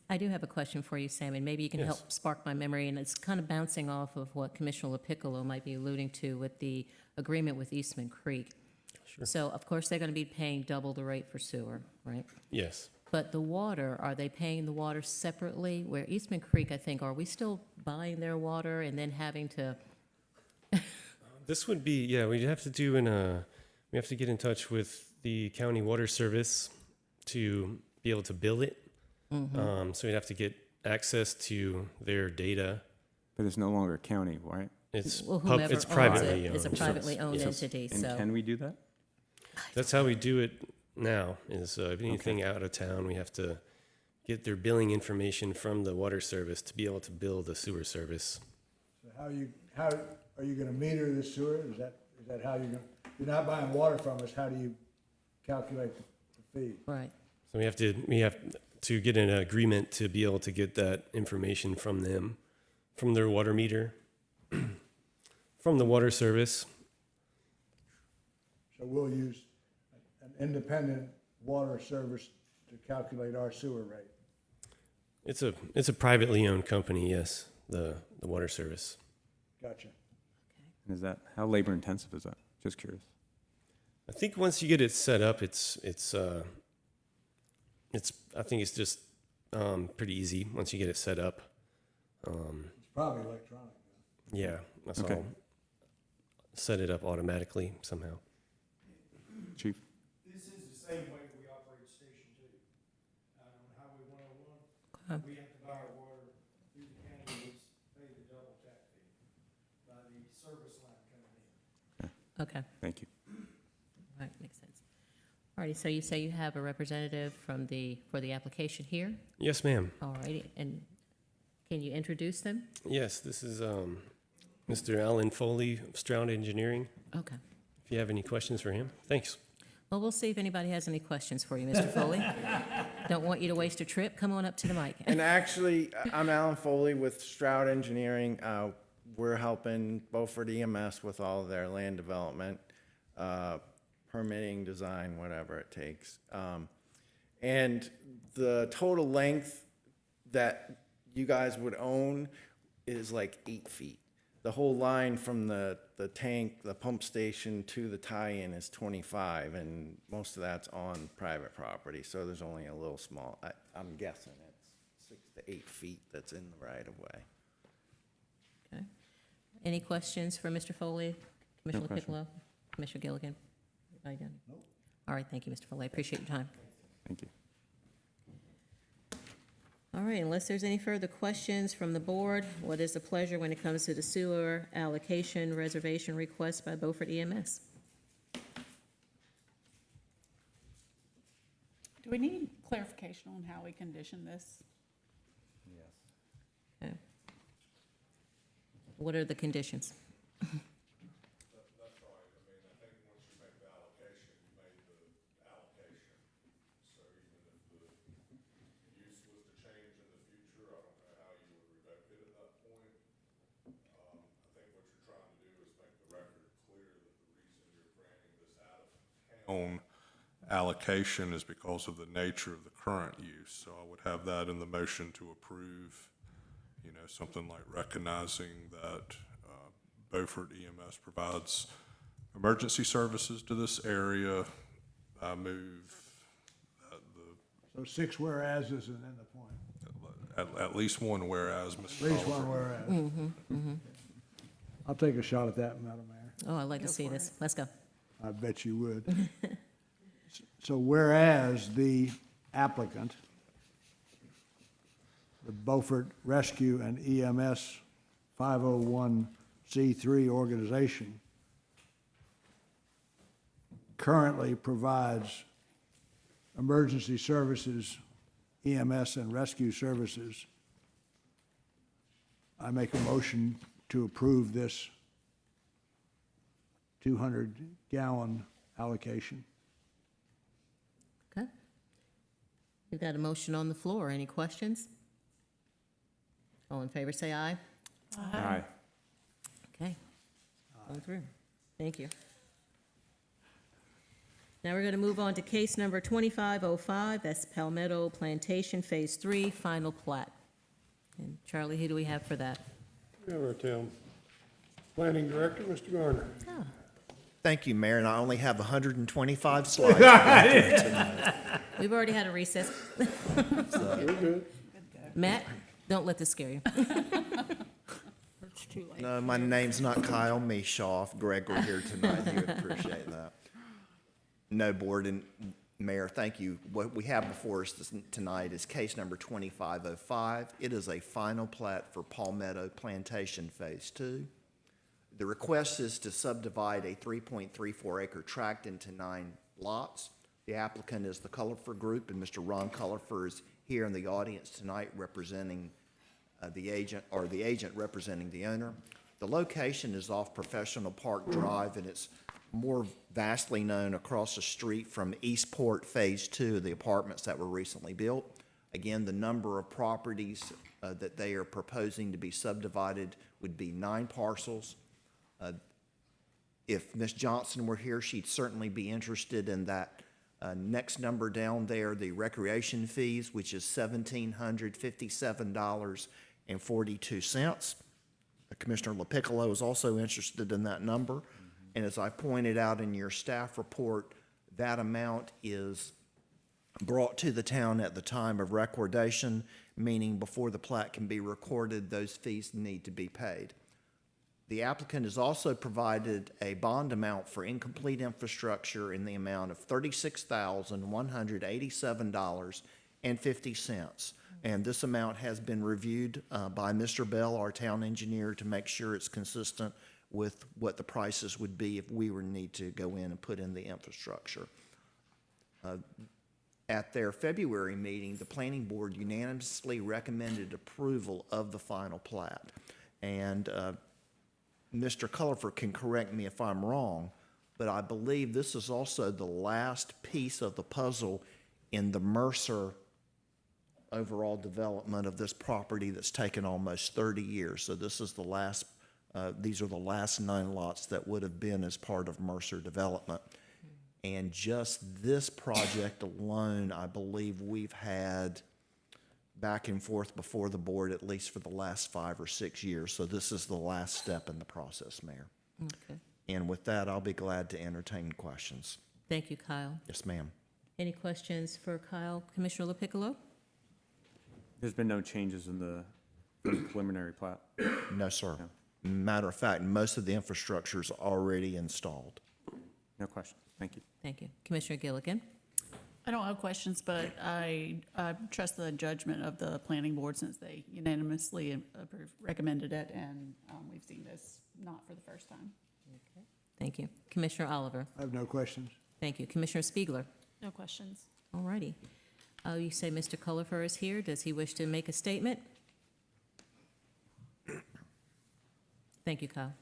I do have a question for you, Sam, and maybe you can Yes. help spark my memory, and it's kind of bouncing off of what Commissioner LaPiccolo might be alluding to with the agreement with Eastman Creek. Sure. So, of course, they're going to be paying double the rate for sewer, right? Yes. But the water, are they paying the water separately? Where Eastman Creek, I think, are we still buying their water and then having to, This would be, yeah, we'd have to do we have to get in touch with the county water service to be able to bill it. So we'd have to get access to their data. But it's no longer county, right? It's well, pub- whomever it's owns privately it owned. is a privately owned Yes. entity, And so. can we do that? That's how we do it now, is if anything out of town, we have to get their billing information from the water service to be able to bill the sewer service. So how are you gonna meter the sewer? Is that how you're not buying water from us, how do you calculate the fee? Right. So we have to get an agreement to be able to get that information from them, from their water meter, from the water service. So we'll use an independent water service to calculate our sewer rate. It's a privately owned company, yes, the water service. Gotcha. And how labor intensive is that? Just curious. I think once you get it set up, it's I think it's just pretty easy once you get it set up. It's probably electronic. Yeah, that's Okay. all. Set it up automatically somehow. Chief? This is the same way we operate Station 2. On Highway 101, Okay. we have to buy our water through the county, pay the double tap fee by the service line coming in. Okay, Thank you. all right, makes sense. All righty, so you say you have a representative for the application here? Yes, ma'am. All righty, and can you introduce them? Yes, this is Mr. Alan Foley of Stroud Engineering. Okay. If you have any questions for him, thanks. Well, we'll see if anybody has any questions for you, Mr. Foley. Don't want you to waste a trip. Come on up to the mic. And actually, I'm Alan Foley with Stroud Engineering. We're helping Beaufort EMS with all of their land development, permitting, design, whatever it takes. And the total length that you guys would own is like 8 feet. The whole line from the tank, the pump station to the tie-in is 25, and most of that's on private property, so there's only a little small, I'm guessing it's 6 to 8 feet that's in the right of way. Okay. Any questions for Mr. Foley? Commissioner Piccolo? Commissioner Gilligan? Anybody done? Nope. All right, thank you, Mr. Foley. I appreciate your time. Thank you. All right, unless there's any further questions from the board, what is the pleasure when it comes to the sewer allocation reservation request by Beaufort EMS? Do we need clarification on how we condition this? Okay. What are the conditions? On allocation is because of the nature of the current use. So I would have that in the motion to approve, something like recognizing that Beaufort EMS provides emergency services to this area. I move that So 6 whereases and then the point. at least one whereas, Mr. At least Oliver. one whereas. I'll take a shot at that, Madam Mayor. Oh, I'd like to see this. Let's go. I bet you would. So whereas the applicant, the Beaufort Rescue and EMS 501c3 organization, currently provides emergency services, EMS and rescue services, I make a motion to approve this 200-gallon allocation. Okay. We've got a motion on the floor. Any questions? All in favor, say aye. Aye. Okay. Going through. Thank you. Now we're going to move on to case number 2505. That's Palmetto Plantation Phase 3, final plat. And Charlie, who do we have for that? We have our town planning director, Mr. Garner. Oh. Thank you, Mayor, and I only have 125 slides. to go through tonight. We've already had a recess. We're good. Matt, don't let this scare you. No, my name's not Kyle Mishoff. Greg, we're here tonight. You would appreciate that. No, Board and Mayor, thank you. What we have before us tonight is case number 2505. It is a final plat for Palmetto Plantation Phase 2. The request is to subdivide a 3.34 acre tract into 9 lots. The applicant is the Cullifer Group, and Mr. Ron Cullifer is here in the audience tonight representing the agent representing the owner. The location is off Professional Park Drive, and it's more vastly known across the street from Eastport Phase 2, the apartments that were recently built. Again, the number of properties that they are proposing to be subdivided would be 9 parcels. If Ms. Johnson were here, she'd certainly be interested in that next number down there, the recreation fees, which is $1,757.42. Commissioner LaPiccolo is also interested in that number. And as I pointed out in your staff report, that amount is brought to the town at the time of recordation, meaning before the plat can be recorded, those fees need to be paid. The applicant has also provided a bond amount for incomplete infrastructure in the amount of $36,187.50. And this amount has been reviewed by Mr. Bell, our town engineer, to make sure it's consistent with what the prices would be if we were to need to go in and put in the infrastructure. At their February meeting, the planning board unanimously recommended approval of the final plat. And Mr. Cullifer can correct me if I'm wrong, but I believe this is also the last piece of the puzzle in the Mercer overall development of this property that's taken almost 30 years. So this is the last, these are the last 9 lots that would have been as part of Mercer development. And just this project alone, I believe we've had back and forth before the board at least for the last 5 or 6 years. So this is the last step in the process, Mayor. Okay. And with that, I'll be glad to entertain questions. Thank you, Kyle. Yes, ma'am. Any questions for Kyle? Commissioner LaPiccolo? There's been no changes in the preliminary plat? No, sir. Matter of fact, most of the infrastructure is already installed. No questions. Thank you. Thank you. Commissioner Gilligan? I don't have questions, but I trust the judgment of the planning board since they unanimously recommended it, and we've seen this not for the first time. Thank you. Commissioner Oliver? I have no questions. Thank you. Commissioner Spiegler? No questions. All righty. You say Mr. Cullifer is here. Does he wish to make a statement? Thank you, Kyle.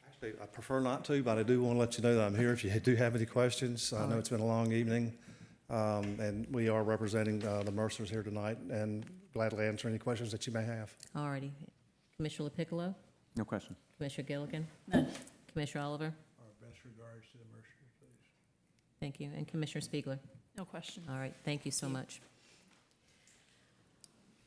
Actually, I prefer not to, but I do want to let you know that I'm here if you do have any questions. I know it's been a long evening, and we are representing the Mercers here tonight, and gladly answer any questions that you may have. All righty. Commissioner LaPiccolo? No question. Commissioner Gilligan? None. Commissioner Oliver? Our best regards to the Mercers, please. Thank you. And Commissioner Spiegler? No questions. All right, thank you so much.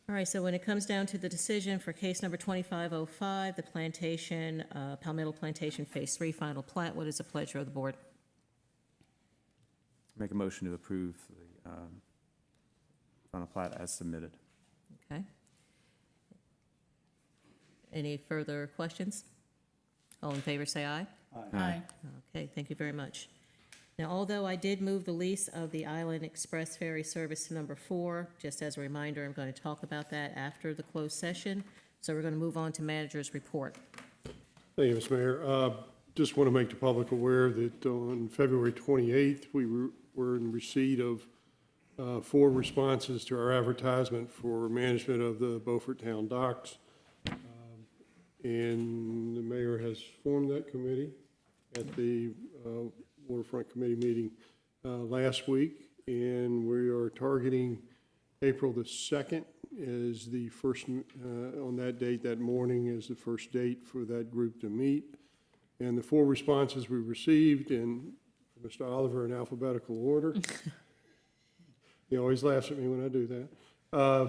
All right, so when it comes down to the decision for case number 2505, the plantation, Palmetto Plantation Phase 3 final plat, what is the pleasure of the board? Make a motion to approve the final plat as submitted. Okay. Any further questions? All in favor, say aye. Aye. Okay, thank you very much. Now, although I did move the lease of the Island Express Ferry Service to number 4, just as a reminder, I'm going to talk about that after the closed session. So we're going to move on to manager's report. Thank you, Mr. Mayor. Just want to make the public aware that on February 28th, we were in receipt of 4 responses to our advertisement for management of the Beaufort Town docks. And the mayor has formed that committee at the Waterfront Committee meeting last week, and we are targeting April the 2nd as the first, on that date, that morning is the first date for that group to meet. And the 4 responses we received, and Mr. Oliver in alphabetical order. He always laughs at me when I do that.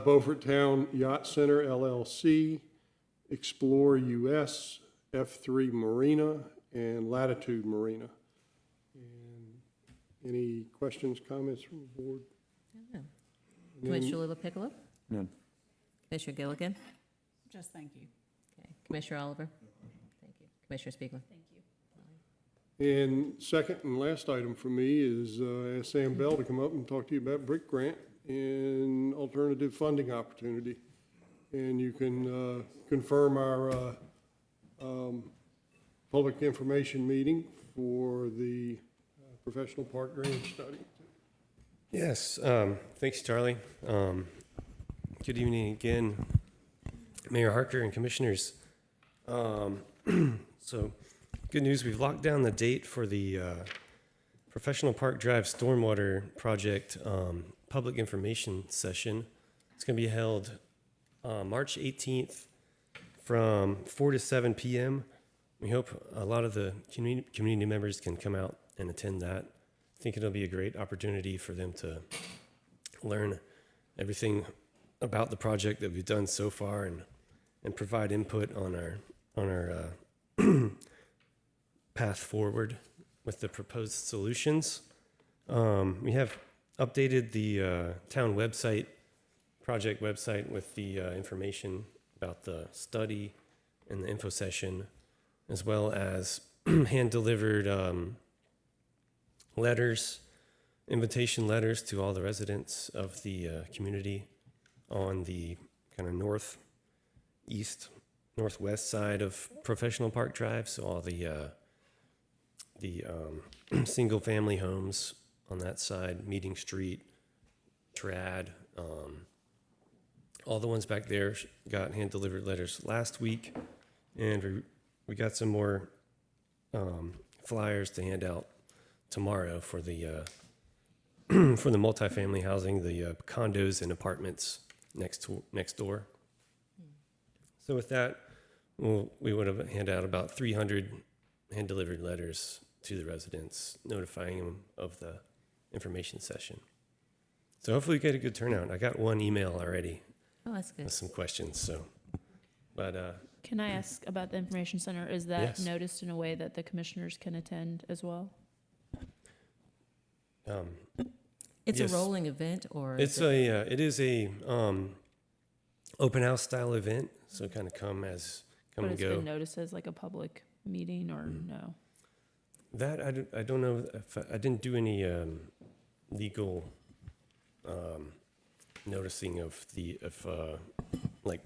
Beaufort Town Yacht Center LLC, Explore US, F3 Marina, and Latitude Marina. Any questions, comments from the board? No. Commissioner LaPiccolo? None. Commissioner Gilligan? Just thank you. Okay. Commissioner Oliver? Thank you. Commissioner Spiegler? Thank you. And second and last item for me is ask Sam Bell to come up and talk to you about BRIC grant and alternative funding opportunity. And you can confirm our public information meeting for the professional park drainage study. Yes, thanks, Charlie. Good evening again, Mayor Harker and commissioners. So, good news, we've locked down the date for the Professional Park Drive Stormwater Project public information session. It's going to be held March 18th from 4 to 7 p.m. We hope a lot of the community members can come out and attend that. I think it'll be a great opportunity for them to learn everything about the project that we've done so far and provide input on our path forward with the proposed solutions. We have updated the town website, project website, with the information about the study and the info session, as well as hand-delivered letters, invitation letters to all the residents of the community on the kind of northwest side of Professional Park Drive. So all the single-family homes on that side, Meeting Street, Trad, all the ones back there got hand-delivered letters last week, and we got some more flyers to hand out tomorrow for the for the multifamily housing, the condos and apartments next door. So with that, we would have handed out about 300 hand-delivered letters to the residents, notifying them of the information session. So hopefully we get a good turnout. I got one email already Oh, that's good. with some questions, so. But Can I ask about the information center? Is that Yes. noticed in a way that the commissioners can attend as well? It's yes. a rolling event, or? It is a open house style event, so kind of come But and it's go. been noticed as like a public meeting or no? That I don't know if I didn't do any legal noticing of like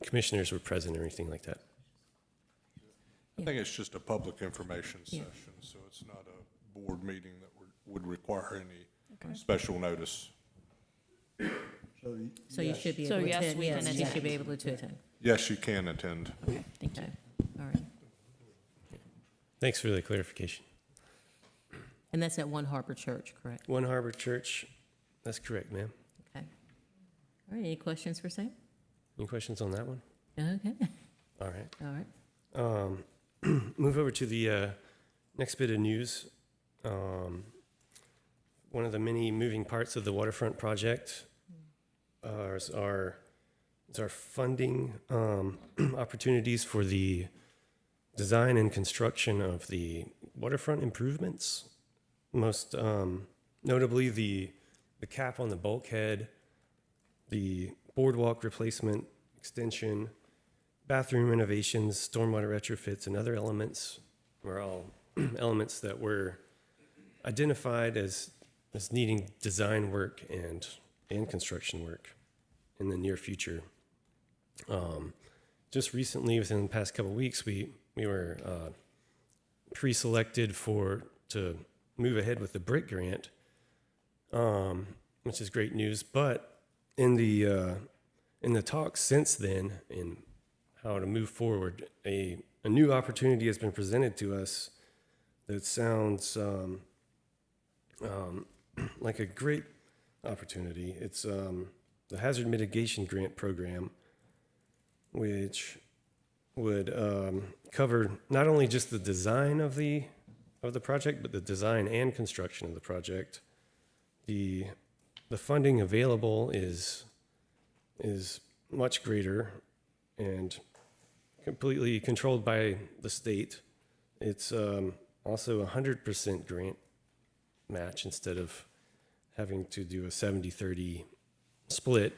commissioners were present or anything like that. I think it's just a public information session, so it's not a board meeting that would require any special notice. So you should be So able to yes, attend, we can yes, you attend. should be able to attend. Yes, you can attend. Okay, thank you. All right. Thanks for the clarification. And that's at One Harbor Church, correct? One Harbor Church, that's correct, ma'am. Okay. All right, any questions for Sam? Any questions on that one? Okay, All right. all right. Move over to the next bit of news. One of the many moving parts of the waterfront project is our funding opportunities for the design and construction of the waterfront improvements. Most notably the cap on the bulkhead, the boardwalk replacement, extension, bathroom renovations, stormwater retrofits, and other elements were all elements that were identified as needing design work and construction work in the near future. Just recently, within the past couple of weeks, we were pre-selected to move ahead with the BRIC grant, which is great news. But in the talks since then, in how to move forward, a new opportunity has been presented to us that sounds like a great opportunity. It's the Hazard Mitigation Grant Program, which would cover not only just the design of the project, but the design and construction of the project. The funding available is much greater and completely controlled by the state. It's also 100% grant match instead of having to do a 70-30 split.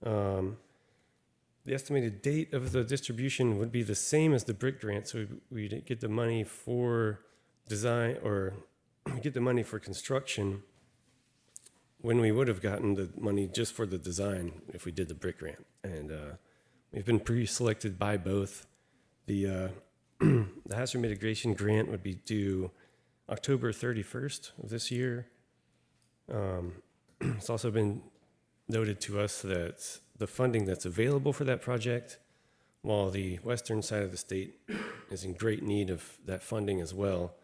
The estimated date of the distribution would be the same as the BRIC grant, so we'd get the money for design, or get the money for construction when we would have gotten the money just for the design if we did the BRIC grant. And we've been pre-selected by both. The Hazard Mitigation Grant would be due October 31st of this year. It's also been noted to us that the funding that's available for that project, while the western side of the state is in great need of that funding as well,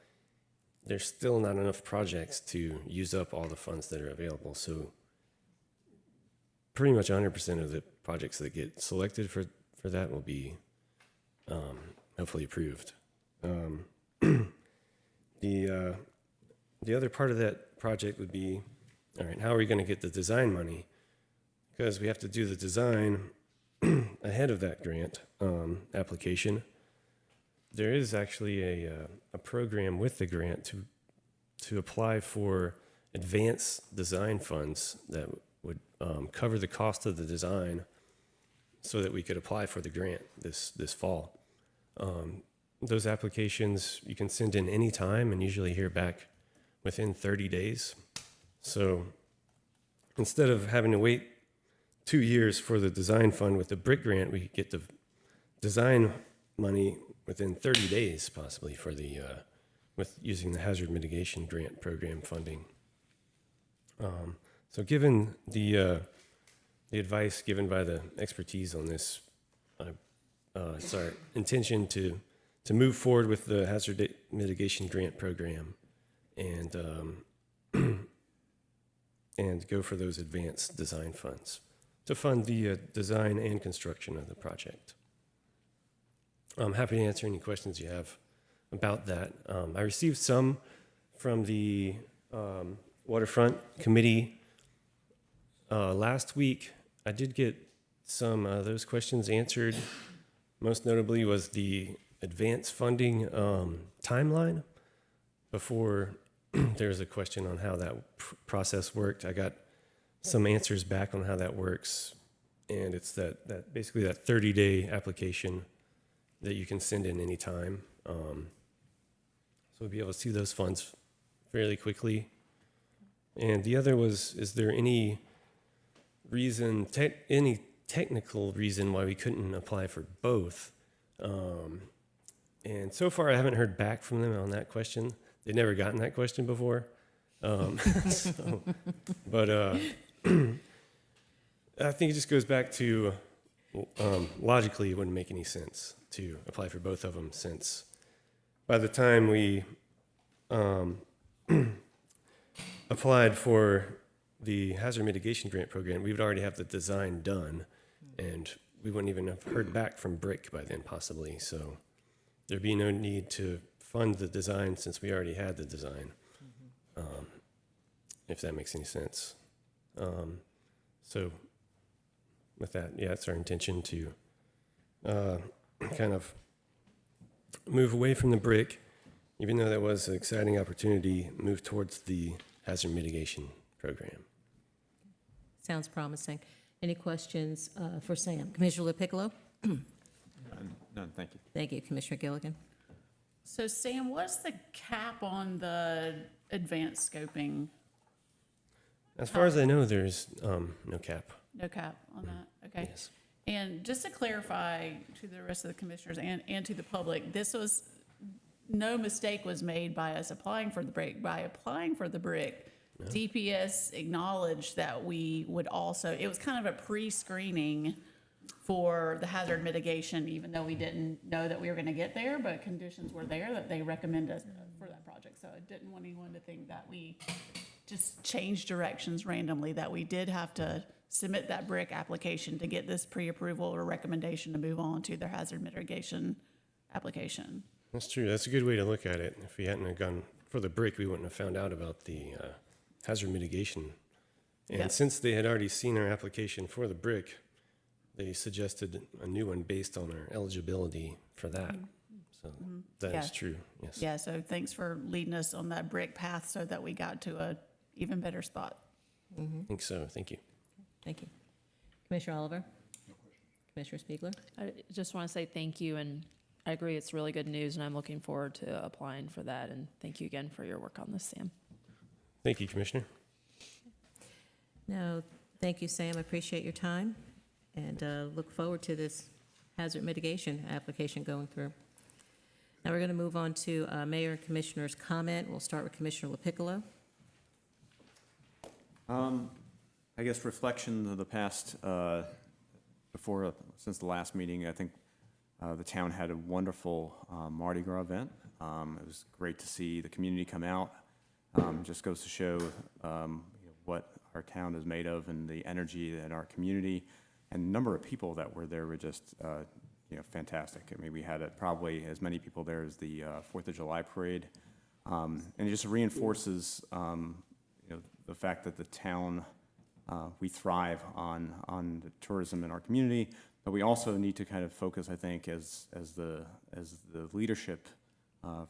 there's still not enough projects to use up all the funds that are available. So pretty much 100% of the projects that get selected for that will be hopefully approved. The other part of that project would be, all right, how are we going to get the design money? Because we have to do the design ahead of that grant application. There is actually a program with the grant to apply for advanced design funds that would cover the cost of the design so that we could apply for the grant this fall. Those applications you can send in any time and usually hear back within 30 days. So instead of having to wait 2 years for the design fund with the BRIC grant, we get the design money within 30 days, possibly, for the with using the Hazard Mitigation Grant Program funding. So given the advice given by the expertise on this, it's our intention to to move forward with the hazard mitigation grant program and and go for those advanced design funds to fund the design and construction of the project. I'm happy to answer any questions you have about that. I received some from the Waterfront Committee last week. I did get some of those questions answered. Most notably was the advance funding timeline. Before there's a question on how that process worked, I got some answers back on how that works. And it's that basically that 30-day application that you can send in any time. So we'll be able to see those funds fairly quickly. And the other was, is there any reason, any technical reason why we couldn't apply for both? And so far, I haven't heard back from them on that question. They've never gotten that question before. But I think it just goes back to logically, it wouldn't make any sense to apply for both of them, since by the time we applied for the hazard mitigation grant program, we would already have the design done, and we wouldn't even have heard back from BRIC by then, possibly. So there'd be no need to fund the design since we already had the design, if that makes any sense. So with that, yeah, it's our intention to kind of move away from the BRIC, even though that was an exciting opportunity, move towards the hazard mitigation program. Sounds promising. Any questions for Sam? Commissioner LaPiccolo? None, thank you. Thank you, Commissioner Gilligan. So Sam, what's the cap on the advanced scoping? As far as I know, there's no cap. No cap on that, okay. Yes. And just to clarify to the rest of the commissioners and to the public, this was, no mistake was made by us applying for the BRIC. By applying for the BRIC, DPS acknowledged that we would also, it was kind of a pre-screening for the hazard mitigation, even though we didn't know that we were gonna get there, but conditions were there that they recommended us for that project. So I didn't want anyone to think that we just changed directions randomly, that we did have to submit that BRIC application to get this pre-approval or recommendation to move on to their hazard mitigation application. That's true. That's a good way to look at it. If we hadn't have gone for the BRIC, we wouldn't have found out about the hazard mitigation. And Yep. since they had already seen our application for the BRIC, they suggested a new one based on our eligibility for that. So that is Yeah. true, yes. Yeah, so thanks for leading us on that BRIC path so that we got to a even better spot. I think so. Thank you. Thank you. Commissioner Oliver? Commissioner Spiegler? I just want to say thank you, and I agree, it's really good news, and I'm looking forward to applying for that, and thank you again for your work on this, Sam. Thank you, Commissioner. No, thank you, Sam. I appreciate your time, and look forward to this hazard mitigation application going through. Now we're going to move on to Mayor and Commissioner's comment. We'll start with Commissioner LaPiccolo. I guess reflection of the past, since the last meeting, I think the town had a wonderful Mardi Gras event. It was great to see the community come out. Just goes to show what our town is made of and the energy in our community. And the number of people that were there were just fantastic. I mean, we had probably as many people there as the 4th of July parade. And it just reinforces the fact that the town, we thrive on the tourism in our community, but we also need to kind of focus, I think, as the leadership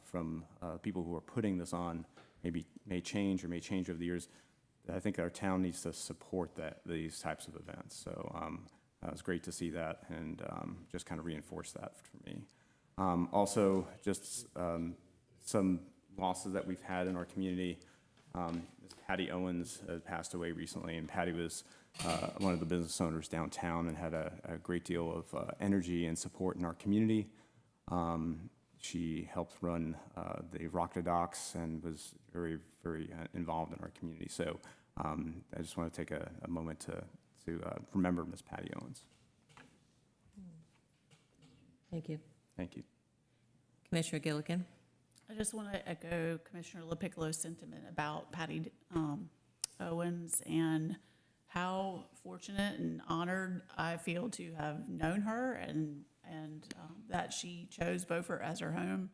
from people who are putting this on may change over the years. I think our town needs to support these types of events. So it was great to see that, and just kind of reinforce that for me. Also, just some losses that we've had in our community. Patty Owens passed away recently, and Patty was one of the business owners downtown and had a great deal of energy and support in our community. She helped run the Rock the Docks and was very, very involved in our community. So I just want to take a moment to remember Miss Patty Owens. Thank you. Thank you. Commissioner Gilligan? I just want to echo Commissioner LaPiccolo's sentiment about Patty Owens and how fortunate and honored I feel to have known her and that she chose Beaufort as her home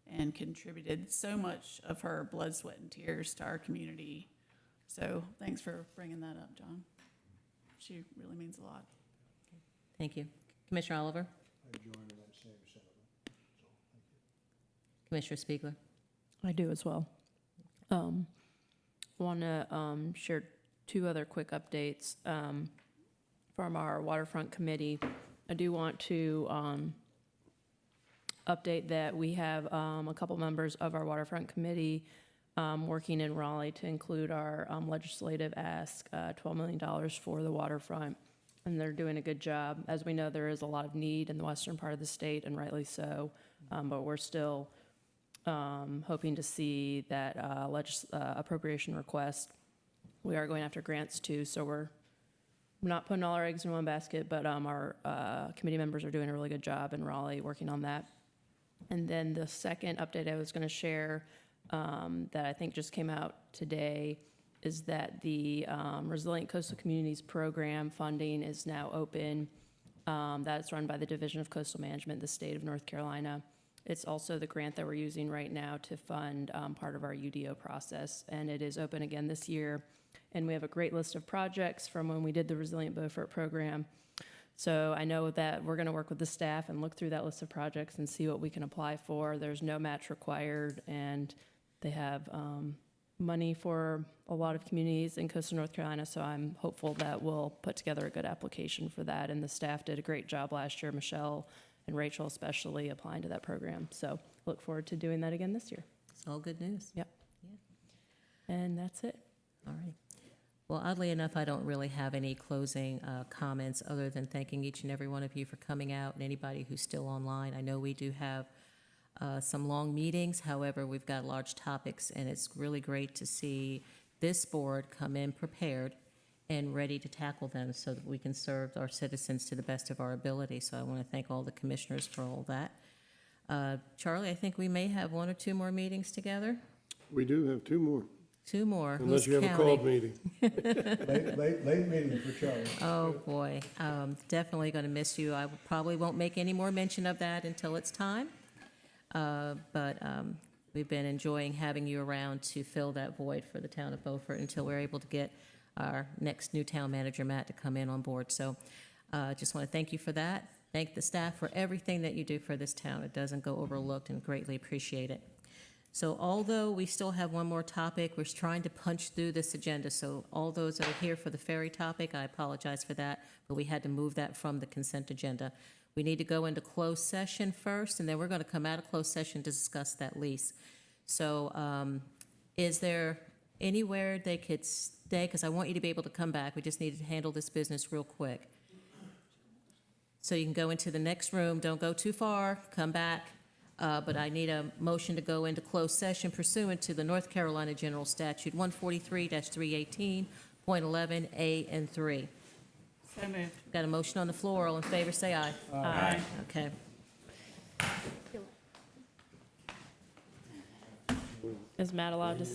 and contributed so much of her blood, sweat, and tears to our community. So thanks for bringing that up, John. She really means a lot. Thank you. Commissioner Oliver? I join in that same sentiment. Commissioner Spiegler? I do as well. Want to share two other quick updates from our waterfront committee. I do want to update that we have a couple members of our waterfront committee working in Raleigh to include our legislative ask, $12 million for the waterfront. And they're doing a good job. As we know, there is a lot of need in the western part of the state, and rightly so. But we're still hoping to see that appropriation request. We are going after grants too, so we're not putting all our eggs in one basket, but our committee members are doing a really good job in Raleigh working on that. And then the second update I was going to share that I think just came out today is that the Resilient Coastal Communities Program funding is now open. That's run by the Division of Coastal Management, the state of North Carolina. It's also the grant that we're using right now to fund part of our UDO process, and it is open again this year. And we have a great list of projects from when we did the Resilient Beaufort program. So I know that we're going to work with the staff and look through that list of projects and see what we can apply for. There's no match required, and they have money for a lot of communities in coastal North Carolina, so I'm hopeful that we'll put together a good application for that. And the staff did a great job last year, Michelle and Rachel especially, applying to that program. So look forward to doing that again this year. It's all good news. Yep. Yeah. And that's it. All right. Well, oddly enough, I don't really have any closing comments other than thanking each and every one of you for coming out and anybody who's still online. I know we do have some long meetings. However, we've got large topics, and it's really great to see this board come in prepared and ready to tackle them so that we can serve our citizens to the best of our ability. So I want to thank all the commissioners for all that. Charlie, I think we may have one or two more meetings together. We do have two more. Two more. Unless Who's you have a called counting? meeting. Late meeting for Charlie. Oh, boy. Definitely going to miss you. I probably won't make any more mention of that until it's time. But we've been enjoying having you around to fill that void for the town of Beaufort until we're able to get our next new town manager, Matt, to come in on board. So just want to thank you for that. Thank the staff for everything that you do for this town. It doesn't go overlooked, and greatly appreciate it. So although we still have one more topic, we're trying to punch through this agenda. So all those that are here for the ferry topic, I apologize for that, but we had to move that from the consent agenda. We need to go into closed session first, and then we're going to come out of closed session to discuss that lease. So is there anywhere they could stay? Because I want you to be able to come back. We just need to handle this business real quick. So you can go into the next room. Don't go too far. Come back. But I need a motion to go into closed session pursuant to the North Carolina General Statute 143-318.11A and 3. So moved. Got a motion on the floor. All in favor, say aye. Aye. Okay. Is Matt allowed to?